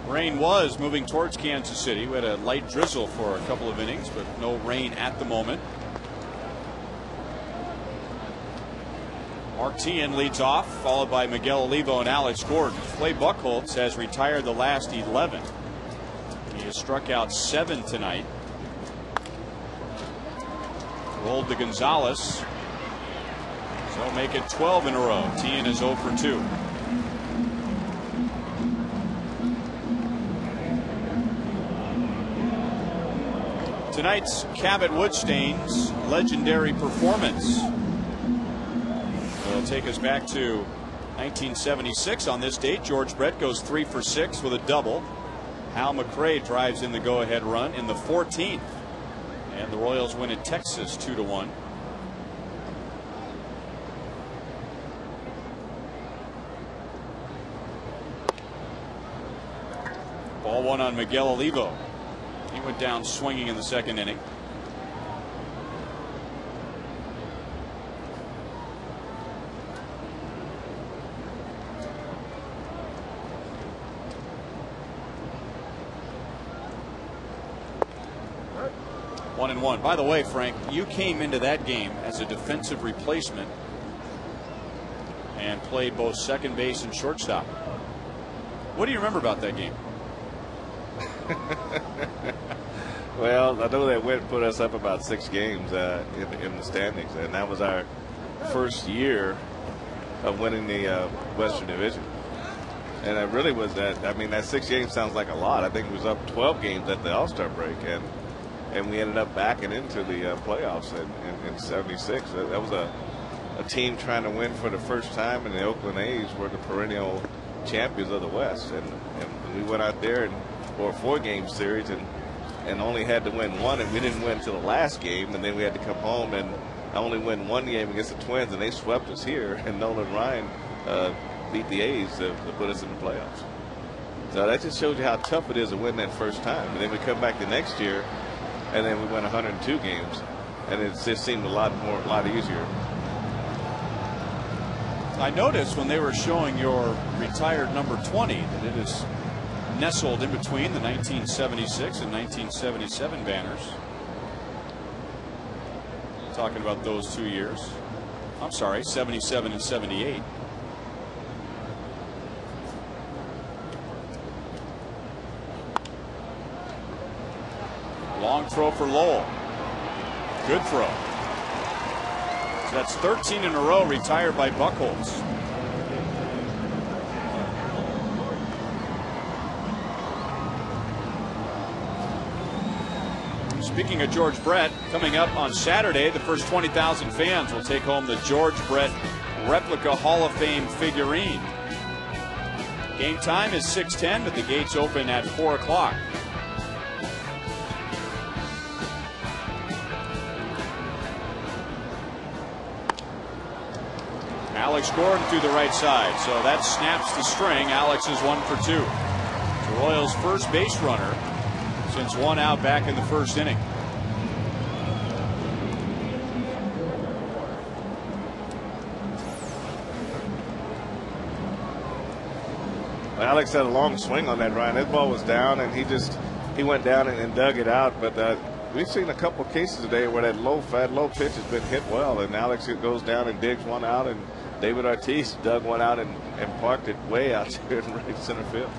Rain was moving towards Kansas City. We had a light drizzle for a couple of innings, but no rain at the moment. Mark Teahen leads off, followed by Miguel Olivo and Alex Gordon. Clay Buchholz has retired the last 11. He has struck out 7 tonight. Rolled to Gonzalez. So make it 12 in a row. Teahen is 0 for 2. Tonight's Cabot Woodstain's legendary performance will take us back to 1976 on this date. George Brett goes 3 for 6 with a double. Hal McRae drives in the go-ahead run in the 14th. And the Royals win at Texas 2-1. Ball 1 on Miguel Olivo. He went down swinging in the second inning. 1-1. By the way, Frank, you came into that game as a defensive replacement and played both second base and shortstop. What do you remember about that game? Well, I know that Witt put us up about 6 games in the standings, and that was our first year of winning the Western Division. And it really was that. I mean, that 6 games sounds like a lot. I think it was up 12 games at the All-Star break, and we ended up backing into the playoffs in '76. That was a team trying to win for the first time, and the Oakland A's were the perennial champions of the West. And we went out there for a 4-game series and only had to win 1, and we didn't win until the last game, and then we had to come home and only win 1 game against the Twins, and they swept us here, and Nolan Ryan beat the A's to put us in the playoffs. So that just shows you how tough it is to win that first time. And then we come back the next year, and then we win 102 games, and it just seemed a lot easier. I noticed when they were showing your retired number 20 that it is nestled in between the 1976 and 1977 banners. Talking about those 2 years. I'm sorry, 77 and 78. Long throw for Lowell. Good throw. So that's 13 in a row retired by Buchholz. Speaking of George Brett, coming up on Saturday, the first 20,000 fans will take home the George Brett replica Hall of Fame figurine. Game time is 6:10, but the gates open at 4 o'clock. Alex Gordon through the right side, so that snaps the string. Alex is 1 for 2. The Royals' first base runner since 1 out back in the first inning. Well, Alex had a long swing on that, Ryan. That ball was down, and he went down and dug it out. But we've seen a couple cases today where that low pitch has been hit well, and Alex goes down and digs one out, and David Ortiz dug one out and parked it way out there in right center field.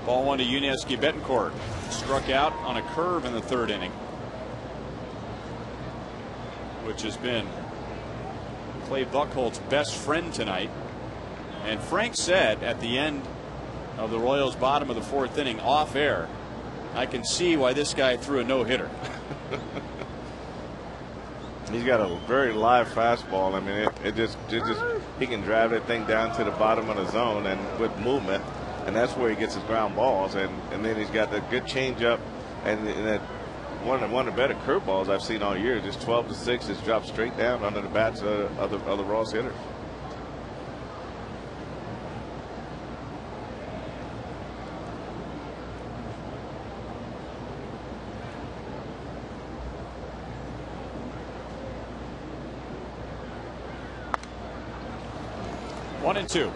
Ball 1 to Yuniesky Betancourt. Struck out on a curve in the 3rd inning, which has been Clay Buchholz's best friend tonight. And Frank said at the end of the Royals' bottom of the 4th inning off air, I can see why this guy threw a no-hitter. He's got a very live fastball. I mean, it just he can drive that thing down to the bottom of the zone and with movement, and that's where he gets his ground balls. And then he's got that good changeup, and that one of the better curveballs I've seen all year. Just 12-6, just dropped straight down under the bats of the Royals hitters. One and two.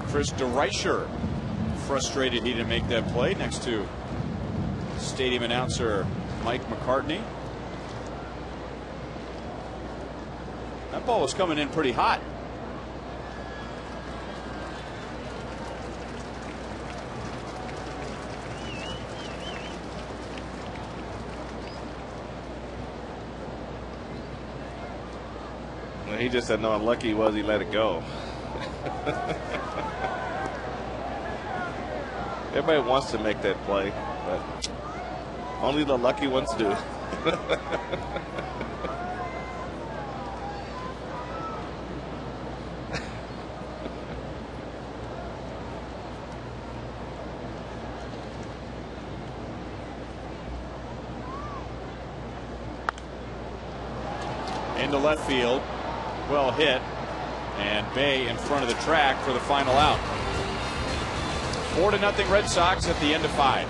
Chris DeReicher frustrated he didn't make that play next to stadium announcer Mike McCartney. That ball was coming in pretty hot. He just said no, unlucky he was he let it go. Everybody wants to make that play, but only the lucky ones do. Into left field. Well hit, and Bay in front of the track for the final out. 4-0 Red Sox at the end of 5.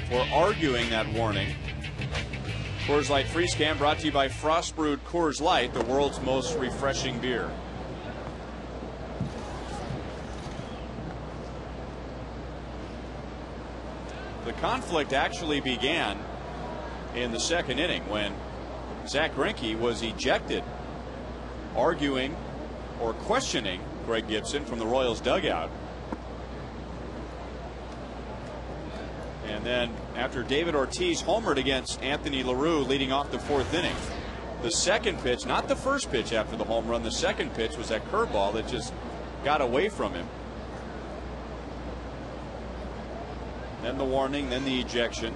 for arguing that warning. Coors Light Freeze Can brought to you by Frost Brewed Coors Light, the world's most refreshing beer. The conflict actually began in the second inning when Zach Greinke was ejected, arguing or questioning Greg Gibson from the Royals dugout. And then after David Ortiz homered against Anthony LaRue leading off the fourth inning, the second pitch, not the first pitch after the home run, the second pitch was that curveball that just got away from him. Then the warning, then the ejection.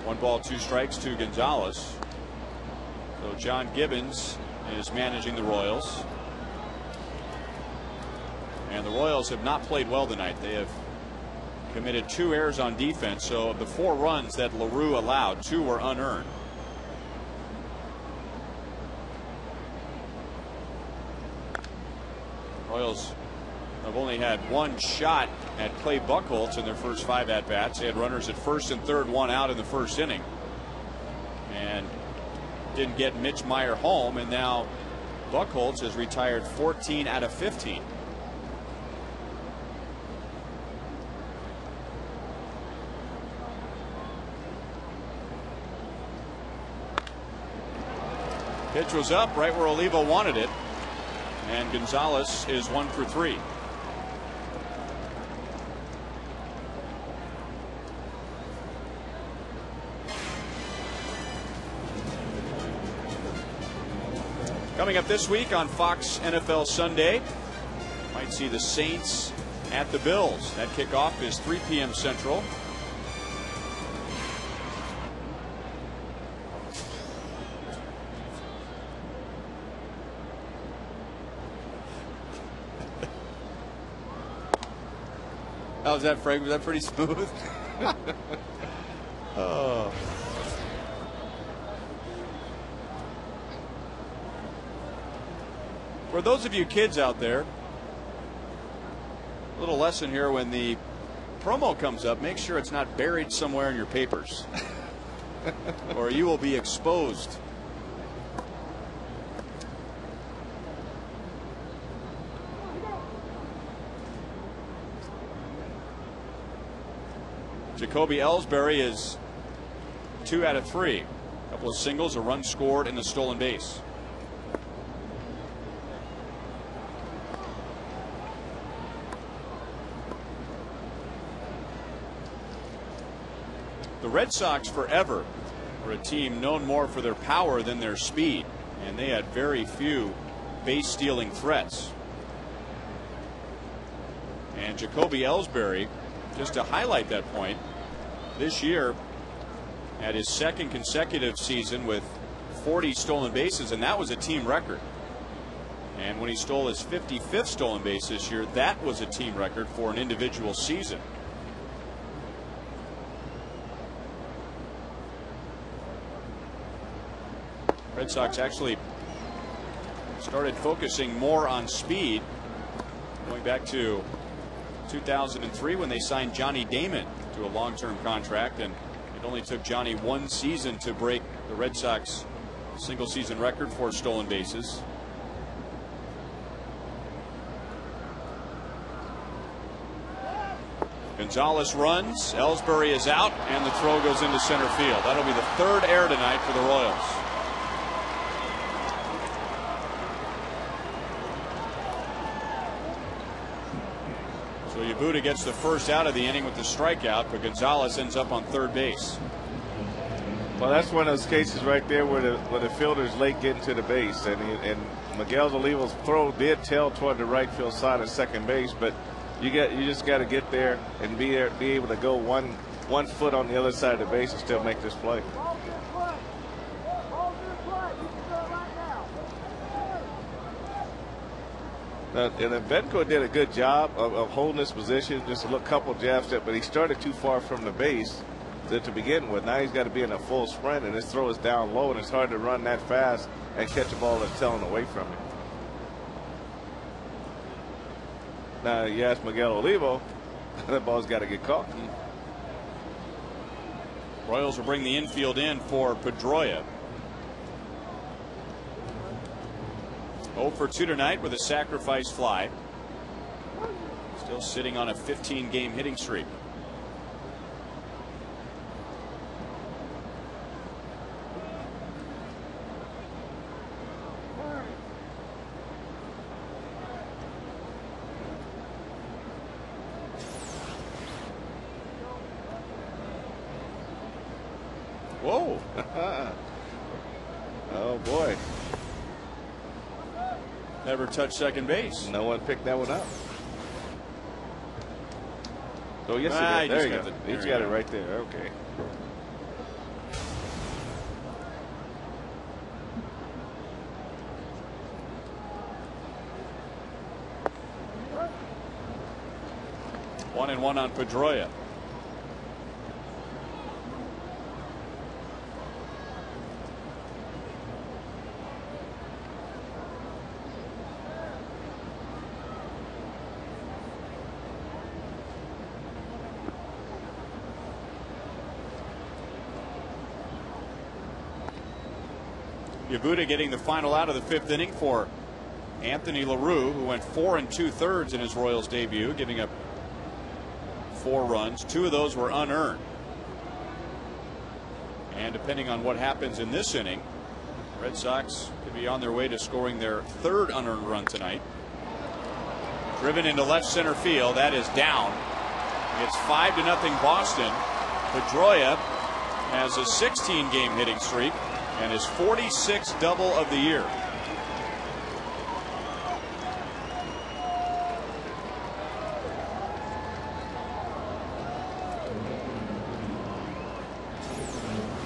1 ball, 2 strikes to Gonzalez. So John Gibbons is managing the Royals. And the Royals have not played well tonight. They have committed 2 errors on defense. So of the 4 runs that LaRue allowed, 2 were unearned. Royals have only had 1 shot at Clay Buchholz in their first 5 at-bats. They had runners at first and third, 1 out in the first inning. And didn't get Mitch Meyer home, and now Buchholz has retired 14 out of 15. Pitch was up right where Olivo wanted it, and Gonzalez is 1 for 3. Coming up this week on Fox NFL Sunday, might see the Saints at the Bills. That kickoff is 3 p.m. Central. How was that, Frank? Was that pretty smooth? Oh. For those of you kids out there, a little lesson here: when the promo comes up, make sure it's not buried somewhere in your papers, or you will be exposed. Jacoby Ellsbury is 2 out of 3. A couple of singles, a run scored, and a stolen base. The Red Sox forever were a team known more for their power than their speed, and they had very few base stealing threats. And Jacoby Ellsbury, just to highlight that point, this year had his 2nd consecutive season with 40 stolen bases, and that was a team record. And when he stole his 55th stolen base this year, that was a team record for an individual season. Red Sox actually started focusing more on speed going back to 2003 when they signed Johnny Damon to a long-term contract, and it only took Johnny 1 season to break the Red Sox single-season record for stolen bases. Gonzalez runs, Ellsbury is out, and the throw goes into center field. That'll be the 3rd error tonight for the Royals. So Yabuda gets the first out of the inning with the strikeout, but Gonzalez ends up on third base. Well, that's one of those cases right there where the fielder's late getting to the base, and Miguel Olivo's throw did tail toward the right field side of second base, but you just got to get there and be able to go one foot on the other side of the base and still make this play. And Benko did a good job of holding this position, just a couple jab steps, but he started too far from the base to begin with. Now he's got to be in a full sprint, and his throw is down low, and it's hard to run that fast and catch a ball that's tailing away from him. Now, you ask Miguel Olivo, that ball's got to get caught. Royals will bring the infield in for Pedroia. 0 for 2 tonight with a sacrifice fly. Still sitting on a 15-game hitting streak. Whoa. Oh, boy. Never touched second base. No one picked that one up. Oh, yes, he did. There you go. He's got it right there. Okay. One and one on Pedroia. Yabuda getting the final out of the 5th inning for Anthony LaRue, who went 4 2/3 in his Royals debut, giving up 4 runs. 2 of those were unearned. And depending on what happens in this inning, Red Sox could be on their way to scoring their 3rd unearned run tonight. Driven into left center field. That is down. It's 5-0 Boston. Pedroia has a 16-game hitting streak and his 46th double of the year.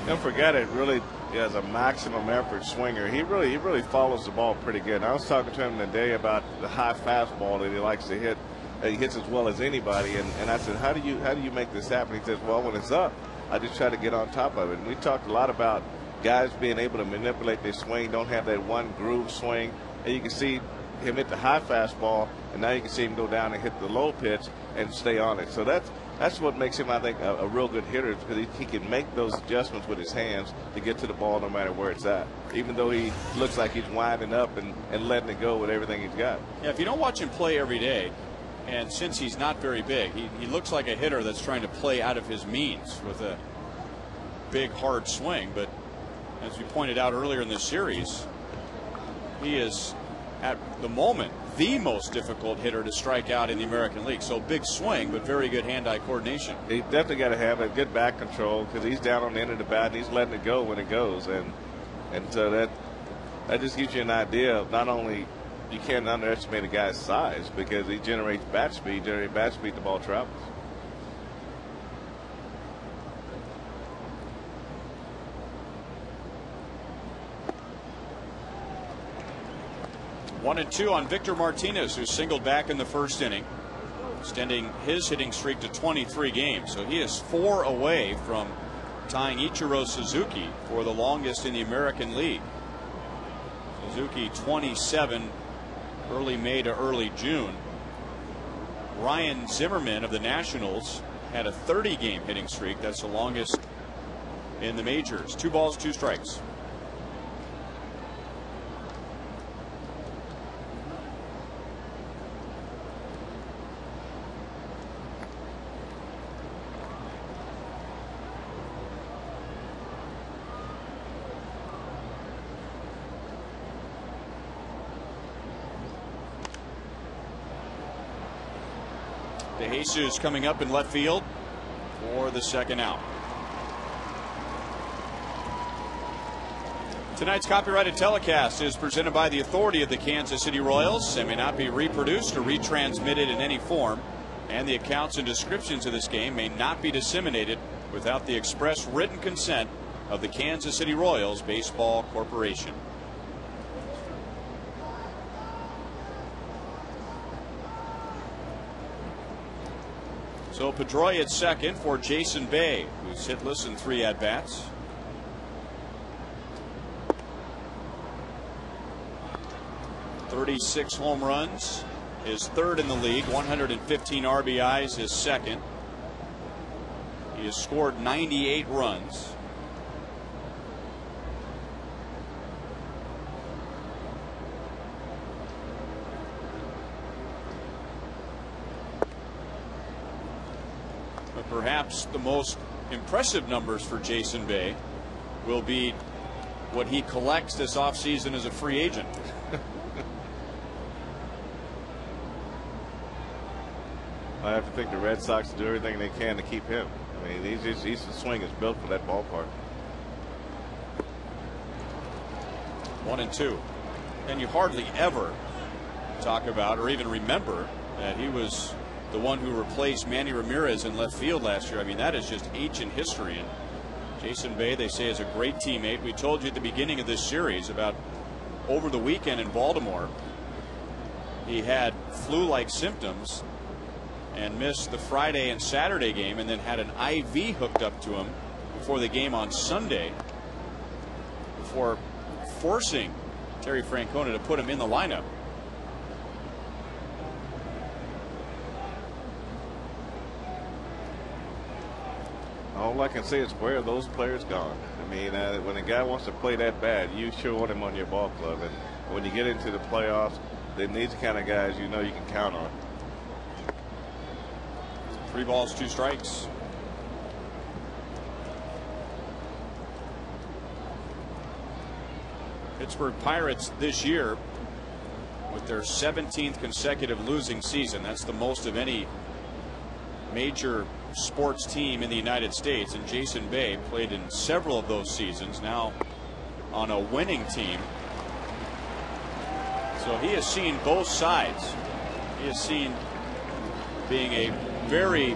Don't forget it. Really, as a maximum effort swinger, he really follows the ball pretty good. I was talking to him today about the high fastball that he likes to hit. He hits as well as anybody, and I said, how do you make this happen? He says, well, when it's up, I just try to get on top of it. And we talked a lot about guys being able to manipulate their swing, don't have that one groove swing. And you can see him hit the high fastball, and now you can see him go down and hit the low pitch and stay on it. So that's what makes him, I think, a real good hitter, because he can make those adjustments with his hands to get to the ball no matter where it's at, even though he looks like he's winding up and letting it go with everything he's got. Yeah, if you don't watch him play every day, and since he's not very big, he looks like a hitter that's trying to play out of his means with a big, hard swing. But as we pointed out earlier in this series, he is, at the moment, the most difficult hitter to strike out in the American League. So big swing, but very good hand-eye coordination. He definitely got to have a good back control, because he's down on the end of the bat and he's letting it go when it goes. And so that just gives you an idea of not only you can't underestimate a guy's size, because he generates bat speed. The ball travels. One and two on Victor Martinez, who singled back in the 1st inning, extending his hitting streak to 23 games. So he is 4 away from tying Ichiro Suzuki for the longest in the American League. Suzuki 27 early May to early June. Ryan Zimmerman of the Nationals had a 30-game hitting streak. That's the longest in the majors. 2 balls, 2 strikes. DeJesus coming up in left field for the 2nd out. Tonight's copyrighted telecast is presented by the authority of the Kansas City Royals and may not be reproduced or retransmitted in any form, and the accounts and descriptions of this game may not be disseminated without the express written consent of the Kansas City Royals Baseball Corporation. So Pedroia at second for Jason Bay, who's hitless in 3 at-bats. .36 home runs, his 3rd in the league. 115 RBIs, his 2nd. He has scored 98 runs. But perhaps the most impressive numbers for Jason Bay will be what he collects this offseason as a free agent. I have to think the Red Sox do everything they can to keep him. I mean, he's the swing is built for that ballpark. 1-2. And you hardly ever talk about or even remember that he was the one who replaced Manny Ramirez in left field last year. I mean, that is just ancient history. And Jason Bay, they say, is a great teammate. We told you at the beginning of this series about over the weekend in Baltimore, he had flu-like symptoms and missed the Friday and Saturday game, and then had an IV hooked up to him before the game on Sunday, before forcing Terry Francona to put him in the lineup. All I can say is, where are those players gone? I mean, when a guy wants to play that bad, you sure want him on your ball club. And when you get into the playoffs, then these kind of guys, you know, you can count on. 3 balls, 2 strikes. Pittsburgh Pirates this year, with their 17th consecutive losing season. That's the most of any major sports team in the United States. And Jason Bay played in several of those seasons, now on a winning team. So he has seen both sides. He has seen being a very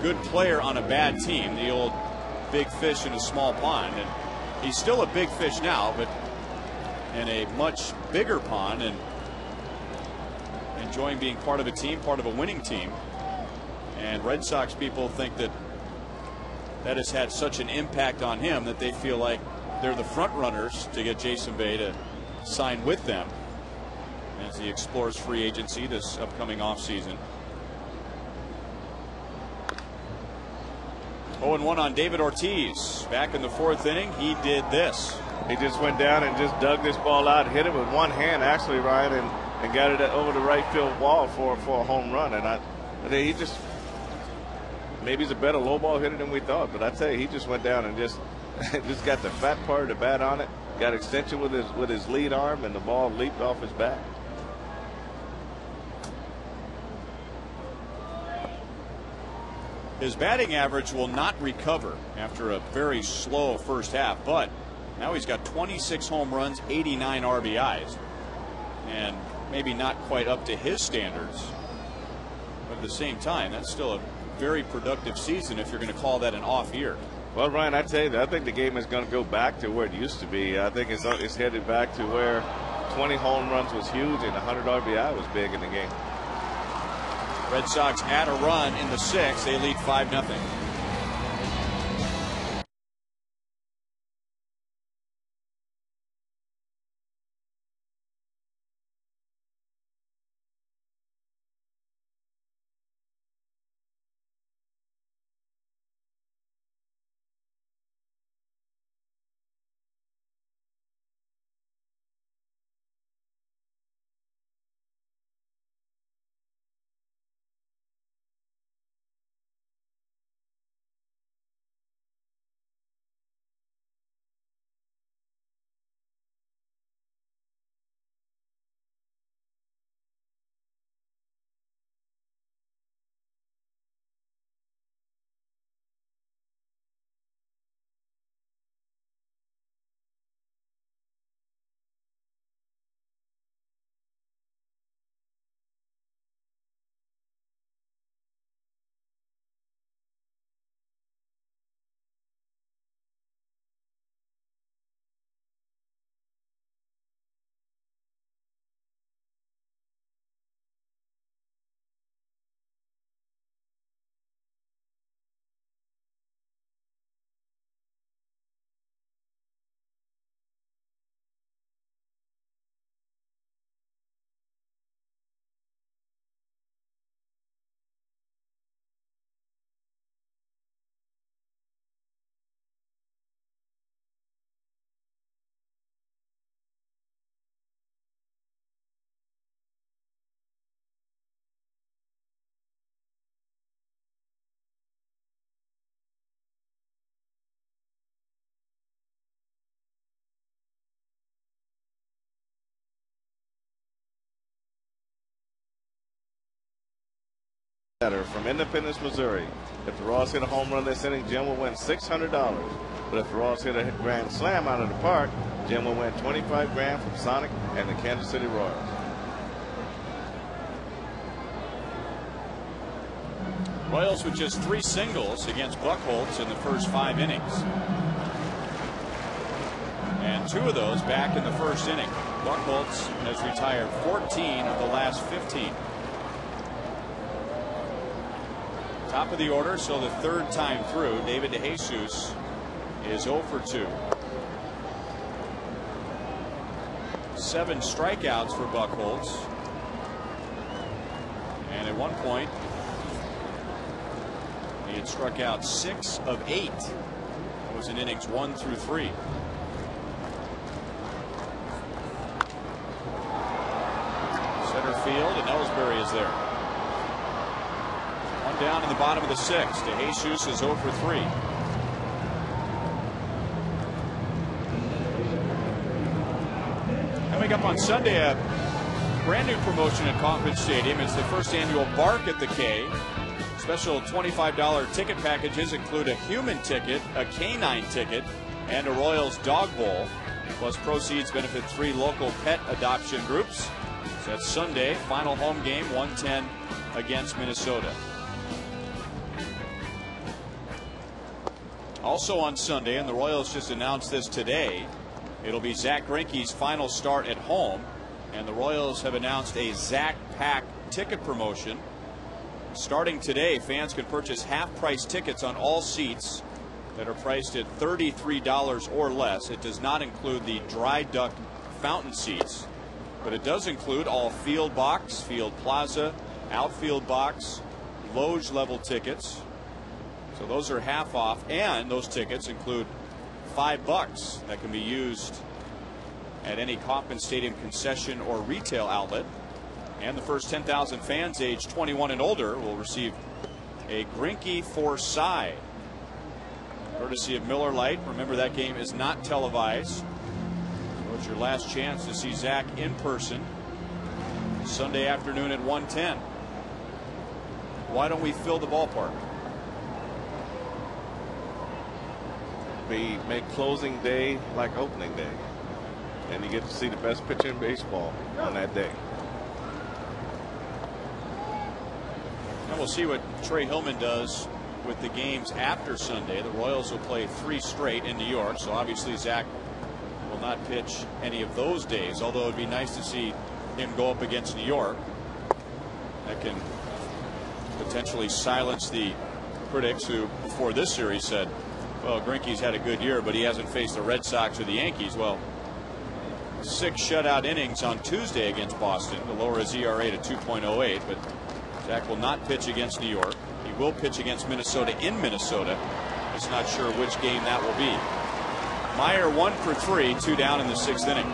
good player on a bad team, the old big fish in a small pond. And he's still a big fish now, but in a much bigger pond, and enjoying being part of a team, part of a winning team. And Red Sox people think that that has had such an impact on him that they feel like they're the front runners to get Jason Bay to sign with them as he explores free agency this upcoming offseason. 0-1 on David Ortiz. Back in the 4th inning, he did this. He just went down and just dug this ball out, hit it with one hand, actually, Ryan, and got it over the right field wall for a home run. And I think he just, maybe he's a better low ball hitter than we thought, but I tell you, he just went down and just got the fat part of the bat on it, got extension with his lead arm, and the ball leaped off his bat. His batting average will not recover after a very slow first half, but now he's got 26 home runs, 89 RBIs, and maybe not quite up to his standards, but at the same time, that's still a very productive season if you're going to call that an off year. Well, Ryan, I tell you, I think the game is going to go back to where it used to be. I think it's headed back to where 20 home runs was huge and 100 RBI was big in the game. Red Sox add a run in the 6th. They lead 5-0. From Independence, Missouri. If the Royals hit a home run this inning, Jim will win $600. But if the Royals hit a grand slam out of the park, Jim will win $25,000 from Sonic and the Kansas City Royals. Royals with just 3 singles against Buchholz in the first 5 innings. And 2 of those back in the first inning. Buchholz has retired 14 of the last 15. Top of the order, so the 3rd time through, David DeJesus is 0 for 2. 7 strikeouts for Buchholz. And at one point, he had struck out 6 of 8. That was in innings 1 through 3. Center field, and Ellsbury is there. One down in the bottom of the 6th. DeJesus is 0 for 3. Coming up on Sunday, a brand new promotion at Kauffman Stadium. It's the first annual Bark at the K. Special $25 ticket packages include a human ticket, a canine ticket, and a Royals dog bowl. Plus, proceeds benefit 3 local pet adoption groups. So that's Sunday, final home game, 1:10 against Minnesota. Also on Sunday, and the Royals just announced this today, it'll be Zach Greinke's final start at home, and the Royals have announced a Zach Pack ticket promotion. Starting today, fans can purchase half-price tickets on all seats that are priced at $33 or less. It does not include the dry duck fountain seats, but it does include all field box, field plaza, outfield box, loge level tickets. So those are half off, and those tickets include $5 that can be used at any Kauffman Stadium concession or retail outlet. And the first 10,000 fans aged 21 and older will receive a Greinke for side, courtesy of Miller Lite. Remember, that game is not televised. So it's your last chance to see Zach in person Sunday afternoon at 1:10. Why don't we fill the ballpark? We make closing day like opening day, and you get to see the best pitcher in baseball on that day. And we'll see what Trey Hillman does with the games after Sunday. The Royals will play 3 straight in New York, so obviously Zach will not pitch any of those days, although it'd be nice to see him go up against New York. That can potentially silence the critics who before this series said, well, Greinke's had a good year, but he hasn't faced the Red Sox or the Yankees. Well, 6 shutout innings on Tuesday against Boston to lower his ERA to 2.08, but Zach will not pitch against New York. He will pitch against Minnesota in Minnesota. Just not sure which game that will be. Meyer 1 for 3, 2 down in the 6th inning.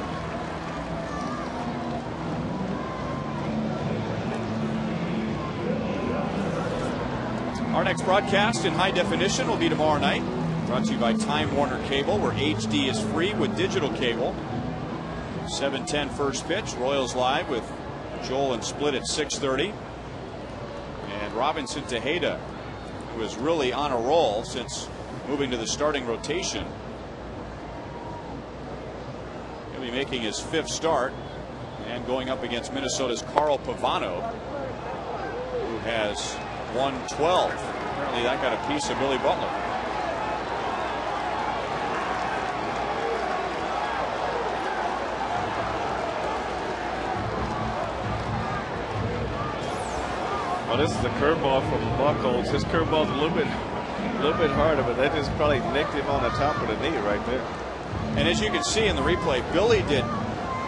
Our next broadcast in high definition will be tomorrow night. Brought to you by Time Warner Cable, where HD is free with digital cable. 7:10 first pitch. Royals live with Joel and Split at 6:30. And Robinson Tejeda, who is really on a roll since moving to the starting rotation. He'll be making his 5th start and going up against Minnesota's Carl Pavano, who has won 12. Apparently that got a piece of Billy Butler. Well, this is a curveball from Buchholz. His curveball's a little bit harder, but that just probably nicked him on the top of the knee right there. And as you can see in the replay, Billy did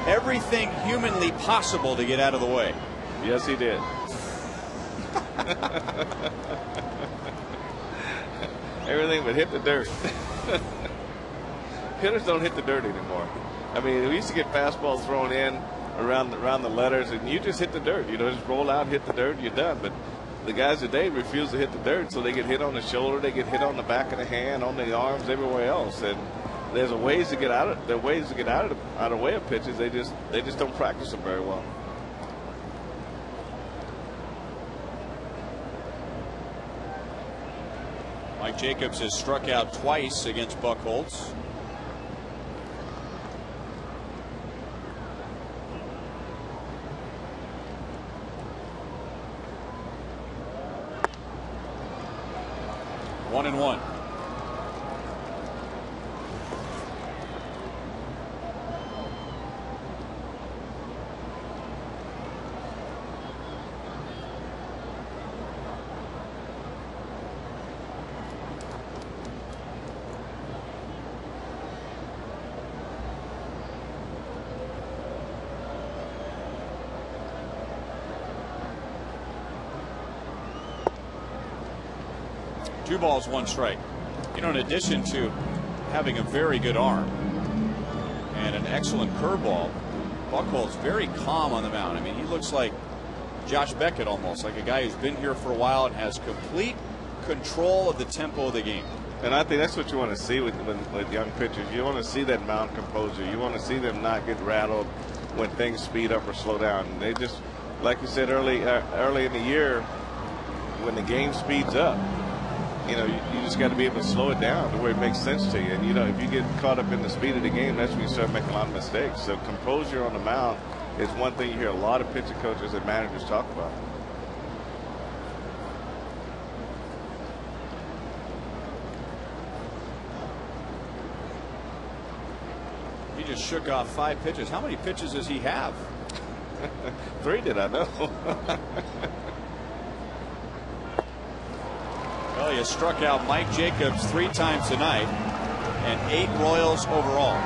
everything humanly possible to get out of the way. Yes, he did. Everything but hit the dirt. Hitters don't hit the dirt anymore. I mean, we used to get fastballs thrown in around the letters, and you just hit the dirt. You know, just roll out, hit the dirt, you're done. But the guys today refuse to hit the dirt, so they get hit on the shoulder, they get hit on the back of the hand, on the arms, everywhere else. And there's ways to get out of the way of pitches. They just don't practice them very well. Mike Jacobs has struck out twice against Buchholz. One and one. Two balls, one strike. You know, in addition to having a very good arm and an excellent curveball, Buchholz very calm on the mound. I mean, he looks like Josh Beckett almost, like a guy who's been here for a while and has complete control of the tempo of the game. And I think that's what you want to see with young pitchers. You want to see that mound composure. You want to see them not get rattled when things speed up or slow down. And they just, like you said early in the year, when the game speeds up, you know, you just got to be able to slow it down to where it makes sense to you. And, you know, if you get caught up in the speed of the game, that's when you start making a lot of mistakes. So composure on the mound is one thing you hear a lot of pitching coaches and managers talk about. He just shook off 5 pitches. How many pitches does he have? 3 did I know? Well, he has struck out Mike Jacobs 3 times tonight and 8 Royals overall.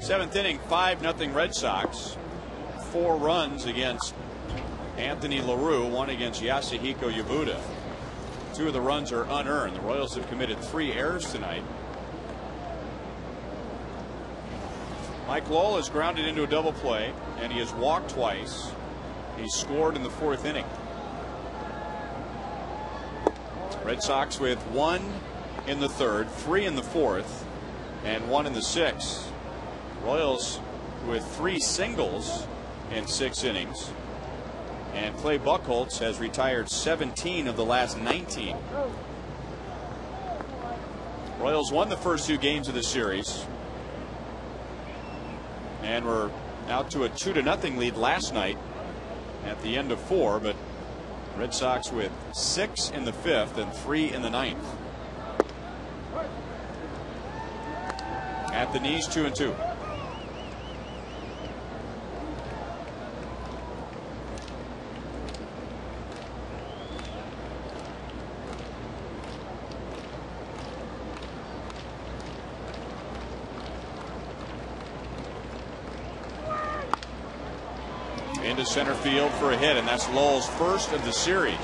Seventh inning, 5-0 Red Sox. 4 runs against Anthony LaRue, 1 against Yasuhiko Yabuda. 2 of the runs are unearned. The Royals have committed 3 errors tonight. Mike Lowell has grounded into a double play, and he has walked twice. He scored in the 4th inning. Red Sox with 1 in the 3rd, 3 in the 4th, and 1 in the 6th. Royals with 3 singles in 6 innings. And Clay Buchholz has retired 17 of the last 19. Royals won the first 2 games of the series. And were out to a 2-0 lead last night at the end of 4. But Red Sox with 6 in the 5th and 3 in the 9th. At the knees, 2-2. into center field for a hit, and that's Lowell's first of the series.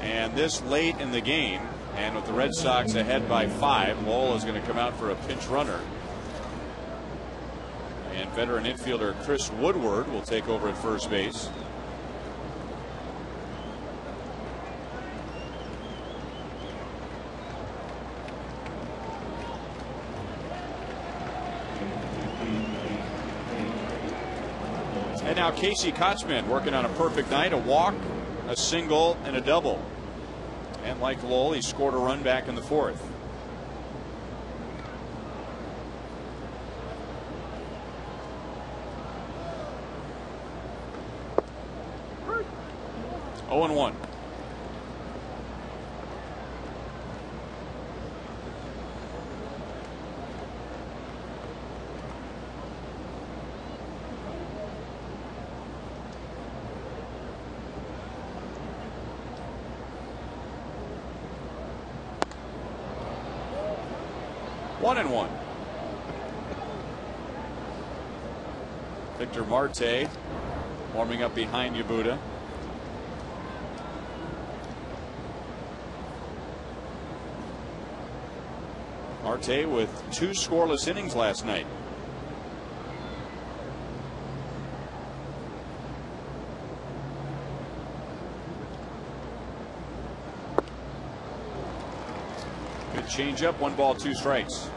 And this late in the game, and with the Red Sox ahead by 5, Lowell is going to come out for a pinch runner. And veteran infielder Chris Woodward will take over at first base. And now Casey Kotzman working on a perfect night, a walk, a single, and a double. And like Lowell, he scored a run back in the 4th. Oh and 1. One and 1. Victor Marte warming up behind Yabuda. Marte with 2 scoreless innings last night. Good changeup, 1 ball, 2 strikes.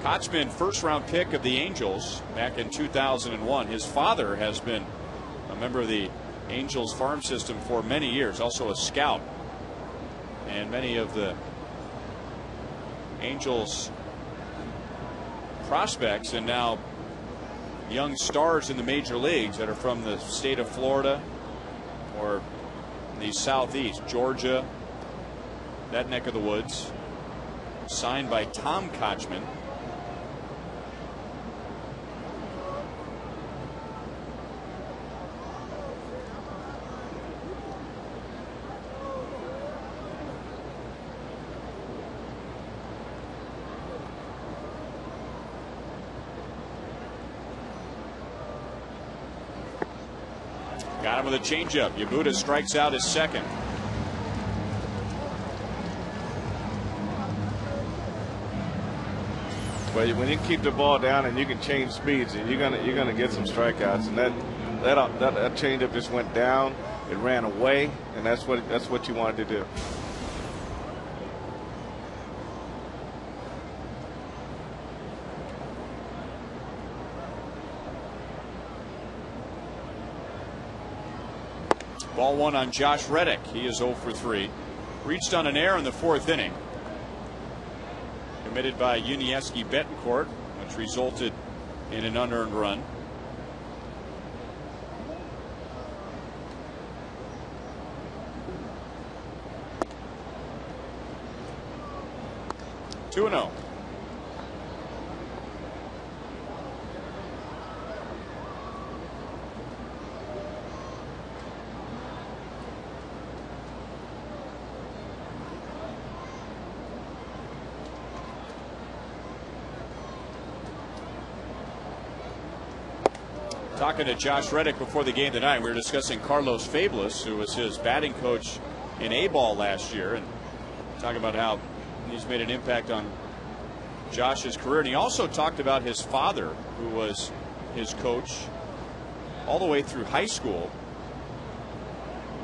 Kotzman, first round pick of the Angels back in 2001. His father has been a member of the Angels farm system for many years, also a scout. And many of the Angels prospects and now young stars in the major leagues that are from the state of Florida or the Southeast, Georgia, that neck of the woods, signed by Tom Kotzman. Got him with a changeup. Yabuda strikes out his second. But when you keep the ball down and you can change speeds, and you're gonna get some strikeouts. And that changeup just went down. It ran away, and that's what you wanted to do. Ball 1 on Josh Reddick. He is 0 for 3. Reached on an error in the 4th inning. Committed by Yuniesky Betancourt, which resulted in an unearned run. Two and 0. Talking to Josh Reddick before the game tonight, we were discussing Carlos Fablis, who was his batting coach in A-ball last year, and talking about how he's made an impact on Josh's career. And he also talked about his father, who was his coach all the way through high school.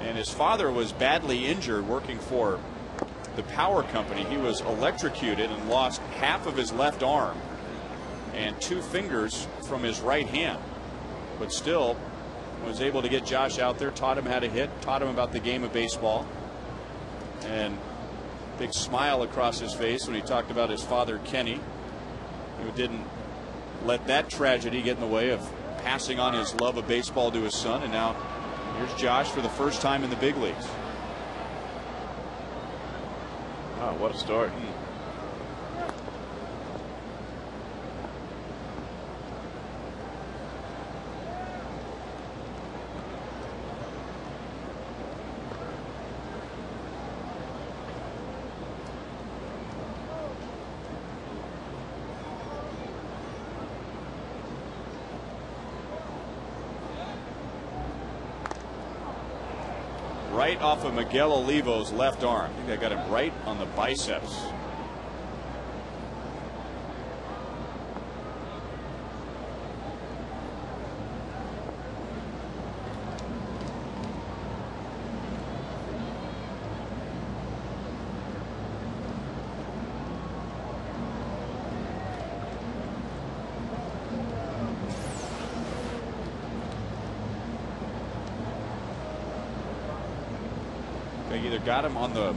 And his father was badly injured working for the power company. He was electrocuted and lost half of his left arm and 2 fingers from his right hand. But still was able to get Josh out there, taught him how to hit, taught him about the game of baseball. And big smile across his face when he talked about his father, Kenny, who didn't let that tragedy get in the way of passing on his love of baseball to his son. And now here's Josh for the first time in the big leagues. Wow, what a start. right off of Miguel Olivo's left arm. I think they got him right on the biceps. They either got him on the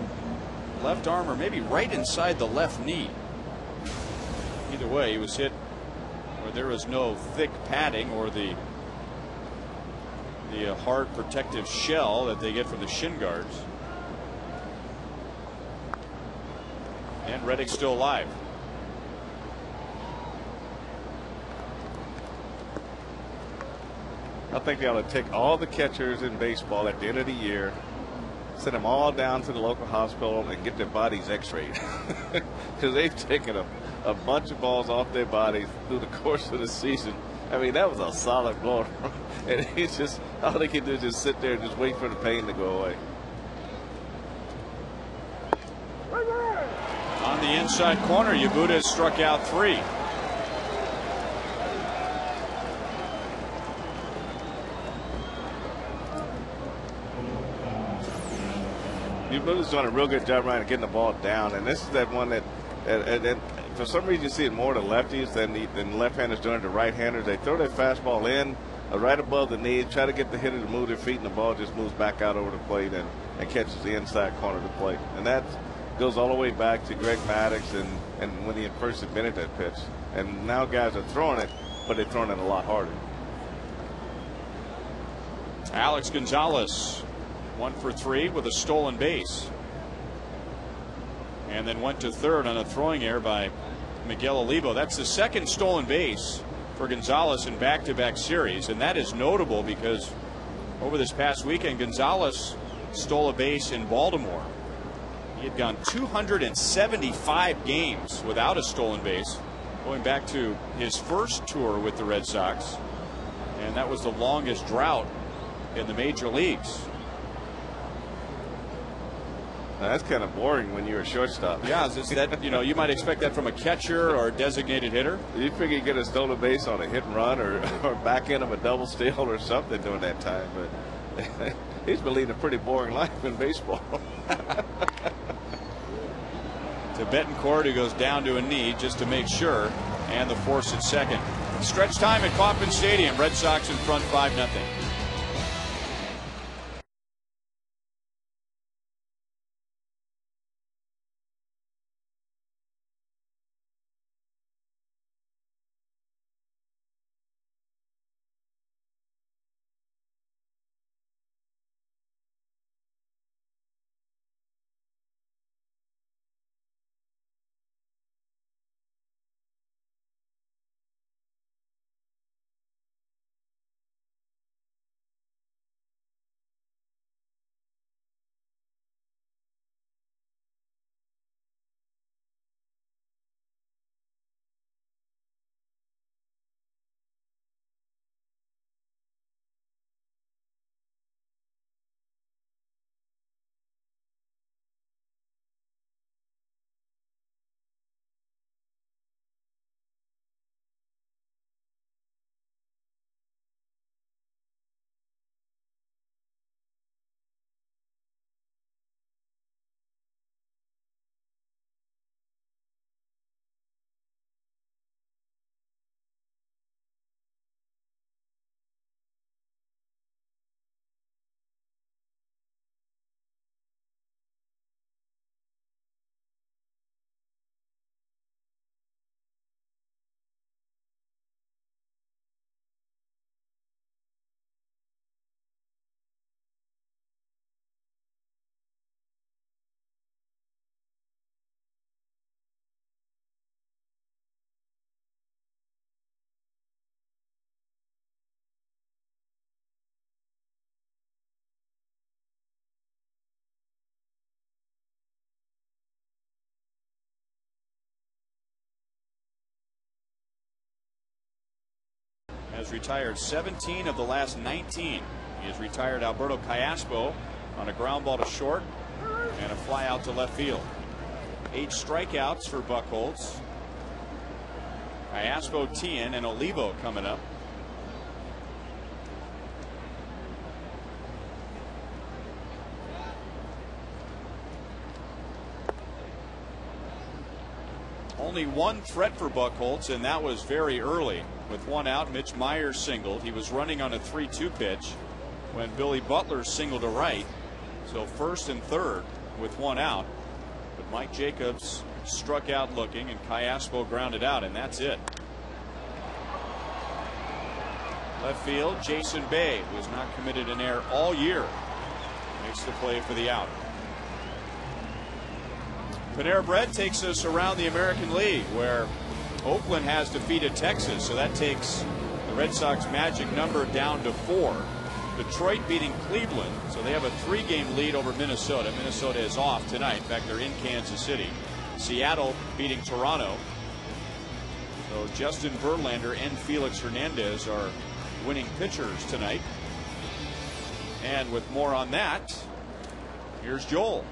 left arm or maybe right inside the left knee. Either way, he was hit where there was no thick padding or the hard protective shell that they get from the shin guards. And Reddick's still alive. I think they ought to take all the catchers in baseball at the end of the year, send them all down to the local hospital and get their bodies x-rayed. Because they've taken a bunch of balls off their bodies through the course of the season. I mean, that was a solid blow. And it's just, all they can do is just sit there and just wait for the pain to go away. On the inside corner, Yabuta has struck out 3. Yabuta's doing a real good job right of getting the ball down, and this is that one that for some reason you see it more to lefties than left-handers doing it to right-handers. They throw their fastball in right above the knee, try to get the hitter to move their feet, and the ball just moves back out over the plate and catches the inside corner of the plate. And that goes all the way back to Greg Maddux and when he first invented that pitch. And now guys are throwing it, but they're throwing it a lot harder. Alex Gonzalez 1 for 3 with a stolen base, and then went to third on a throwing error by Miguel Olivo. That's the second stolen base for Gonzalez in back-to-back series, and that is notable because over this past weekend Gonzalez stole a base in Baltimore. He had gone 275 games without a stolen base going back to his first tour with the Red Sox, and that was the longest drought in the major leagues. Now, that's kind of boring when you're a shortstop. Yeah, is that, you might expect that from a catcher or a designated hitter. You figure you get a stolen base on a hit and run or back end of a double steal or something during that time, but he's been leading a pretty boring life in baseball. To Betancourt, who goes down to a knee just to make sure, and the force at second. Stretch time at Kauffman Stadium. Red Sox in front 5-0. Has retired 17 of the last 19. He has retired Alberto Callaspo on a ground ball to short and a fly out to left field. 8 strikeouts for Buchholz. Iaspo, Tien, and Olivo coming up. Only one threat for Buchholz, and that was very early. With 1 out, Mitch Myers singled. He was running on a 3-2 pitch when Billy Butler singled to right. So first and third with 1 out. But Mike Jacobs struck out looking, and Iaspo grounded out, and that's it. Left field, Jason Bay, who has not committed an error all year, makes the play for the out. Panera Bread takes us around the American League, where Oakland has defeated Texas, so that takes the Red Sox magic number down to 4. Detroit beating Cleveland, so they have a 3-game lead over Minnesota. Minnesota is off tonight. In fact, they're in Kansas City. Seattle beating Toronto. So Justin Verlander and Felix Hernandez are winning pitchers tonight. And with more on that, here's Joel.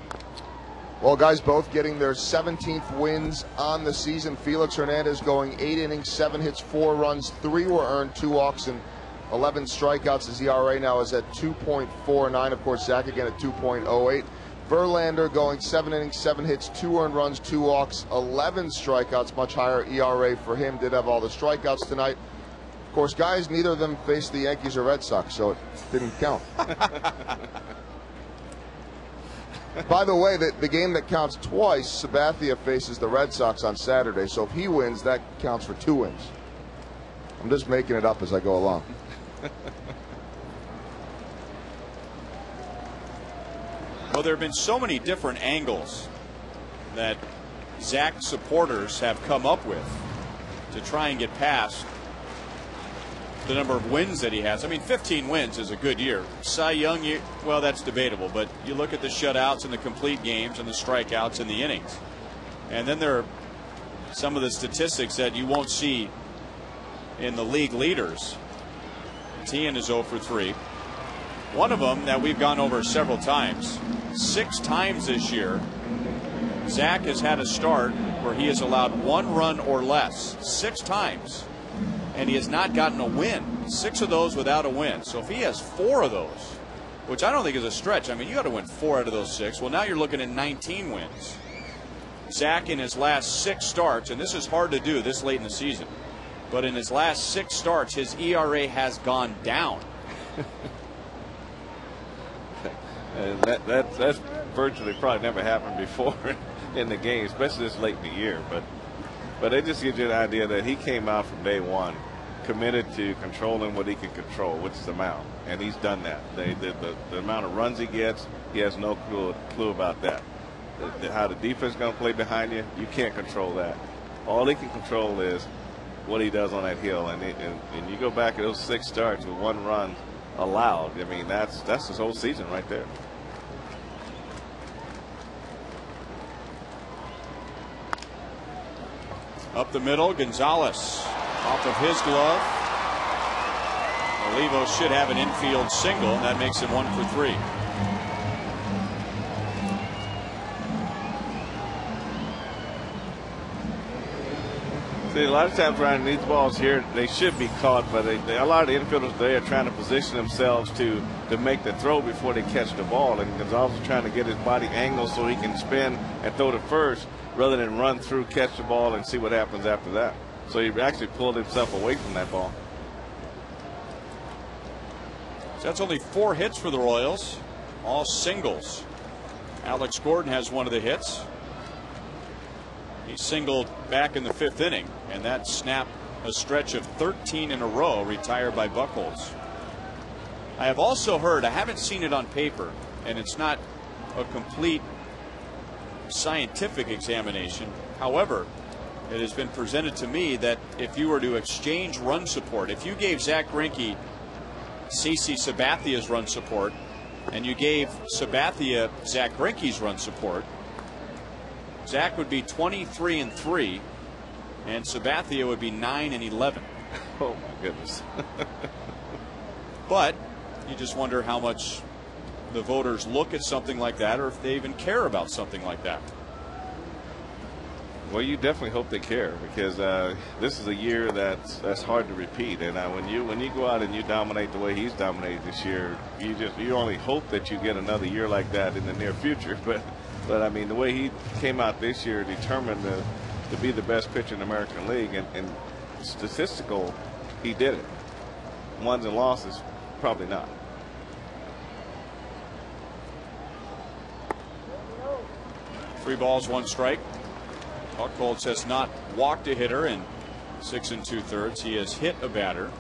Well, guys, both getting their 17th wins on the season. Felix Hernandez going 8 innings, 7 hits, 4 runs, 3 were earned, 2 walks, and 11 strikeouts. His ERA now is at 2.49. Of course, Zach again at 2.08. Verlander going 7 innings, 7 hits, 2 earned runs, 2 walks, 11 strikeouts. Much higher ERA for him. Did have all the strikeouts tonight. Of course, guys, neither of them faced the Yankees or Red Sox, so it didn't count. By the way, the game that counts twice, Sabathia faces the Red Sox on Saturday. So if he wins, that counts for 2 wins. I'm just making it up as I go along. Well, there have been so many different angles that Zach supporters have come up with to try and get past the number of wins that he has. I mean, 15 wins is a good year. Cy Young, well, that's debatable, but you look at the shutouts and the complete games and the strikeouts and the innings. And then there are some of the statistics that you won't see in the league leaders. Tien is 0 for 3. One of them that we've gone over several times, 6 times this year, Zach has had a start where he has allowed 1 run or less. 6 times. And he has not gotten a win. 6 of those without a win. So if he has 4 of those, which I don't think is a stretch, I mean, you got to win 4 out of those 6. Well, now you're looking at 19 wins. Zach in his last 6 starts, and this is hard to do this late in the season, but in his last 6 starts, his ERA has gone down. And that's virtually probably never happened before in the game, especially this late in the year. But it just gives you the idea that he came out from day one committed to controlling what he can control, which is the mound, and he's done that. The amount of runs he gets, he has no clue about that. How the defense is going to play behind you, you can't control that. All he can control is what he does on that hill, and you go back at those 6 starts with 1 run allowed. I mean, that's his whole season right there. Up the middle, Gonzalez off of his glove. Olivo should have an infield single, and that makes him 1 for 3. See, a lot of times, Ryan, these balls here, they should be caught, but a lot of the infielders there are trying to position themselves to make the throw before they catch the ball. And Gonzalez is trying to get his body angled so he can spin and throw to first rather than run through, catch the ball, and see what happens after that. So he actually pulled himself away from that ball. So that's only 4 hits for the Royals, all singles. Alex Gordon has one of the hits. He singled back in the 5th inning, and that snapped a stretch of 13 in a row retired by Buchholz. I have also heard, I haven't seen it on paper, and it's not a complete scientific examination. However, it has been presented to me that if you were to exchange run support, if you gave Zach Greinke CC Sabathia's run support, and you gave Sabathia Zach Greinke's run support, Zach would be 23-3, and Sabathia would be 9-11. Oh my goodness! But you just wonder how much the voters look at something like that, or if they even care about something like that. Well, you definitely hope they care, because this is a year that's hard to repeat. And when you go out and you dominate the way he's dominated this year, you only hope that you get another year like that in the near future. But I mean, the way he came out this year, determined to be the best pitcher in the American League, and statistical, he did it. Wins and losses, probably not. Three balls, one strike. Buchholz has not walked a hitter in 6 2/3. He has hit a batter.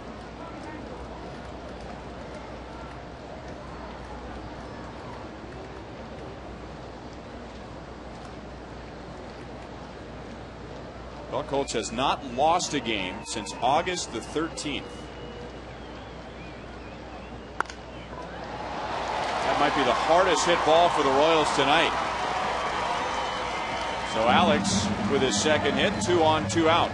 Buchholz has not lost a game since August the 13th. That might be the hardest hit ball for the Royals tonight. So Alex with his second hit, 2 on, 2 out.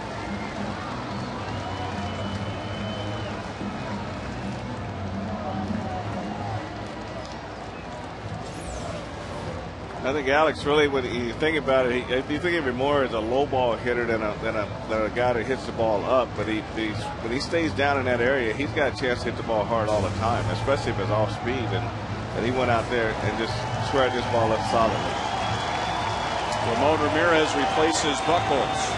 I think Alex really, when you think about it, you think of him more as a low ball hitter than a guy that hits the ball up. But when he stays down in that area, he's got a chance to hit the ball hard all the time, especially if it's off speed. And he went out there and just squared this ball up solidly. Ramon Ramirez replaces Buchholz.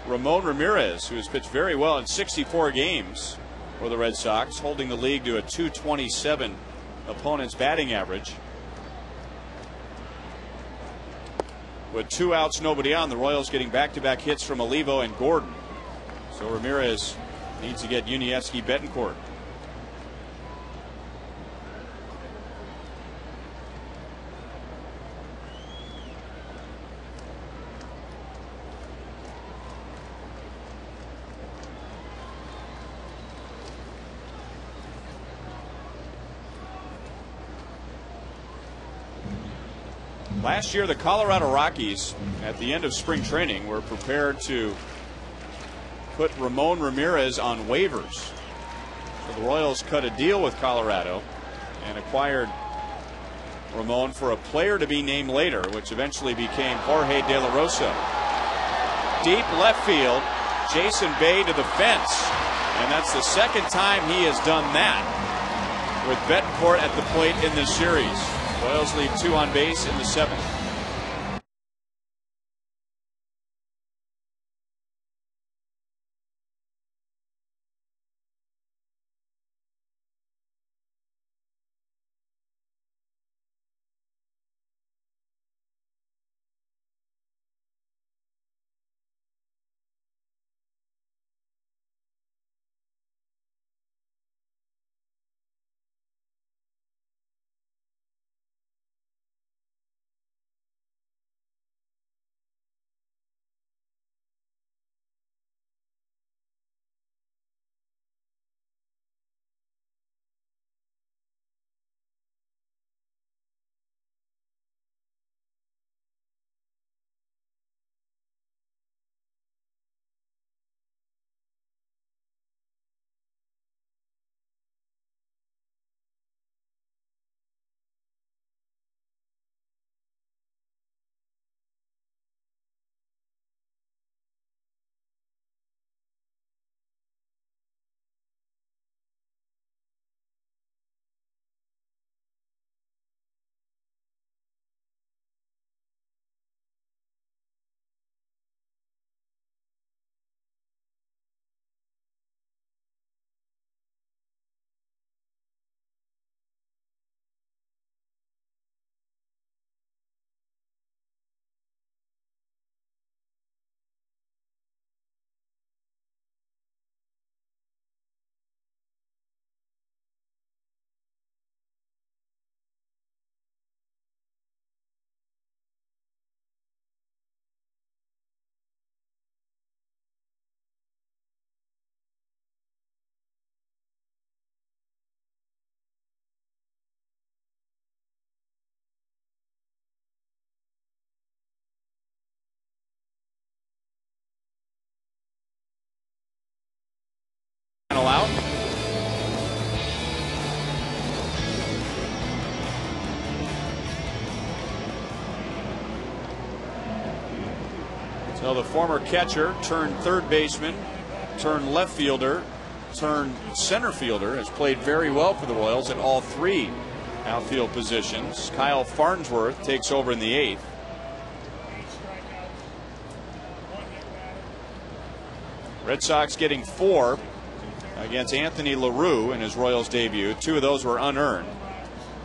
Ramon Ramirez, who has pitched very well in 64 games for the Red Sox, holding the league to a .227 opponent's batting average. With 2 outs, nobody on, the Royals getting back-to-back hits from Olivo and Gordon. So Ramirez needs to get Yuniesky Betancourt. Last year, the Colorado Rockies, at the end of spring training, were prepared to put Ramon Ramirez on waivers. So the Royals cut a deal with Colorado and acquired Ramon for a player to be named later, which eventually became Jorge De La Rosa. Deep left field, Jason Bay to the fence. And that's the second time he has done that with Betancourt at the plate in this series. Royals leave 2 on base in the 7th. So the former catcher turned third baseman, turned left fielder, turned center fielder, has played very well for the Royals at all three outfield positions. Kyle Farnsworth takes over in the 8th. Red Sox getting 4 against Anthony LaRue in his Royals debut. 2 of those were unearned.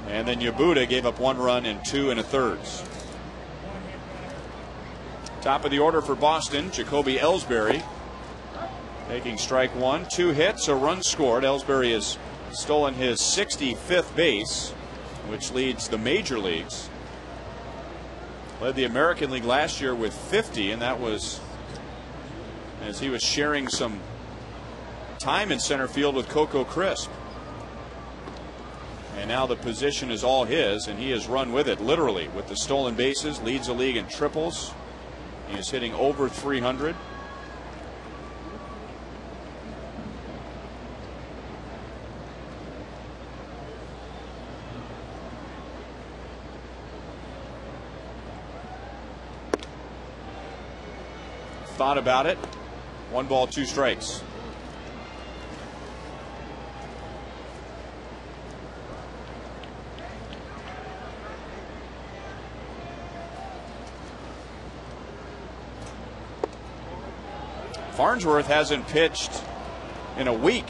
And then Yabuda gave up 1 run in 2 1/3. Top of the order for Boston, Jacoby Ellsbury taking strike 1. 2 hits, a run scored. Ellsbury has stolen his 65th base, which leads the major leagues. Led the American League last year with 50, and that was as he was sharing some time in center field with Coco Crisp. And now the position is all his, and he has run with it literally with the stolen bases. Leads the league in triples. He is hitting over 300. Thought about it. 1 ball, 2 strikes. Farnsworth hasn't pitched in a week.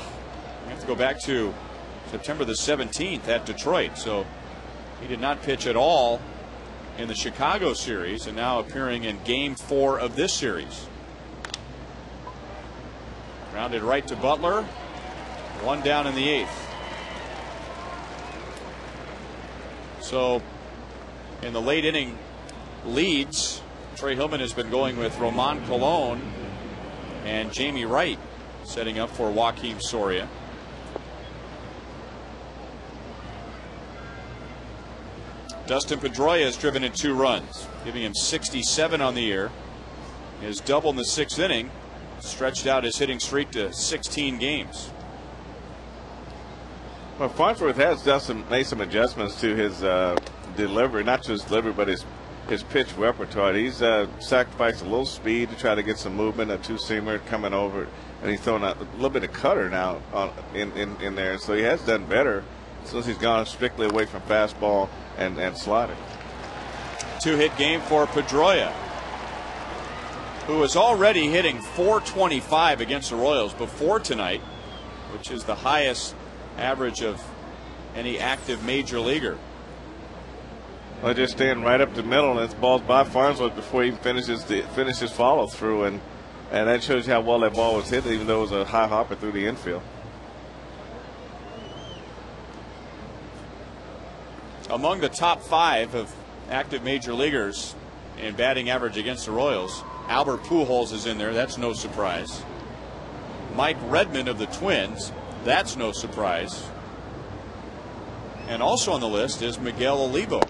We have to go back to September the 17th at Detroit. So he did not pitch at all in the Chicago series, and now appearing in Game 4 of this series. Grounded right to Butler. 1 down in the 8th. So in the late inning leads, Trey Hillman has been going with Roman Colon and Jamie Wright setting up for Joakim Soria. Dustin Pedroia has driven in 2 runs, giving him 67 on the year. He has doubled in the 6th inning, stretched out his hitting streak to 16 games. Well, Farnsworth has made some adjustments to his delivery, not just delivery, but his pitch repertoire. He's sacrificed a little speed to try to get some movement, a 2-seamer coming over, and he's throwing a little bit of cutter now in there. So he has done better since he's gone strictly away from fastball and slider. 2-hit game for Pedroia, who was already hitting .425 against the Royals before tonight, which is the highest average of any active major leaguer. Well, just staying right up the middle, and it's balls by Farnsworth before he finishes follow through, and that shows you how well that ball was hit, even though it was a high hopper through the infield. Among the top 5 of active major leaguers in batting average against the Royals, Albert Pujols is in there. That's no surprise. Mike Redmond of the Twins. That's no surprise. And also on the list is Miguel Olivo.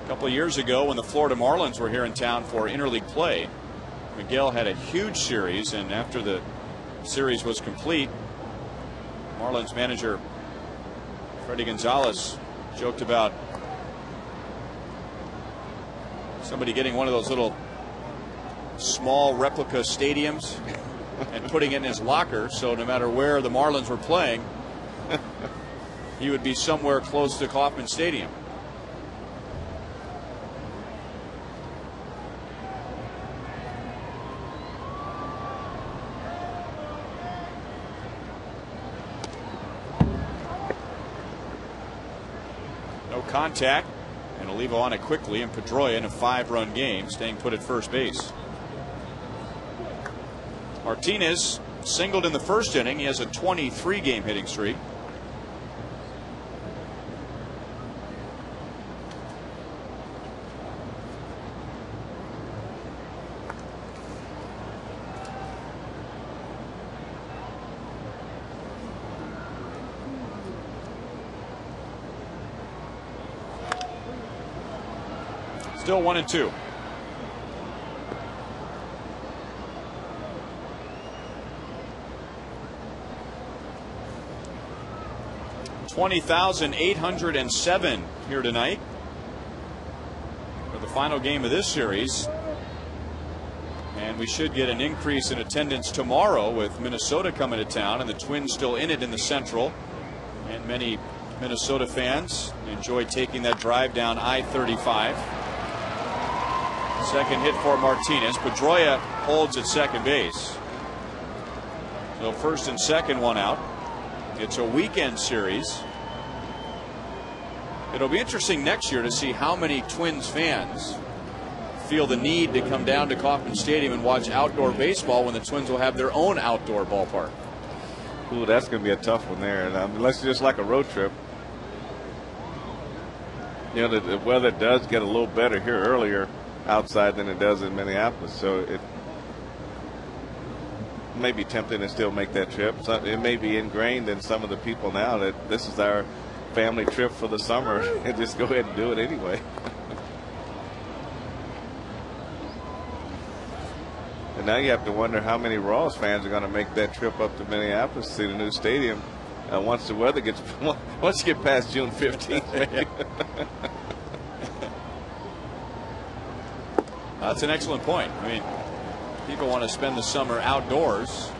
A couple of years ago, when the Florida Marlins were here in town for interleague play, Miguel had a huge series, and after the series was complete, Marlins manager Freddie Gonzalez joked about somebody getting one of those little small replica stadiums and putting it in his locker, so no matter where the Marlins were playing, he would be somewhere close to Kauffman Stadium. No contact, and Olivo on it quickly, and Pedroia in a 5-run game, staying put at first base. Martinez singled in the 1st inning. He has a 23-game hitting streak. Still 1-2. $20,807 here tonight. final game of this series. And we should get an increase in attendance tomorrow with Minnesota coming to town and the Twins still in it in the Central. And many Minnesota fans enjoy taking that drive down I-35. Second hit for Martinez. Pedroia holds at second base. So first and second, one out. It's a weekend series. It'll be interesting next year to see how many Twins fans feel the need to come down to Kauffman Stadium and watch outdoor baseball when the Twins will have their own outdoor ballpark. Ooh, that's going to be a tough one there. And unless it's just like a road trip. You know, the weather does get a little better here earlier outside than it does in Minneapolis. So it may be tempting to still make that trip. So it may be ingrained in some of the people now that this is our family trip for the summer and just go ahead and do it anyway. And now you have to wonder how many Royals fans are going to make that trip up to Minneapolis to see the new stadium once the weather gets once you get past June 15th. Maybe. That's an excellent point. I mean, people want to spend the summer outdoors,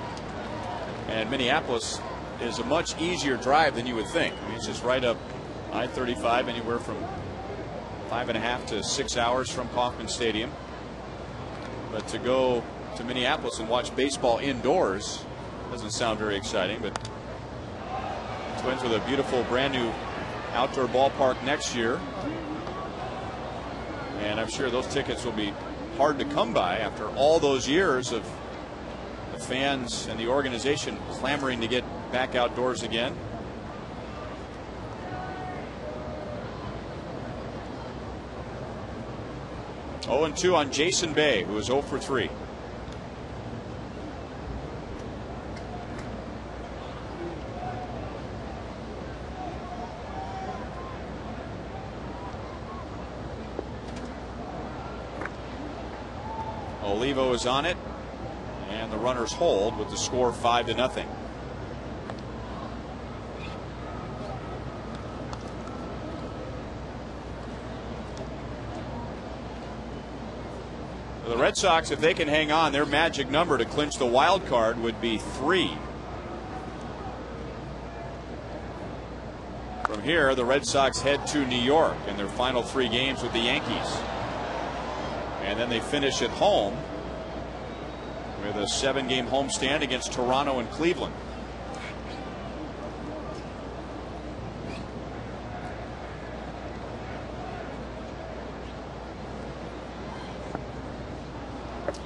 and Minneapolis is a much easier drive than you would think. I mean, it's just right up I-35, anywhere from 5.5 to 6 hours from Kauffman Stadium. But to go to Minneapolis and watch baseball indoors doesn't sound very exciting. But Twins with a beautiful brand new outdoor ballpark next year, and I'm sure those tickets will be hard to come by after all those years of the fans and the organization clamoring to get back outdoors again. Oh, 0-2 on Jason Bay, who is 0 for 3. Olivo is on it, and the runners hold with the score 5-0. The Red Sox, if they can hang on, their magic number to clinch the wild card would be 3. From here, the Red Sox head to New York in their final 3 games with the Yankees. And then they finish at home with a 7-game homestand against Toronto and Cleveland.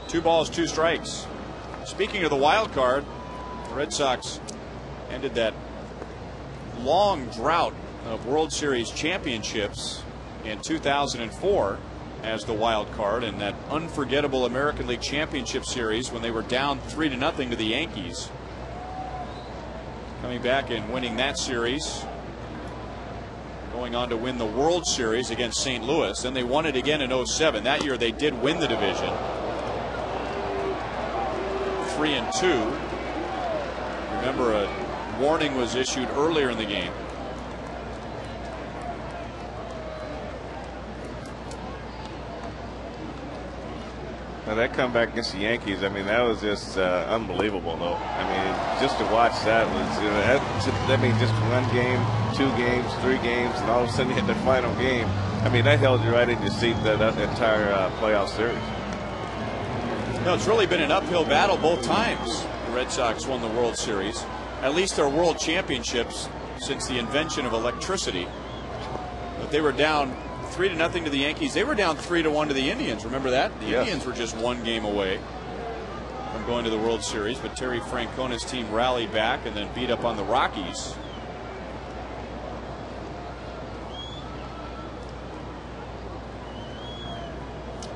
Two balls, 2 strikes. Speaking of the wild card, the Red Sox ended that long drought of World Series championships in 2004 as the wild card, in that unforgettable American League Championship Series when they were down 3-0 to the Yankees. Coming back and winning that series, going on to win the World Series against St. Louis. Then they won it again in 07. That year they did win the division. 3-2. Remember, a warning was issued earlier in the game. Now that comeback against the Yankees, I mean, that was just unbelievable, though. I mean, just to watch that was, you know, that means just 1 game, 2 games, 3 games, and all of a sudden you hit the final game. I mean, that held you right in your seat that entire playoff series. No, it's really been an uphill battle both times the Red Sox won the World Series. At least their world championships since the invention of electricity. But they were down 3-0 to the Yankees. They were down 3-1 to the Indians. Remember that? The Indians were just 1 game away from going to the World Series, but Terry Francona's team rallied back and then beat up on the Rockies.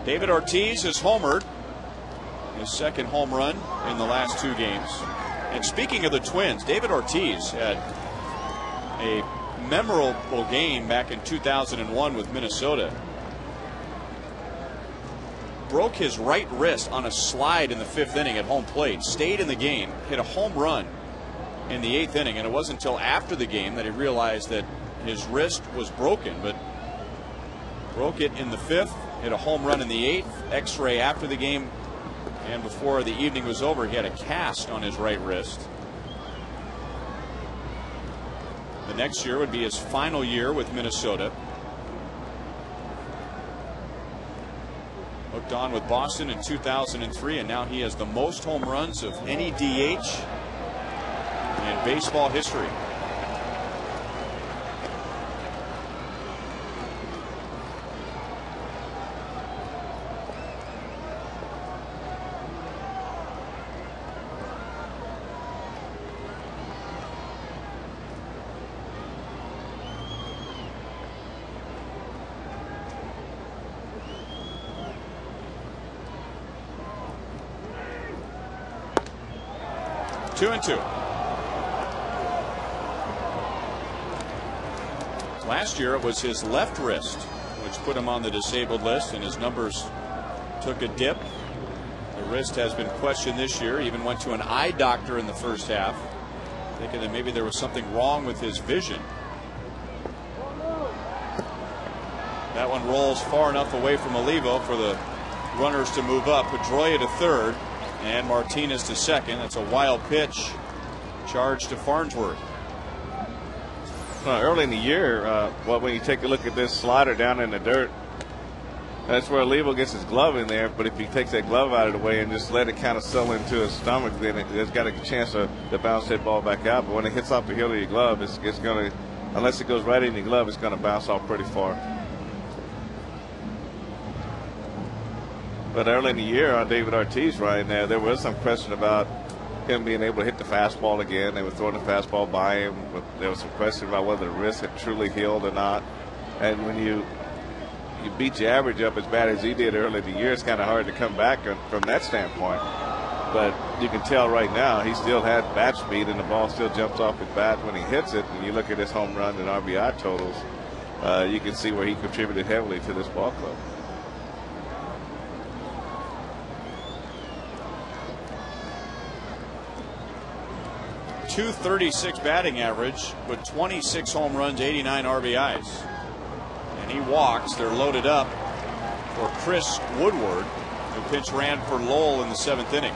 David Ortiz has homered, his 2nd home run in the last 2 games. And speaking of the Twins, David Ortiz had a memorable game back in 2001 with Minnesota. Broke his right wrist on a slide in the 5th inning at home plate, stayed in the game, hit a home run in the 8th inning, and it wasn't until after the game that he realized that his wrist was broken, but broke it in the 5th hit a home run in the 8th. X-ray after the game, and before the evening was over, he had a cast on his right wrist. The next year would be his final year with Minnesota. Hooked on with Boston in 2003, and now he has the most home runs of any DH in baseball history. Two and two. Last year it was his left wrist which put him on the disabled list, and his numbers took a dip. The wrist has been questioned this year. He even went to an eye doctor in the first half, thinking that maybe there was something wrong with his vision. That one rolls far enough away from Olivo for the runners to move up. Pedroia to third and Martinez to second. That's a wild pitch. Charge to Farnsworth. Well, early in the year, when you take a look at this slider down in the dirt, that's where Olivo gets his glove in there. But if he takes that glove out of the way and just let it kind of settle into his stomach, then it's got a chance to bounce that ball back out. But when it hits off the heel of your glove, it's going to, unless it goes right in your glove, it's going to bounce off pretty far. But early in the year on David Ortiz right now, there was some question about him being able to hit the fastball again. They were throwing the fastball by him, but there was some question about whether the wrist had truly healed or not. And when you beat your average up as bad as he did early in the year, it's kind of hard to come back from that standpoint. But you can tell right now he still had bat speed, and the ball still jumps off his bat when he hits it. And you look at his home run and RBI totals, you can see where he contributed heavily to this ball club. .236 batting average with 26 home runs, 89 RBIs. And he walks. They're loaded up for Chris Woodward, who pinch ran for Lowell in the 7th inning.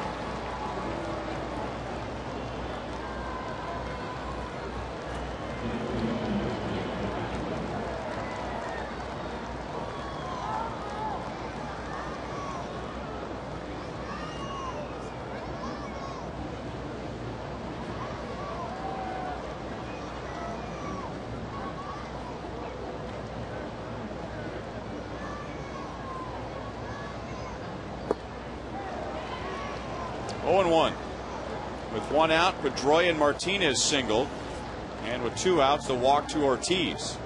With one out, Pedroia and Martinez singled, and with 2 outs, the walk to Ortiz.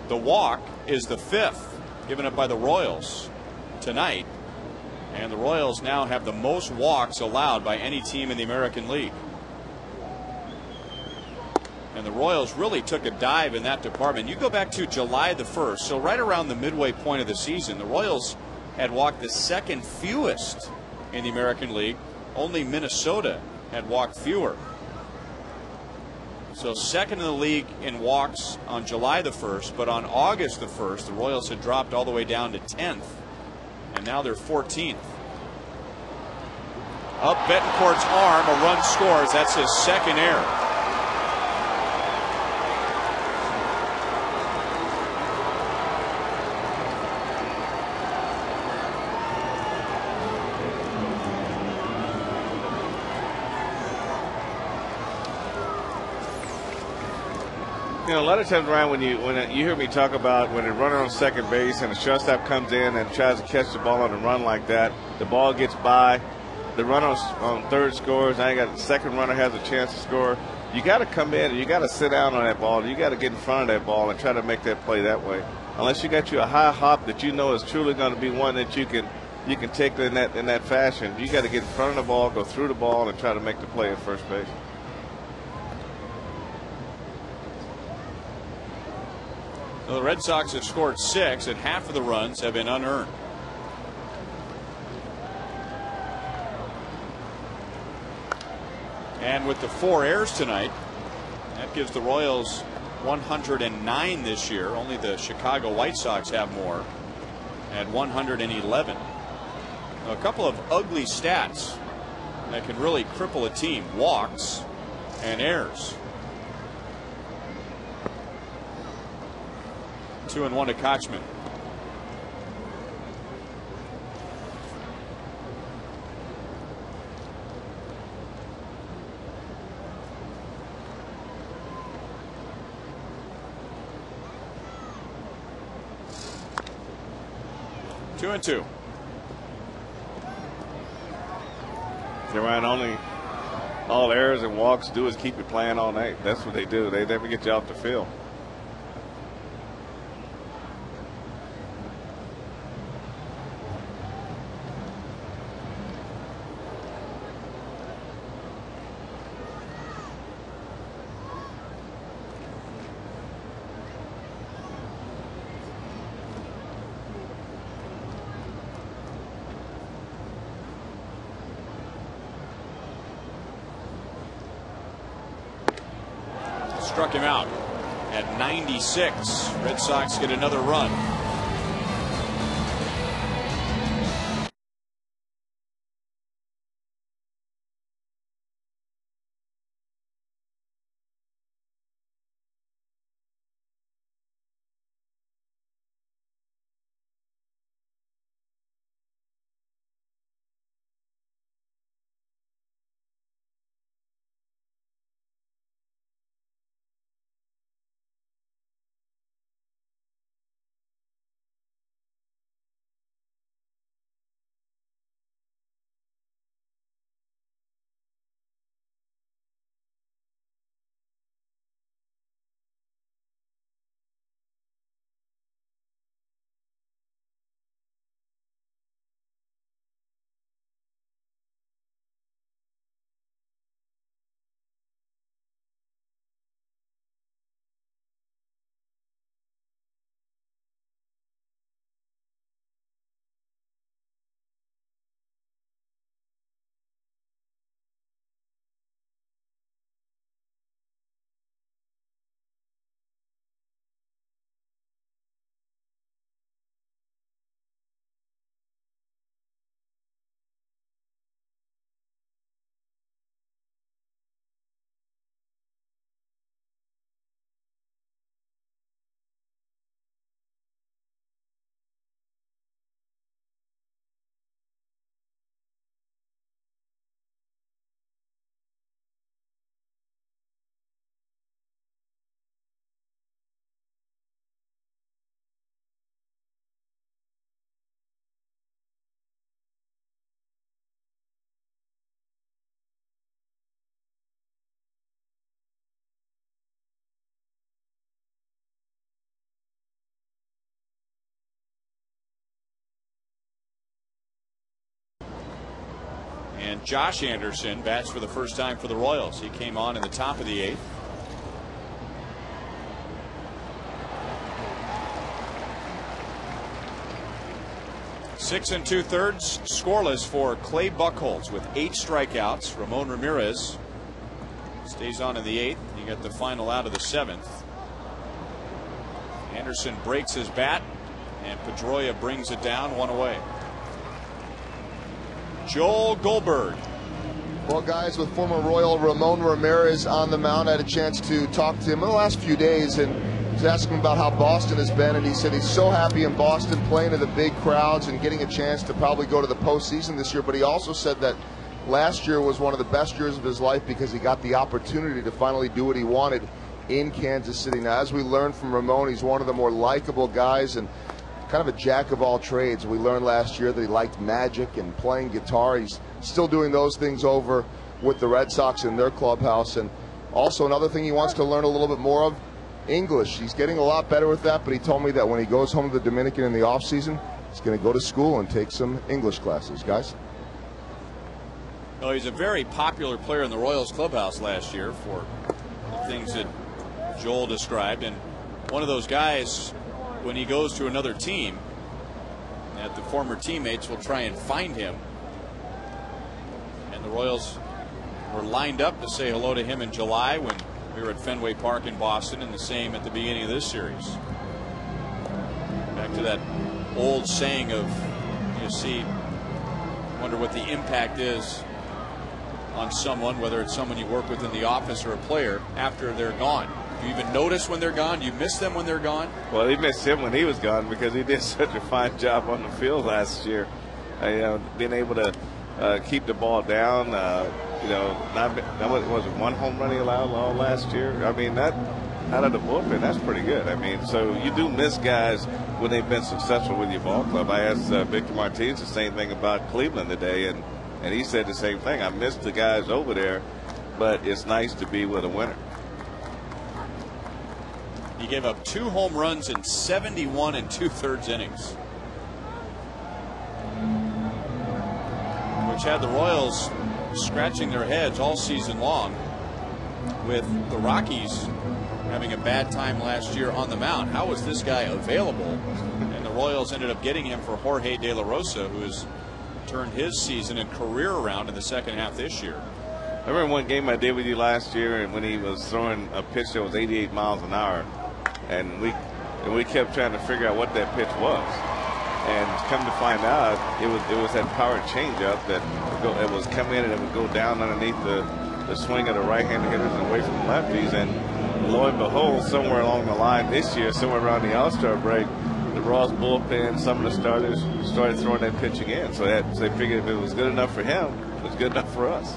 The walk is the 5th given up by the Royals tonight, and the Royals now have the most walks allowed by any team in the American League. And the Royals really took a dive in that department. You go back to July the 1st, so right around the midway point of the season, the Royals had walked the 2nd fewest in the American League. Only Minnesota had walked fewer. So 2nd in the league in walks on July the 1st, but on August the 1st, the Royals had dropped all the way down to 10th, and now they're 14th. Up Betancourt's arm, a run scores. That's his 2nd error. You know, a lot of times, Ryan, when you hear me talk about when a runner on second base and a shortstop comes in and tries to catch the ball on a run like that, the ball gets by, the runner on third scores, now you got the second runner has a chance to score. You got to come in and you got to sit down on that ball. You got to get in front of that ball and try to make that play that way. Unless you got you a high hop that you know is truly going to be one that you can take in that fashion, you got to get in front of the ball, go through the ball, and try to make the play at first base. Well, the Red Sox have scored 6, and half of the runs have been unearned. And with the 4 errors tonight, that gives the Royals 109 this year. Only the Chicago White Sox have more at 111. Now, a couple of ugly stats that can really cripple a team: walks and errors. 2-1 to Kochman. Two and two. Ryan, only all errors and walks do is keep you playing all night. That's what they do. They never get you off the field. Struck him out at 96. Red Sox get another run. And Josh Anderson bats for the first time for the Royals. He came on in the top of the 8th. Six and 2/3 scoreless for Clay Buchholz with 8 strikeouts. Ramon Ramirez stays on in the 8th. He got the final out of the 7th. Anderson breaks his bat, and Pedroia brings it down, 1 away. Joel Goldberg. Well, guys, with former Royal Ramon Ramirez on the mound, I had a chance to talk to him in the last few days and was asking him about how Boston has been, and he said he's so happy in Boston playing to the big crowds and getting a chance to probably go to the postseason this year. But he also said that last year was one of the best years of his life because he got the opportunity to finally do what he wanted in Kansas City. Now, as we learned from Ramon, he's one of the more likable guys and kind of a jack of all trades. We learned last year that he liked magic and playing guitar. He's still doing those things over with the Red Sox in their clubhouse. And also another thing he wants to learn a little bit more of, English. He's getting a lot better with that, but he told me that when he goes home to the Dominican in the offseason, he's going to go to school and take some English classes. Guys? Well, he's a very popular player in the Royals clubhouse last year for the things that Joel described. And one of those guys, when he goes to another team, that the former teammates will try and find him. And the Royals were lined up to say hello to him in July when here at Fenway Park in Boston, and the same at the beginning of this series. Back to that old saying of, you see, wonder what the impact is on someone, whether it's someone you work with in the office or a player, after they're gone. Do you even notice when they're gone? Do you miss them when they're gone? Well, he missed him when he was gone because he did such a fine job on the field last year. Being able to keep the ball down, was it one home run he allowed all last year? I mean, that out of the bullpen, that's pretty good. I mean, so you do miss guys when they've been successful with your ball club. I asked Victor Martinez the same thing about Cleveland today, and he said the same thing. I missed the guys over there, but it's nice to be with a winner. He gave up 2 home runs in 71 2/3 innings, which had the Royals scratching their heads all season long, with the Rockies having a bad time last year on the mound. How was this guy available? And the Royals ended up getting him for Jorge De La Rosa, who has turned his season and career around in the second half this year. I remember one game I did with you last year, and when he was throwing a pitch that was 88 miles an hour, and we kept trying to figure out what that pitch was. And come to find out, it was that power changeup that it was coming in and it would go down underneath the swing of the right-handed hitters and away from the lefties. And lo and behold, somewhere along the line this year, somewhere around the All-Star break, the Royals bullpen, some of the starters started throwing that pitch again. So they figured if it was good enough for him, it was good enough for us.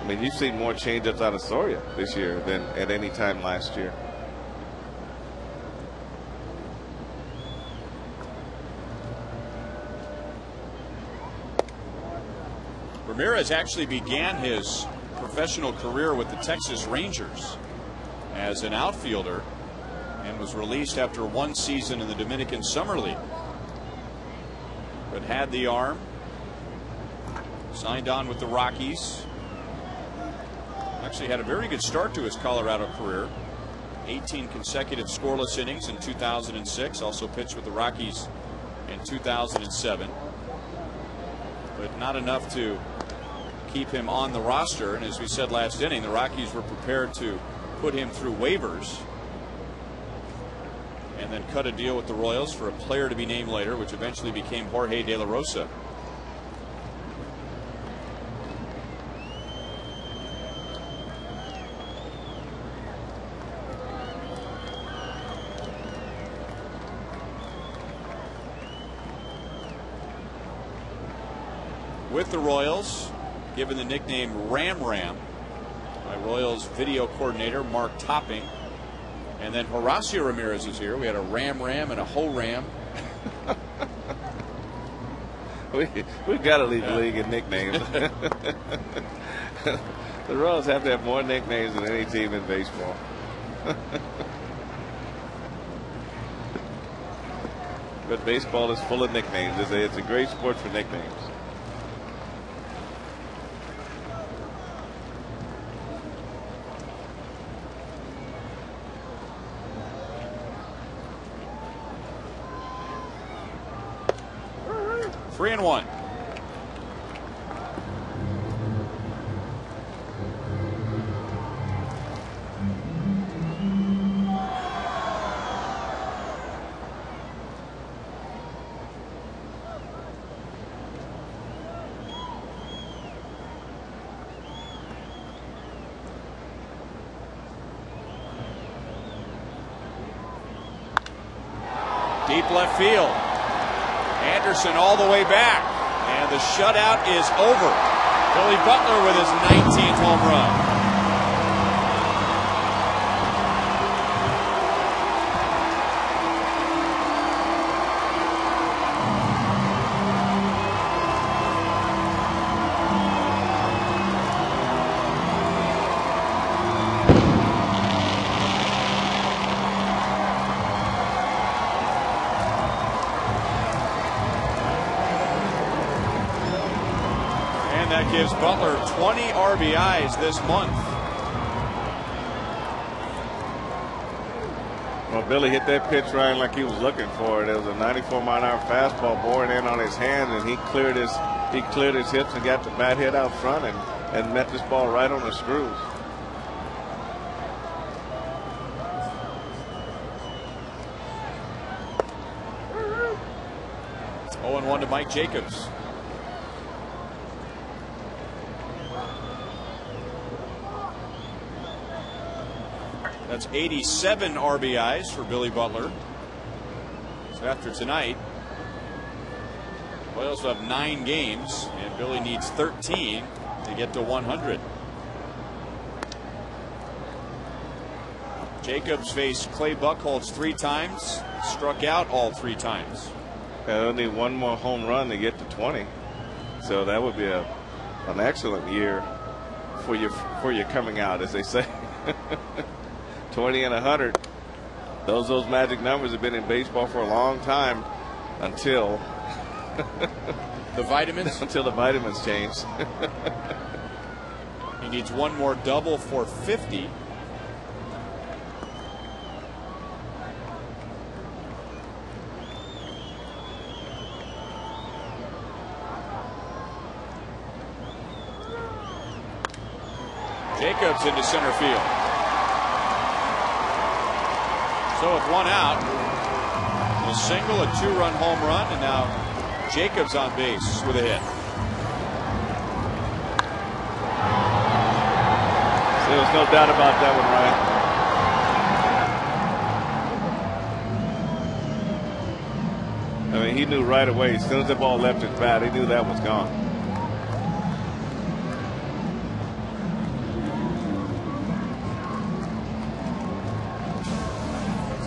I mean, you've seen more changeups out of Soria this year than at any time last year. Ramirez actually began his professional career with the Texas Rangers as an outfielder and was released after 1 season in the Dominican Summer League, but had the arm, signed on with the Rockies. Actually had a very good start to his Colorado career. 18 consecutive scoreless innings in 2006. Also pitched with the Rockies in 2007. But not enough to keep him on the roster. And as we said last inning, the Rockies were prepared to put him through waivers and then cut a deal with the Royals for a player to be named later, which eventually became Jorge De La Rosa. With the Royals, given the nickname Ram Ram by Royals video coordinator Mark Topping. And then Horacio Ramirez is here. We had a Ram Ram and a Ho Ram. We've got to lead the league in nicknames. The Royals have to have more nicknames than any team in baseball. But baseball is full of nicknames. It's a great sport for nicknames. Three and one. Deep left field. Anderson all the way back. And the shutout is over. Billy Butler with his 19th home run. That gives Butler 20 RBIs this month. Well, Billy hit that pitch right like he was looking for it. It was a 94-mile-an-hour fastball boring in on his hand, and he cleared his hips and got the bat hit out front and met this ball right on the screws. Oh, 0-1 to Mike Jacobs. That's 87 RBIs for Billy Butler. So after tonight, Royals will have 9 games, and Billy needs 13 to get to 100. Jacobs faced Clay Buchholz 3 times, struck out all 3 times. They'll need one more home run to get to 20. So that would be an excellent year for you coming out, as they say. 20 and 100. Those magic numbers have been in baseball for a long time until the vitamins. Until the vitamins change. He needs one more double for 50. Jacobs into center field. So with 1 out, a single, a 2-run home run, and now Jacobs on base with a hit. So there's no doubt about that one, Ryan. I mean, he knew right away, as soon as the ball left his bat, he knew that was gone.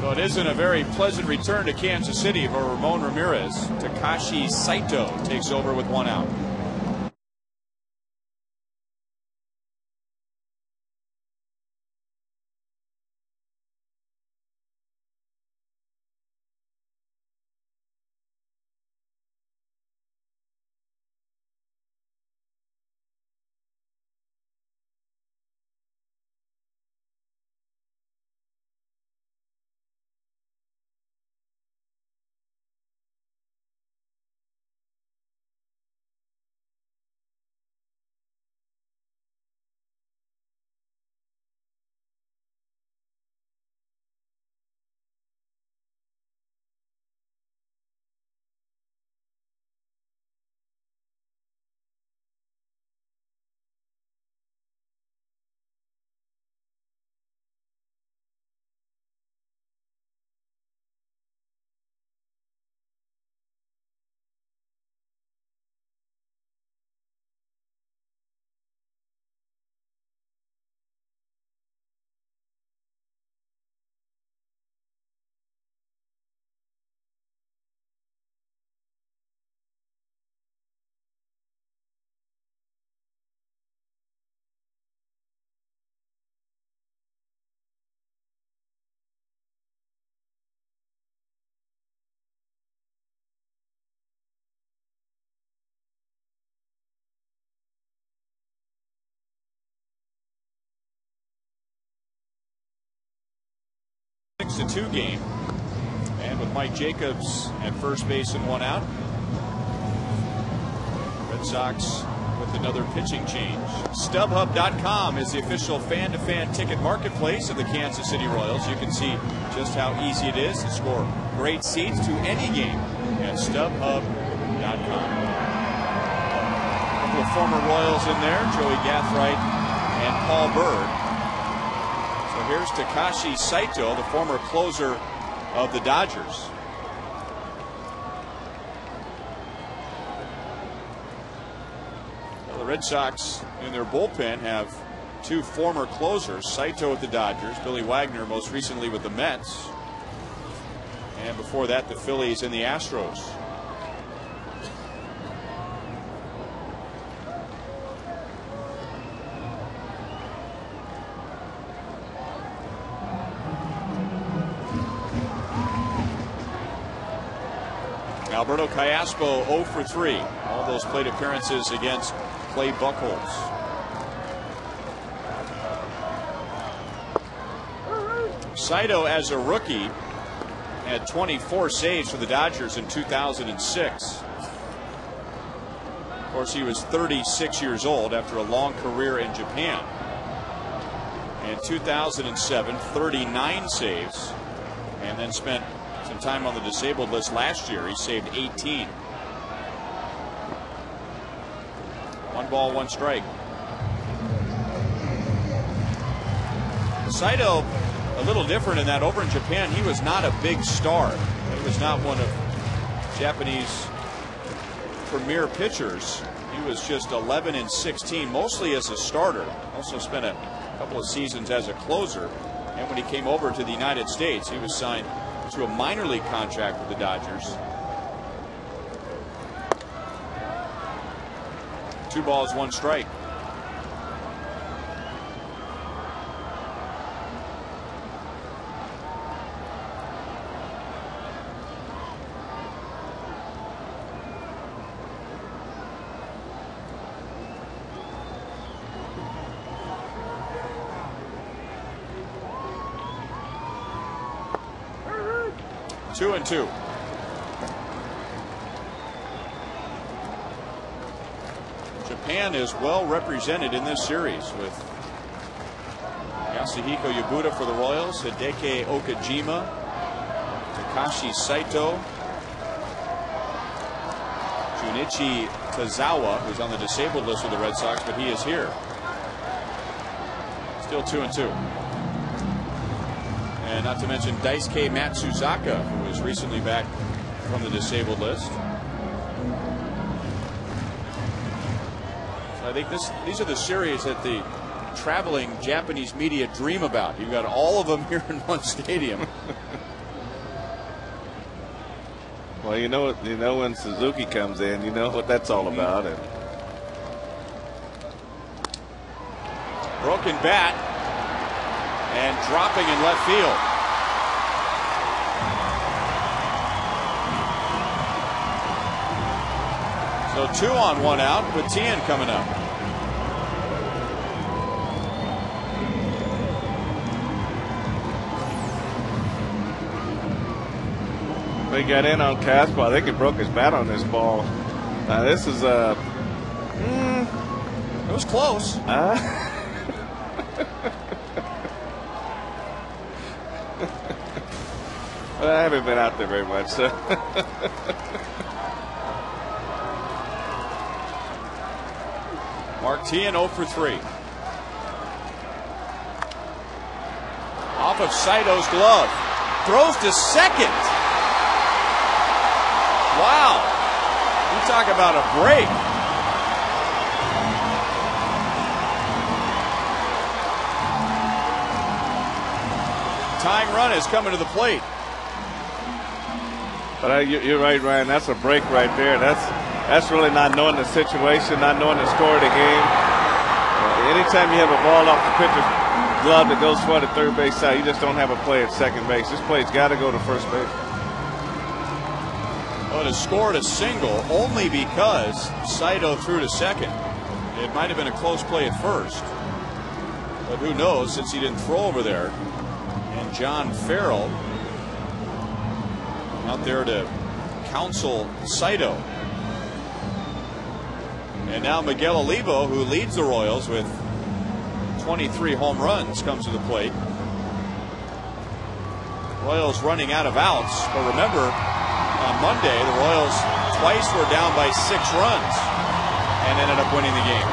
So it isn't a very pleasant return to Kansas City for Ramon Ramirez. Takashi Saito takes over with 1 out. A 6-2 game, and with Mike Jacobs at first base and 1 out, Red Sox with another pitching change. StubHub.com is the official fan-to-fan ticket marketplace of the Kansas City Royals. You can see just how easy it is to score great seats to any game at StubHub.com. A couple of former Royals in there, Joey Gathright and Paul Bird. So here's Takashi Saito, the former closer of the Dodgers. Well, the Red Sox in their bullpen have 2 former closers, Saito with the Dodgers, Billy Wagner most recently with the Mets, and before that the Phillies and the Astros. Alberto Callaspo 0 for 3. All those plate appearances against Clay Buchholz. Saito, as a rookie, had 24 saves for the Dodgers in 2006. Of course, he was 36 years old after a long career in Japan. In 2007, 39 saves, and then spent some time on the disabled list last year. He saved 18. 1 ball, 1 strike. Saito, a little different in that over in Japan, he was not a big star. He was not one of Japanese premier pitchers. He was just 11 and 16, mostly as a starter. Also spent a couple of seasons as a closer. And when he came over to the United States, he was signed to a minor league contract with the Dodgers. 2 balls, 1 strike. Two and two. Japan is well represented in this series with Yasuhiko Yabuda for the Royals, Hideki Okajima, Takashi Saito, Junichi Tazawa, who's on the disabled list with the Red Sox, but he is here. Still 2 and 2. And not to mention Daisuke Matsuzaka, who was recently back from the disabled list. So I think these are the series that the traveling Japanese media dream about. You've got all of them here in one stadium. Well, you know when Suzuki comes in, you know what that's all about. And broken bat. And dropping in left field. So 2 on, 1 out with Tien coming up. They got in on Casper. I think he broke his bat on this ball. This is it was close. Well, I haven't been out there very much, so. Mark Tien 0 for 3. Off of Saito's glove. Throws to second. Wow. You talk about a break. Tying run is coming to the plate. But you're right, Ryan. That's a break right there. That's really not knowing the situation, not knowing the score of the game. Anytime you have a ball off the pitcher's glove that goes for the third base side, you just don't have a play at second base. This play's got to go to first base. Well, it scored a single only because Saito threw to second. It might have been a close play at first, but who knows since he didn't throw over there. And John Farrell out there to counsel Saito. And now Miguel Olivo, who leads the Royals with 23 home runs, comes to the plate. Royals running out of outs, but remember, on Monday, the Royals twice were down by 6 runs and ended up winning the game.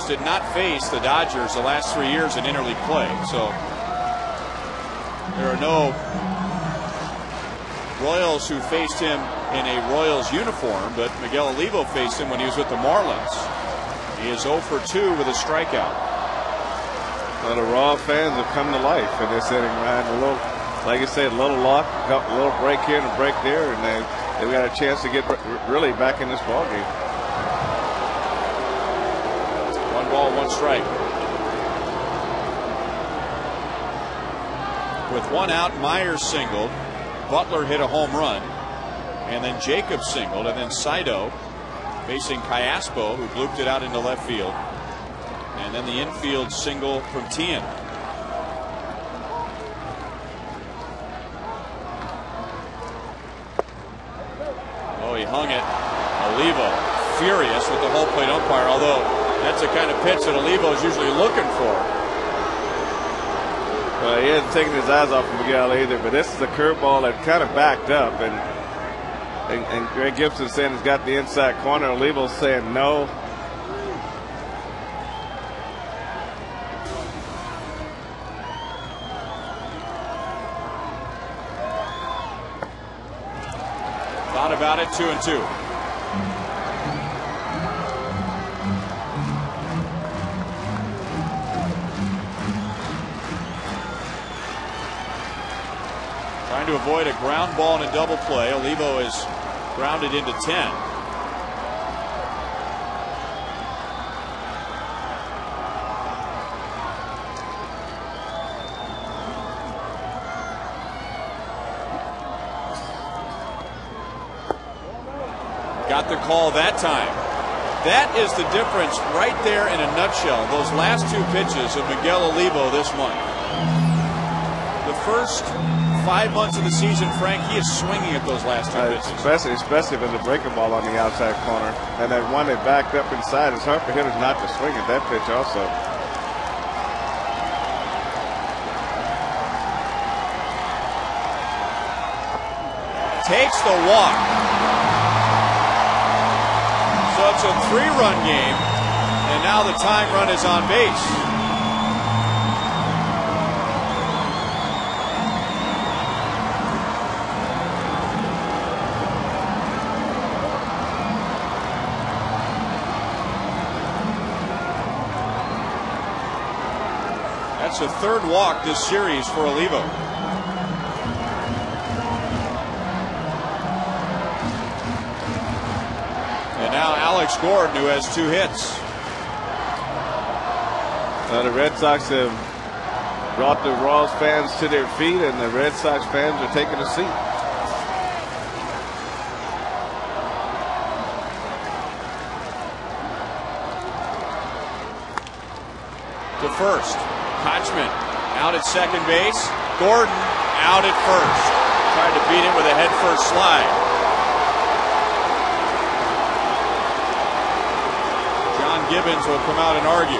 Did not face the Dodgers the last 3 years in interleague play, so there are no Royals who faced him in a Royals uniform, but Miguel Olivo faced him when he was with the Marlins. He is 0 for 2 with a strikeout. Well, the Raw fans have come to life in this inning, Ryan. A little, like I said, a little luck, a little break here and a break there, and They've got a chance to get really back in this ball game. 1 ball, 1 strike. With 1 out, Myers singled. Butler hit a home run. And then Jacobs singled. And then Saito facing Cayaspo, who blooped it out into left field. And then the infield single from Tien. Oh, he hung it. Olivo furious with the whole plate umpire, although that's the kind of pitch that Olivo is usually looking for. Well, he hasn't taken his eyes off of Miguel either, but this is a curveball that kind of backed up, and Greg Gibson saying he's got the inside corner. Olivo's saying no. Thought about it, 2-2. Trying to avoid a ground ball and a double play. Olivo is grounded into 10. Got the call that time. That is the difference right there in a nutshell. Those last 2 pitches of Miguel Olivo this month. The first 5 months of the season, Frank, he is swinging at those last 2 pitches. Especially if it's a breaking ball on the outside corner. And that one that backed up inside, it's hard for hitters not to swing at that pitch also. Takes the walk. So it's a 3-run game, and now the tying run is on base. That's the 3rd walk this series for Olivo. And now Alex Gordon, who has 2 hits. The Red Sox have brought the Royals fans to their feet, and the Red Sox fans are taking a seat. To first. Kochman out at second base. Gordon out at first. Tried to beat it with a head-first slide. John Gibbons will come out and argue.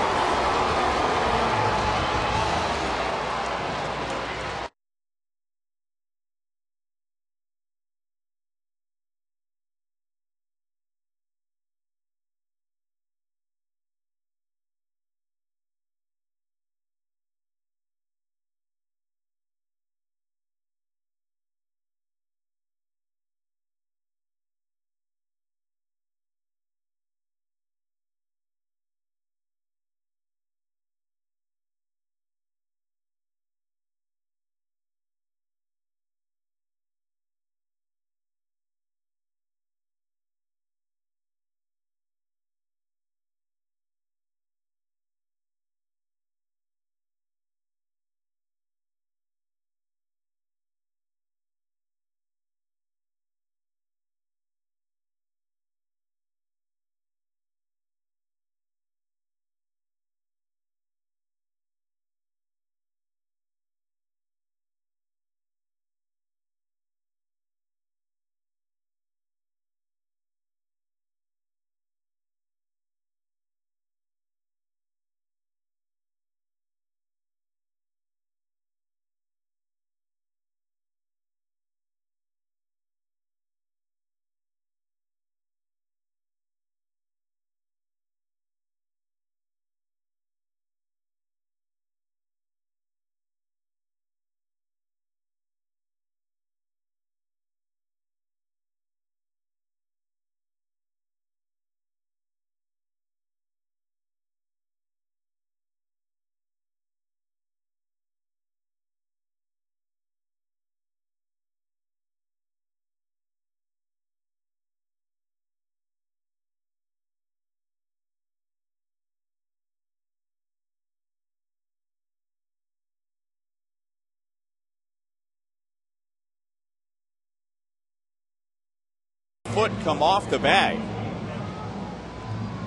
foot come off the bag.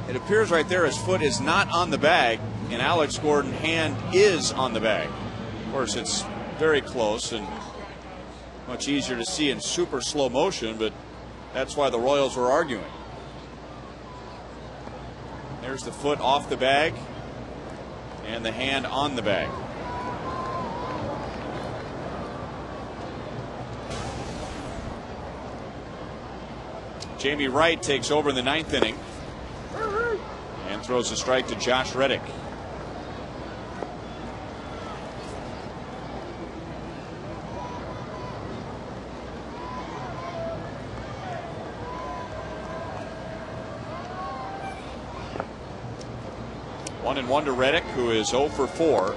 It appears right there his foot is not on the bag, and Alex Gordon's hand is on the bag. Of course, it's very close and much easier to see in super slow motion, but that's why the Royals were arguing. There's the foot off the bag and the hand on the bag. Jamie Wright takes over in the 9th inning and throws a strike to Josh Reddick. One and one to Reddick, who is 0 for 4.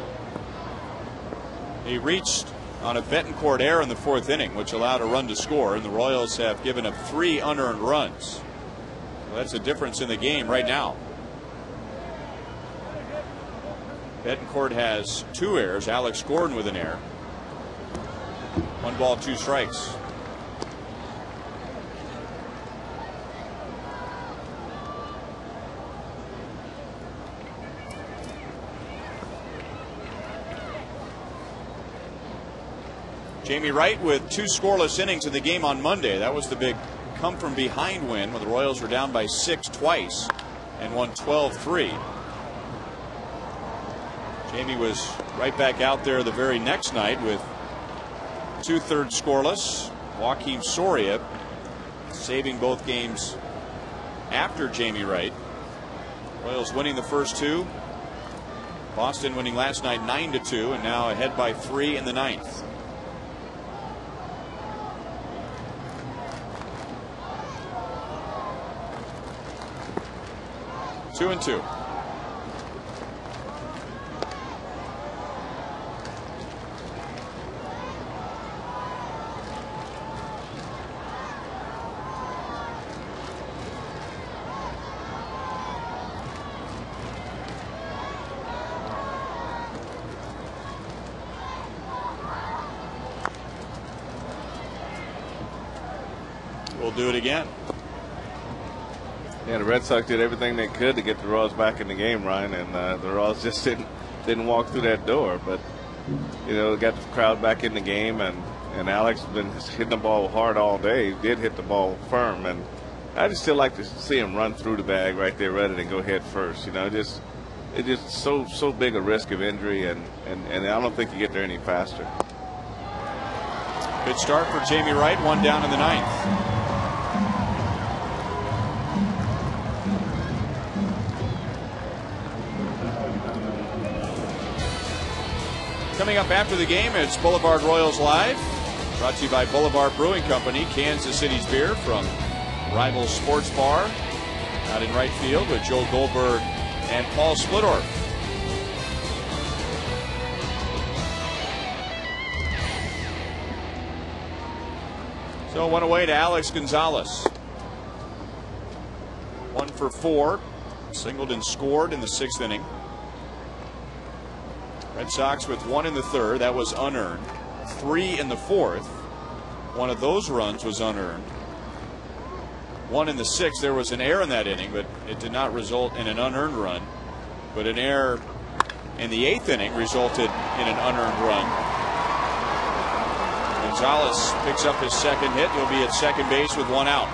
He reached on a Betancourt error in the 4th inning, which allowed a run to score, and the Royals have given up 3 unearned runs. Well, that's a difference in the game right now. Betancourt has 2 errors. Alex Gordon with an error. 1 ball, 2 strikes. Jamie Wright with 2 scoreless innings in the game on Monday. That was the big come from behind win when the Royals were down by 6 twice and won 12-3. Jamie was right back out there the very next night with 2/3 scoreless. Joakim Soria saving both games after Jamie Wright. Royals winning the first 2. Boston winning last night 9-2, and now ahead by 3 in the 9th. 2-2. We'll do it again. Yeah, the Red Sox did everything they could to get the Royals back in the game, Ryan, and the Royals just didn't walk through that door. But you know, got the crowd back in the game, and Alex has been hitting the ball hard all day. He did hit the ball firm, and I just still like to see him run through the bag right there rather than go head first. You know, it's just so big a risk of injury, and I don't think you get there any faster. Good start for Jamie Wright. 1 down in the 9th. Coming up after the game, it's Boulevard Royals Live, brought to you by Boulevard Brewing Company, Kansas City's beer from Rival Sports Bar, out in right field with Joe Goldberg and Paul Splittorff. So 1 away to Alex Gonzalez. 1 for 4. Singleton scored in the 6th inning. Red Sox with 1 in the 3rd. That was unearned. 3 in the 4th. 1 of those runs was unearned. 1 in the 6th. There was an error in that inning, but it did not result in an unearned run. But an error in the 8th inning resulted in an unearned run. Gonzalez picks up his 2nd hit. He'll be at second base with 1 out.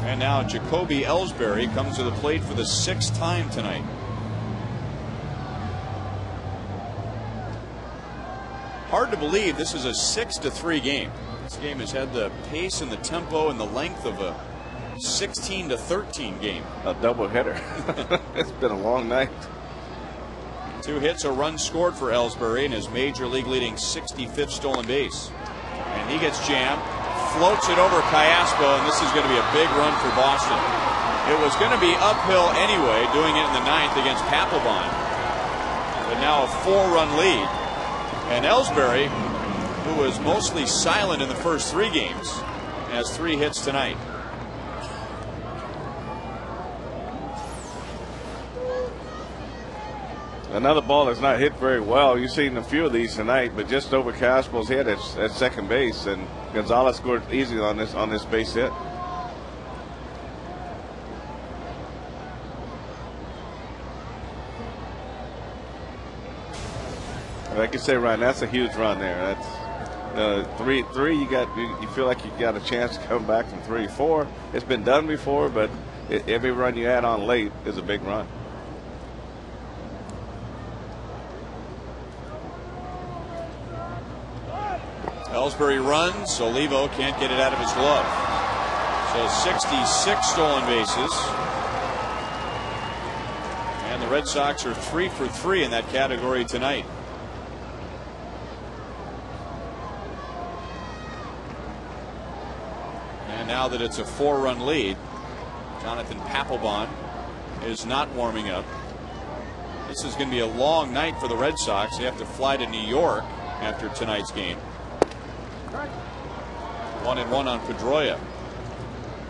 And now Jacoby Ellsbury comes to the plate for the 6th time tonight. Hard to believe this is a 6-3 game. This game has had the pace and the tempo and the length of a 16-13 game. A doubleheader. It's been a long night. 2 hits, a run scored for Ellsbury in his major league leading 65th stolen base. And he gets jammed. Floats it over Callaspo, and this is going to be a big run for Boston. It was going to be uphill anyway, doing it in the 9th against Papelbon. But now a 4-run lead. And Ellsbury, who was mostly silent in the first 3 games, has 3 hits tonight. Another ball that's not hit very well. You've seen a few of these tonight, but just over Caspel's head at second base, and Gonzalez scored easily on this base hit. Like you say, Ryan, that's a huge run there. That's three. You feel like you got a chance to come back from 3-4. It's been done before, but every run you add on late is a big run. Ellsbury runs. Olivo can't get it out of his glove. So 66 stolen bases. And the Red Sox are 3 for 3 in that category tonight. And now that it's a 4-run lead, Jonathan Papelbon is not warming up. This is going to be a long night for the Red Sox. They have to fly to New York after tonight's game. 1-1 on Pedroia.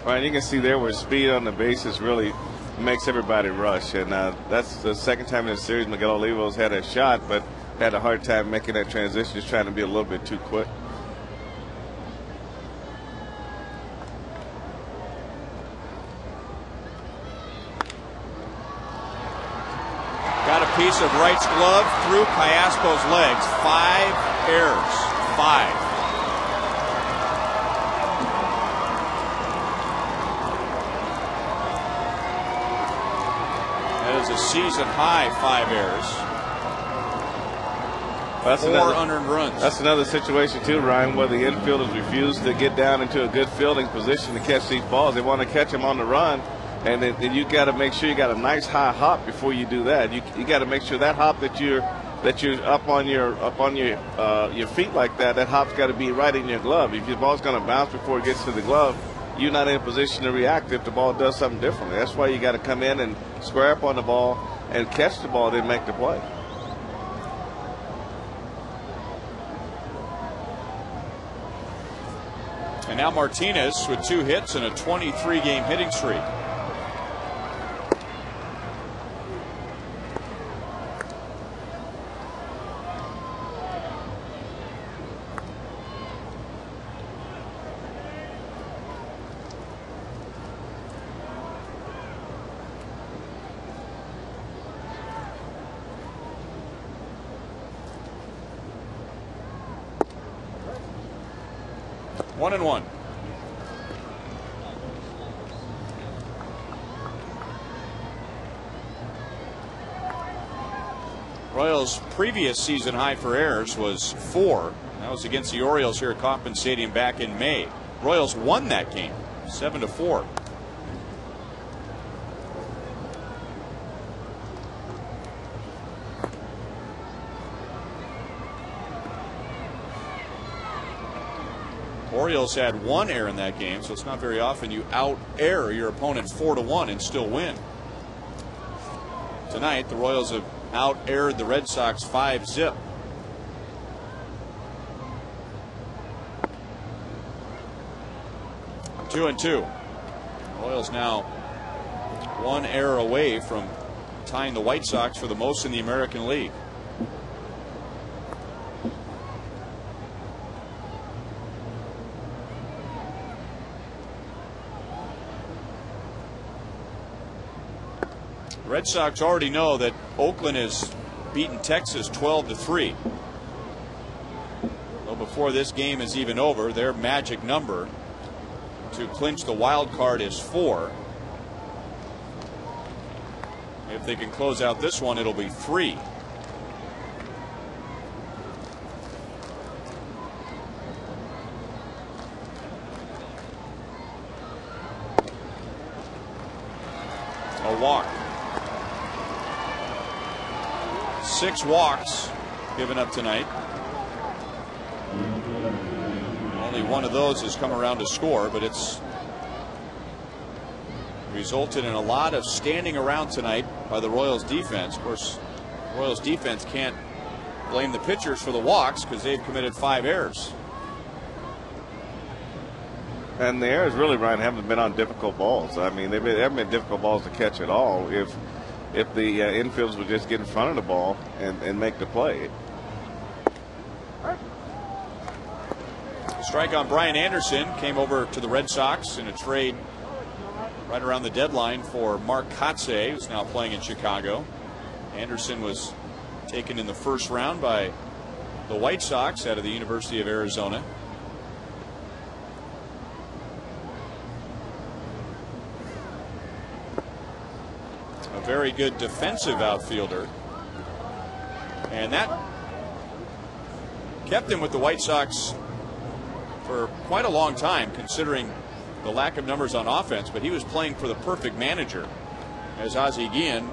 Right, you can see there where speed on the bases really makes everybody rush, and that's the second time in the series Miguel Olivo's had a shot, but had a hard time making that transition, just trying to be a little bit too quick. Got a piece of Wright's glove through Callaspo's legs. 5 errors. 5. That is a season high 5 errors. That's 4 unearned runs. That's another situation too, Ryan, where the infielders refuse to get down into a good fielding position to catch these balls. They want to catch them on the run. And then you got to make sure you got a nice high hop before you do that. You got to make sure that hop that you're up on your feet like that. That hop's got to be right in your glove. If your ball's going to bounce before it gets to the glove, you're not in a position to react if the ball does something differently. That's why you got to come in and square up on the ball and catch the ball, then make the play. And now Martinez with 2 hits and a 23-game hitting streak. One and one. Royals' previous season high for errors was 4. That was against the Orioles here at Kauffman Stadium back in May. Royals won that game 7-4. Orioles had 1 error in that game, so it's not very often you out-error your opponent 4-1 and still win. Tonight, the Royals have out-errored the Red Sox 5-zip. Two and two. Royals now 1 error away from tying the White Sox for the most in the American League. Red Sox already know that Oakland has beaten Texas 12-3. Well, before this game is even over, their magic number to clinch the wild card is 4. If they can close out this one, it'll be 3. A walk. 6 walks given up tonight. Only one of those has come around to score, but it's resulted in a lot of standing around tonight by the Royals defense. Of course, Royals defense can't blame the pitchers for the walks because they've committed 5 errors. And the errors really, Ryan, haven't been on difficult balls. I mean, they haven't been difficult balls to catch at all. If the infielders would just get in front of the ball and make the play. Strike on Brian Anderson came over to the Red Sox in a trade right around the deadline for Mark Kotze, who's now playing in Chicago. Anderson was taken in the first round by the White Sox out of the University of Arizona. A very good defensive outfielder, and that kept him with the White Sox for quite a long time, considering the lack of numbers on offense. But he was playing for the perfect manager, as Ozzie Guillen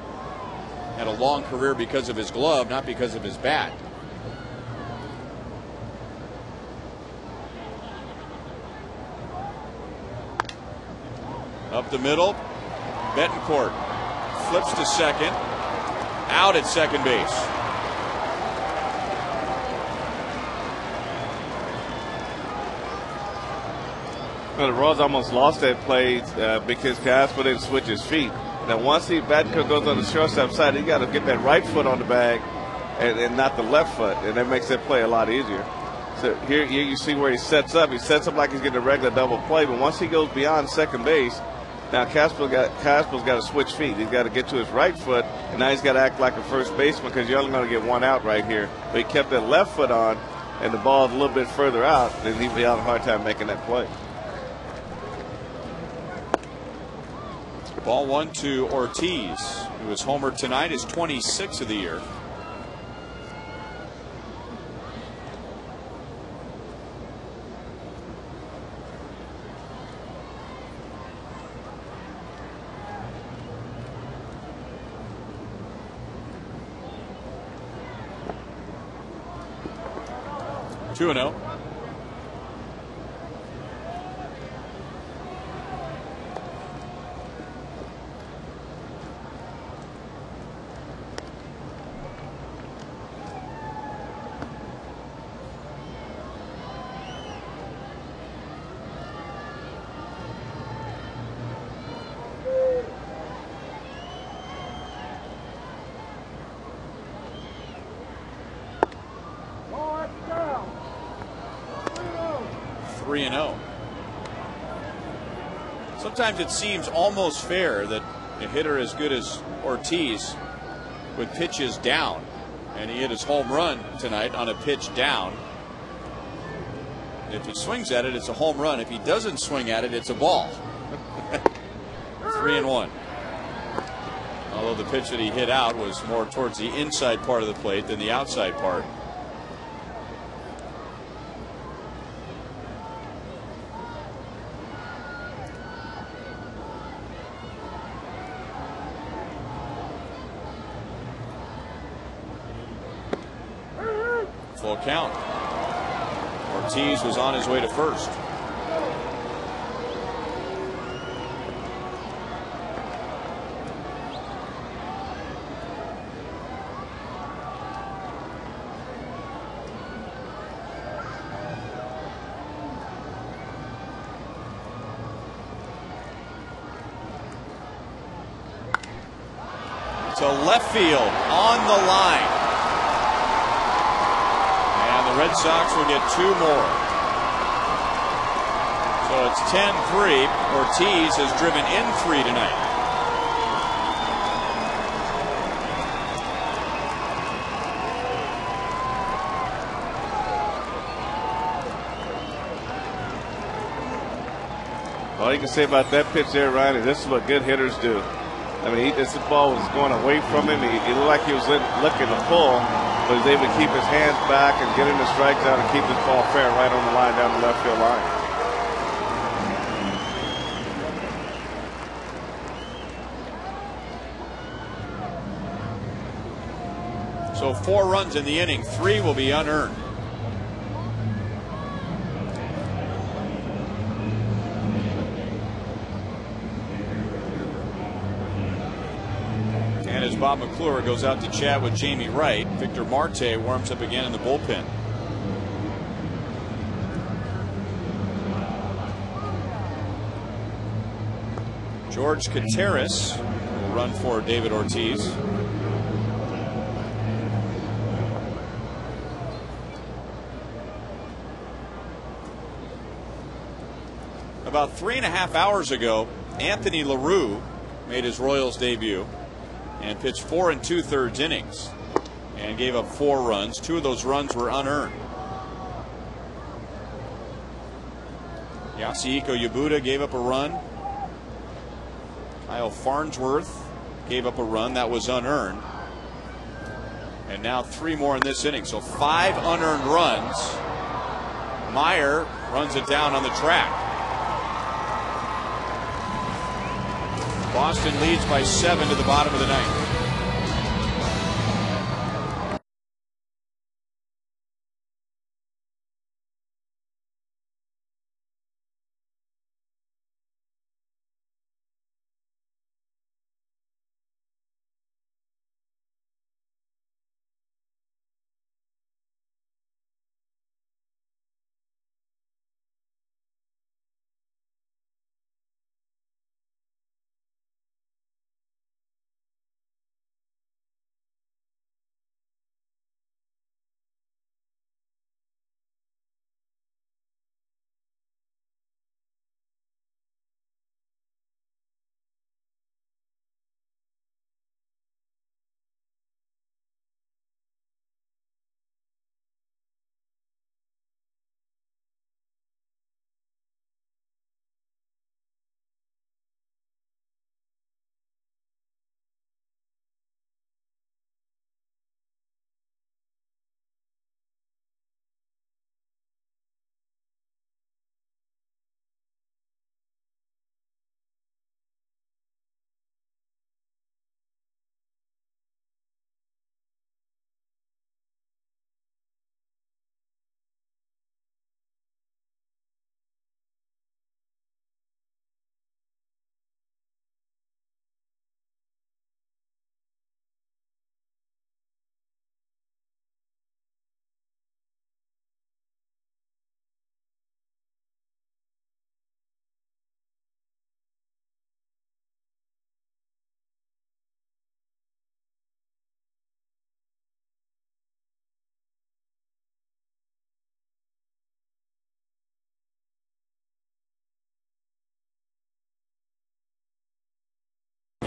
had a long career because of his glove, not because of his bat. Up the middle, Betancourt flips to second, out at second base. Well, the Royals almost lost that play because Casper didn't switch his feet. Now, once Betancourt goes on the shortstop side, he got to get that right foot on the bag and not the left foot, and that makes that play a lot easier. So here you see where he sets up. He sets up like he's getting a regular double play, but once he goes beyond second base, now Casper's got to switch feet. He's got to get to his right foot, and now he's got to act like a first baseman because you're only going to get one out right here. But he kept that left foot on, and the ball's a little bit further out, and he'd be having a hard time making that play. Ball 1 to Ortiz, who was homered tonight, his 26th of the year. Two and 0. Sometimes it seems almost fair that a hitter as good as Ortiz would pitches down, and he hit his home run tonight on a pitch down. If he swings at it, it's a home run. If he doesn't swing at it, it's a ball. 3-1. Although the pitch that he hit out was more towards the inside part of the plate than the outside part. Full count. Ortiz was on his way to first. To left field on the line. The Red Sox will get 2 more. So it's 10-3. Ortiz has driven in 3 tonight. All you can say about that pitch there, Ryan, is this is what good hitters do. I mean, this ball was going away from him. He looked like he was looking to pull, but he's able to keep his hands back and get in the strike zone and keep this ball fair right on the line down the left field line. So 4 runs in the inning, 3 will be unearned. Bob McClure goes out to chat with Jamie Wright. Victor Marte warms up again in the bullpen. George Contreras will run for David Ortiz. About 3.5 hours ago, Anthony LaRue made his Royals debut and pitched 4 2/3 innings and gave up 4 runs. 2 of those runs were unearned. Yasuhiko Yabuda gave up a run. Kyle Farnsworth gave up a run that was unearned. And now 3 more in this inning. So 5 unearned runs. Meyer runs it down on the track. Boston leads by 7 to the bottom of the ninth.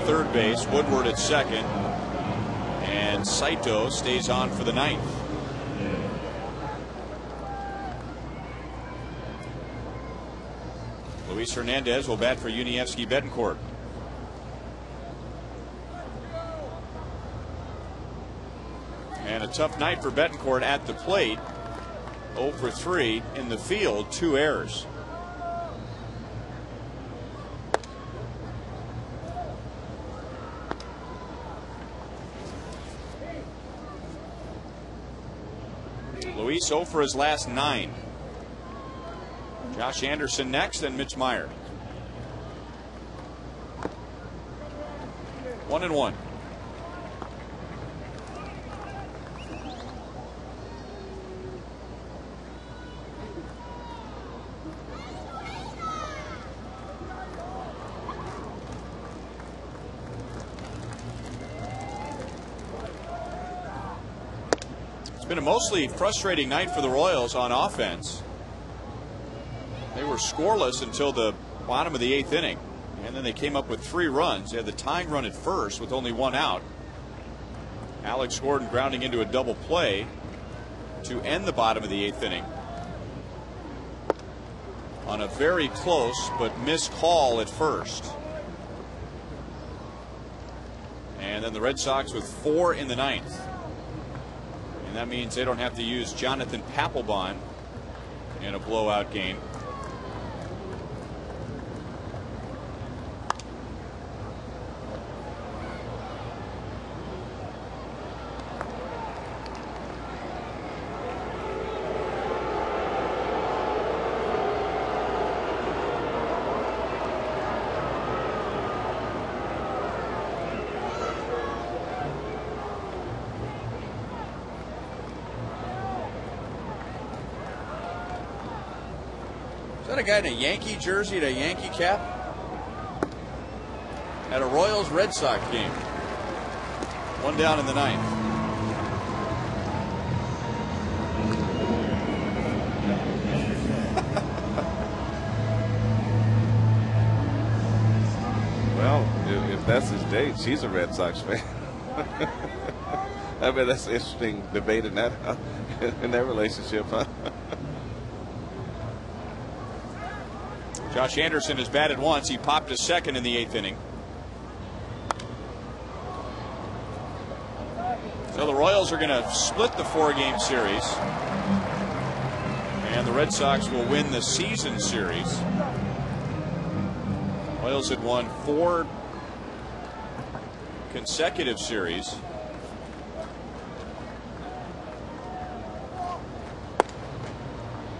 Third base, Woodward at second, and Saito stays on for the ninth. Luis Hernandez will bat for Yuniesky Betancourt. And a tough night for Betancourt at the plate. 0 for 3 in the field, 2 errors. Luis 0 for his last 9. Josh Anderson next, and Mitch Meyer. 1-1. It's been a mostly frustrating night for the Royals on offense. They were scoreless until the bottom of the 8th inning, and then they came up with 3 runs. They had the tying run at first with only 1 out. Alex Gordon grounding into a double play to end the bottom of the 8th inning on a very close but missed call at first. And then the Red Sox with 4 in the 9th. And that means they don't have to use Jonathan Papelbon in a blowout game. Is that a guy in a Yankee jersey and a Yankee cap? At a Royals Red Sox game. One down in the ninth. Well, if that's his date, she's a Red Sox fan. I mean, that's an interesting debate in that relationship, huh? Josh Anderson has batted once. He popped a second in the 8th inning. So the Royals are going to split the 4-game series. And the Red Sox will win the season series. Royals had won 4 consecutive series.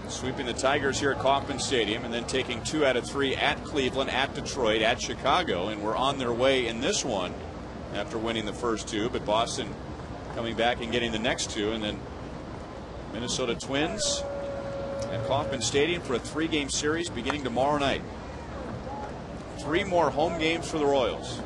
Sweeping the Tigers here at Kauffman Stadium, and then taking 2 out of 3 at Cleveland, at Detroit, at Chicago, and we're on their way in this one after winning the first 2. But Boston coming back and getting the next 2, and then Minnesota Twins at Kauffman Stadium for a 3-game series beginning tomorrow night. 3 more home games for the Royals.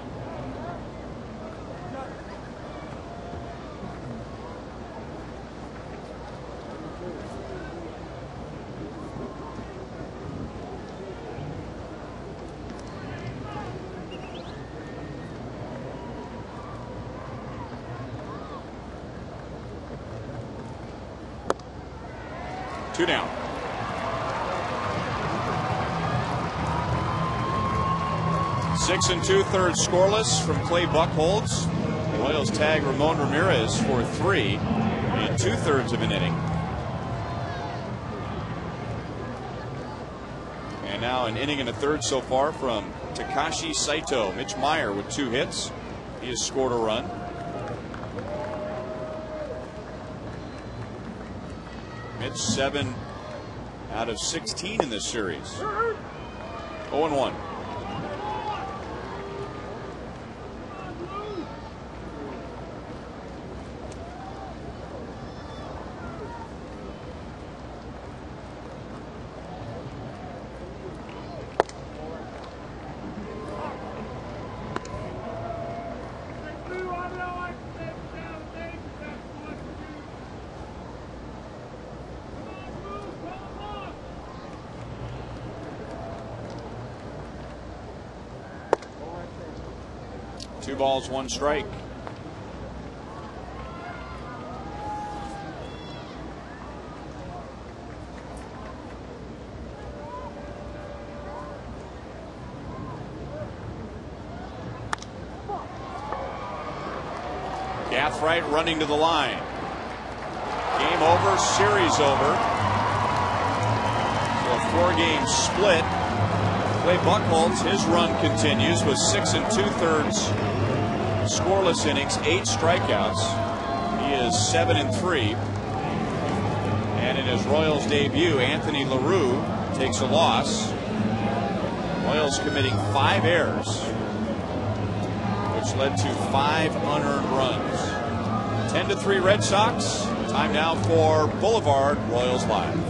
Two down. Six and 2/3 scoreless from Clay Buchholz. The Royals tag Ramon Ramirez for 3 in 2/3 of an inning. And now an inning and a third so far from Takashi Saito. Mitch Meyer with 2 hits. He has scored a run. Mitch 7 out of 16 in this series. 0-1. Two balls, 1 strike. Gathright running to the line. Game over, series over. So a 4-game split. Clay Buchholz, his run continues with 6 and 2/3 scoreless innings, 8 strikeouts. He is 7 and 3. And in his Royals debut, Anthony LaRue takes a loss. Royals committing 5 errors, which led to 5 unearned runs. 10-3 Red Sox. Time now for Boulevard Royals Live.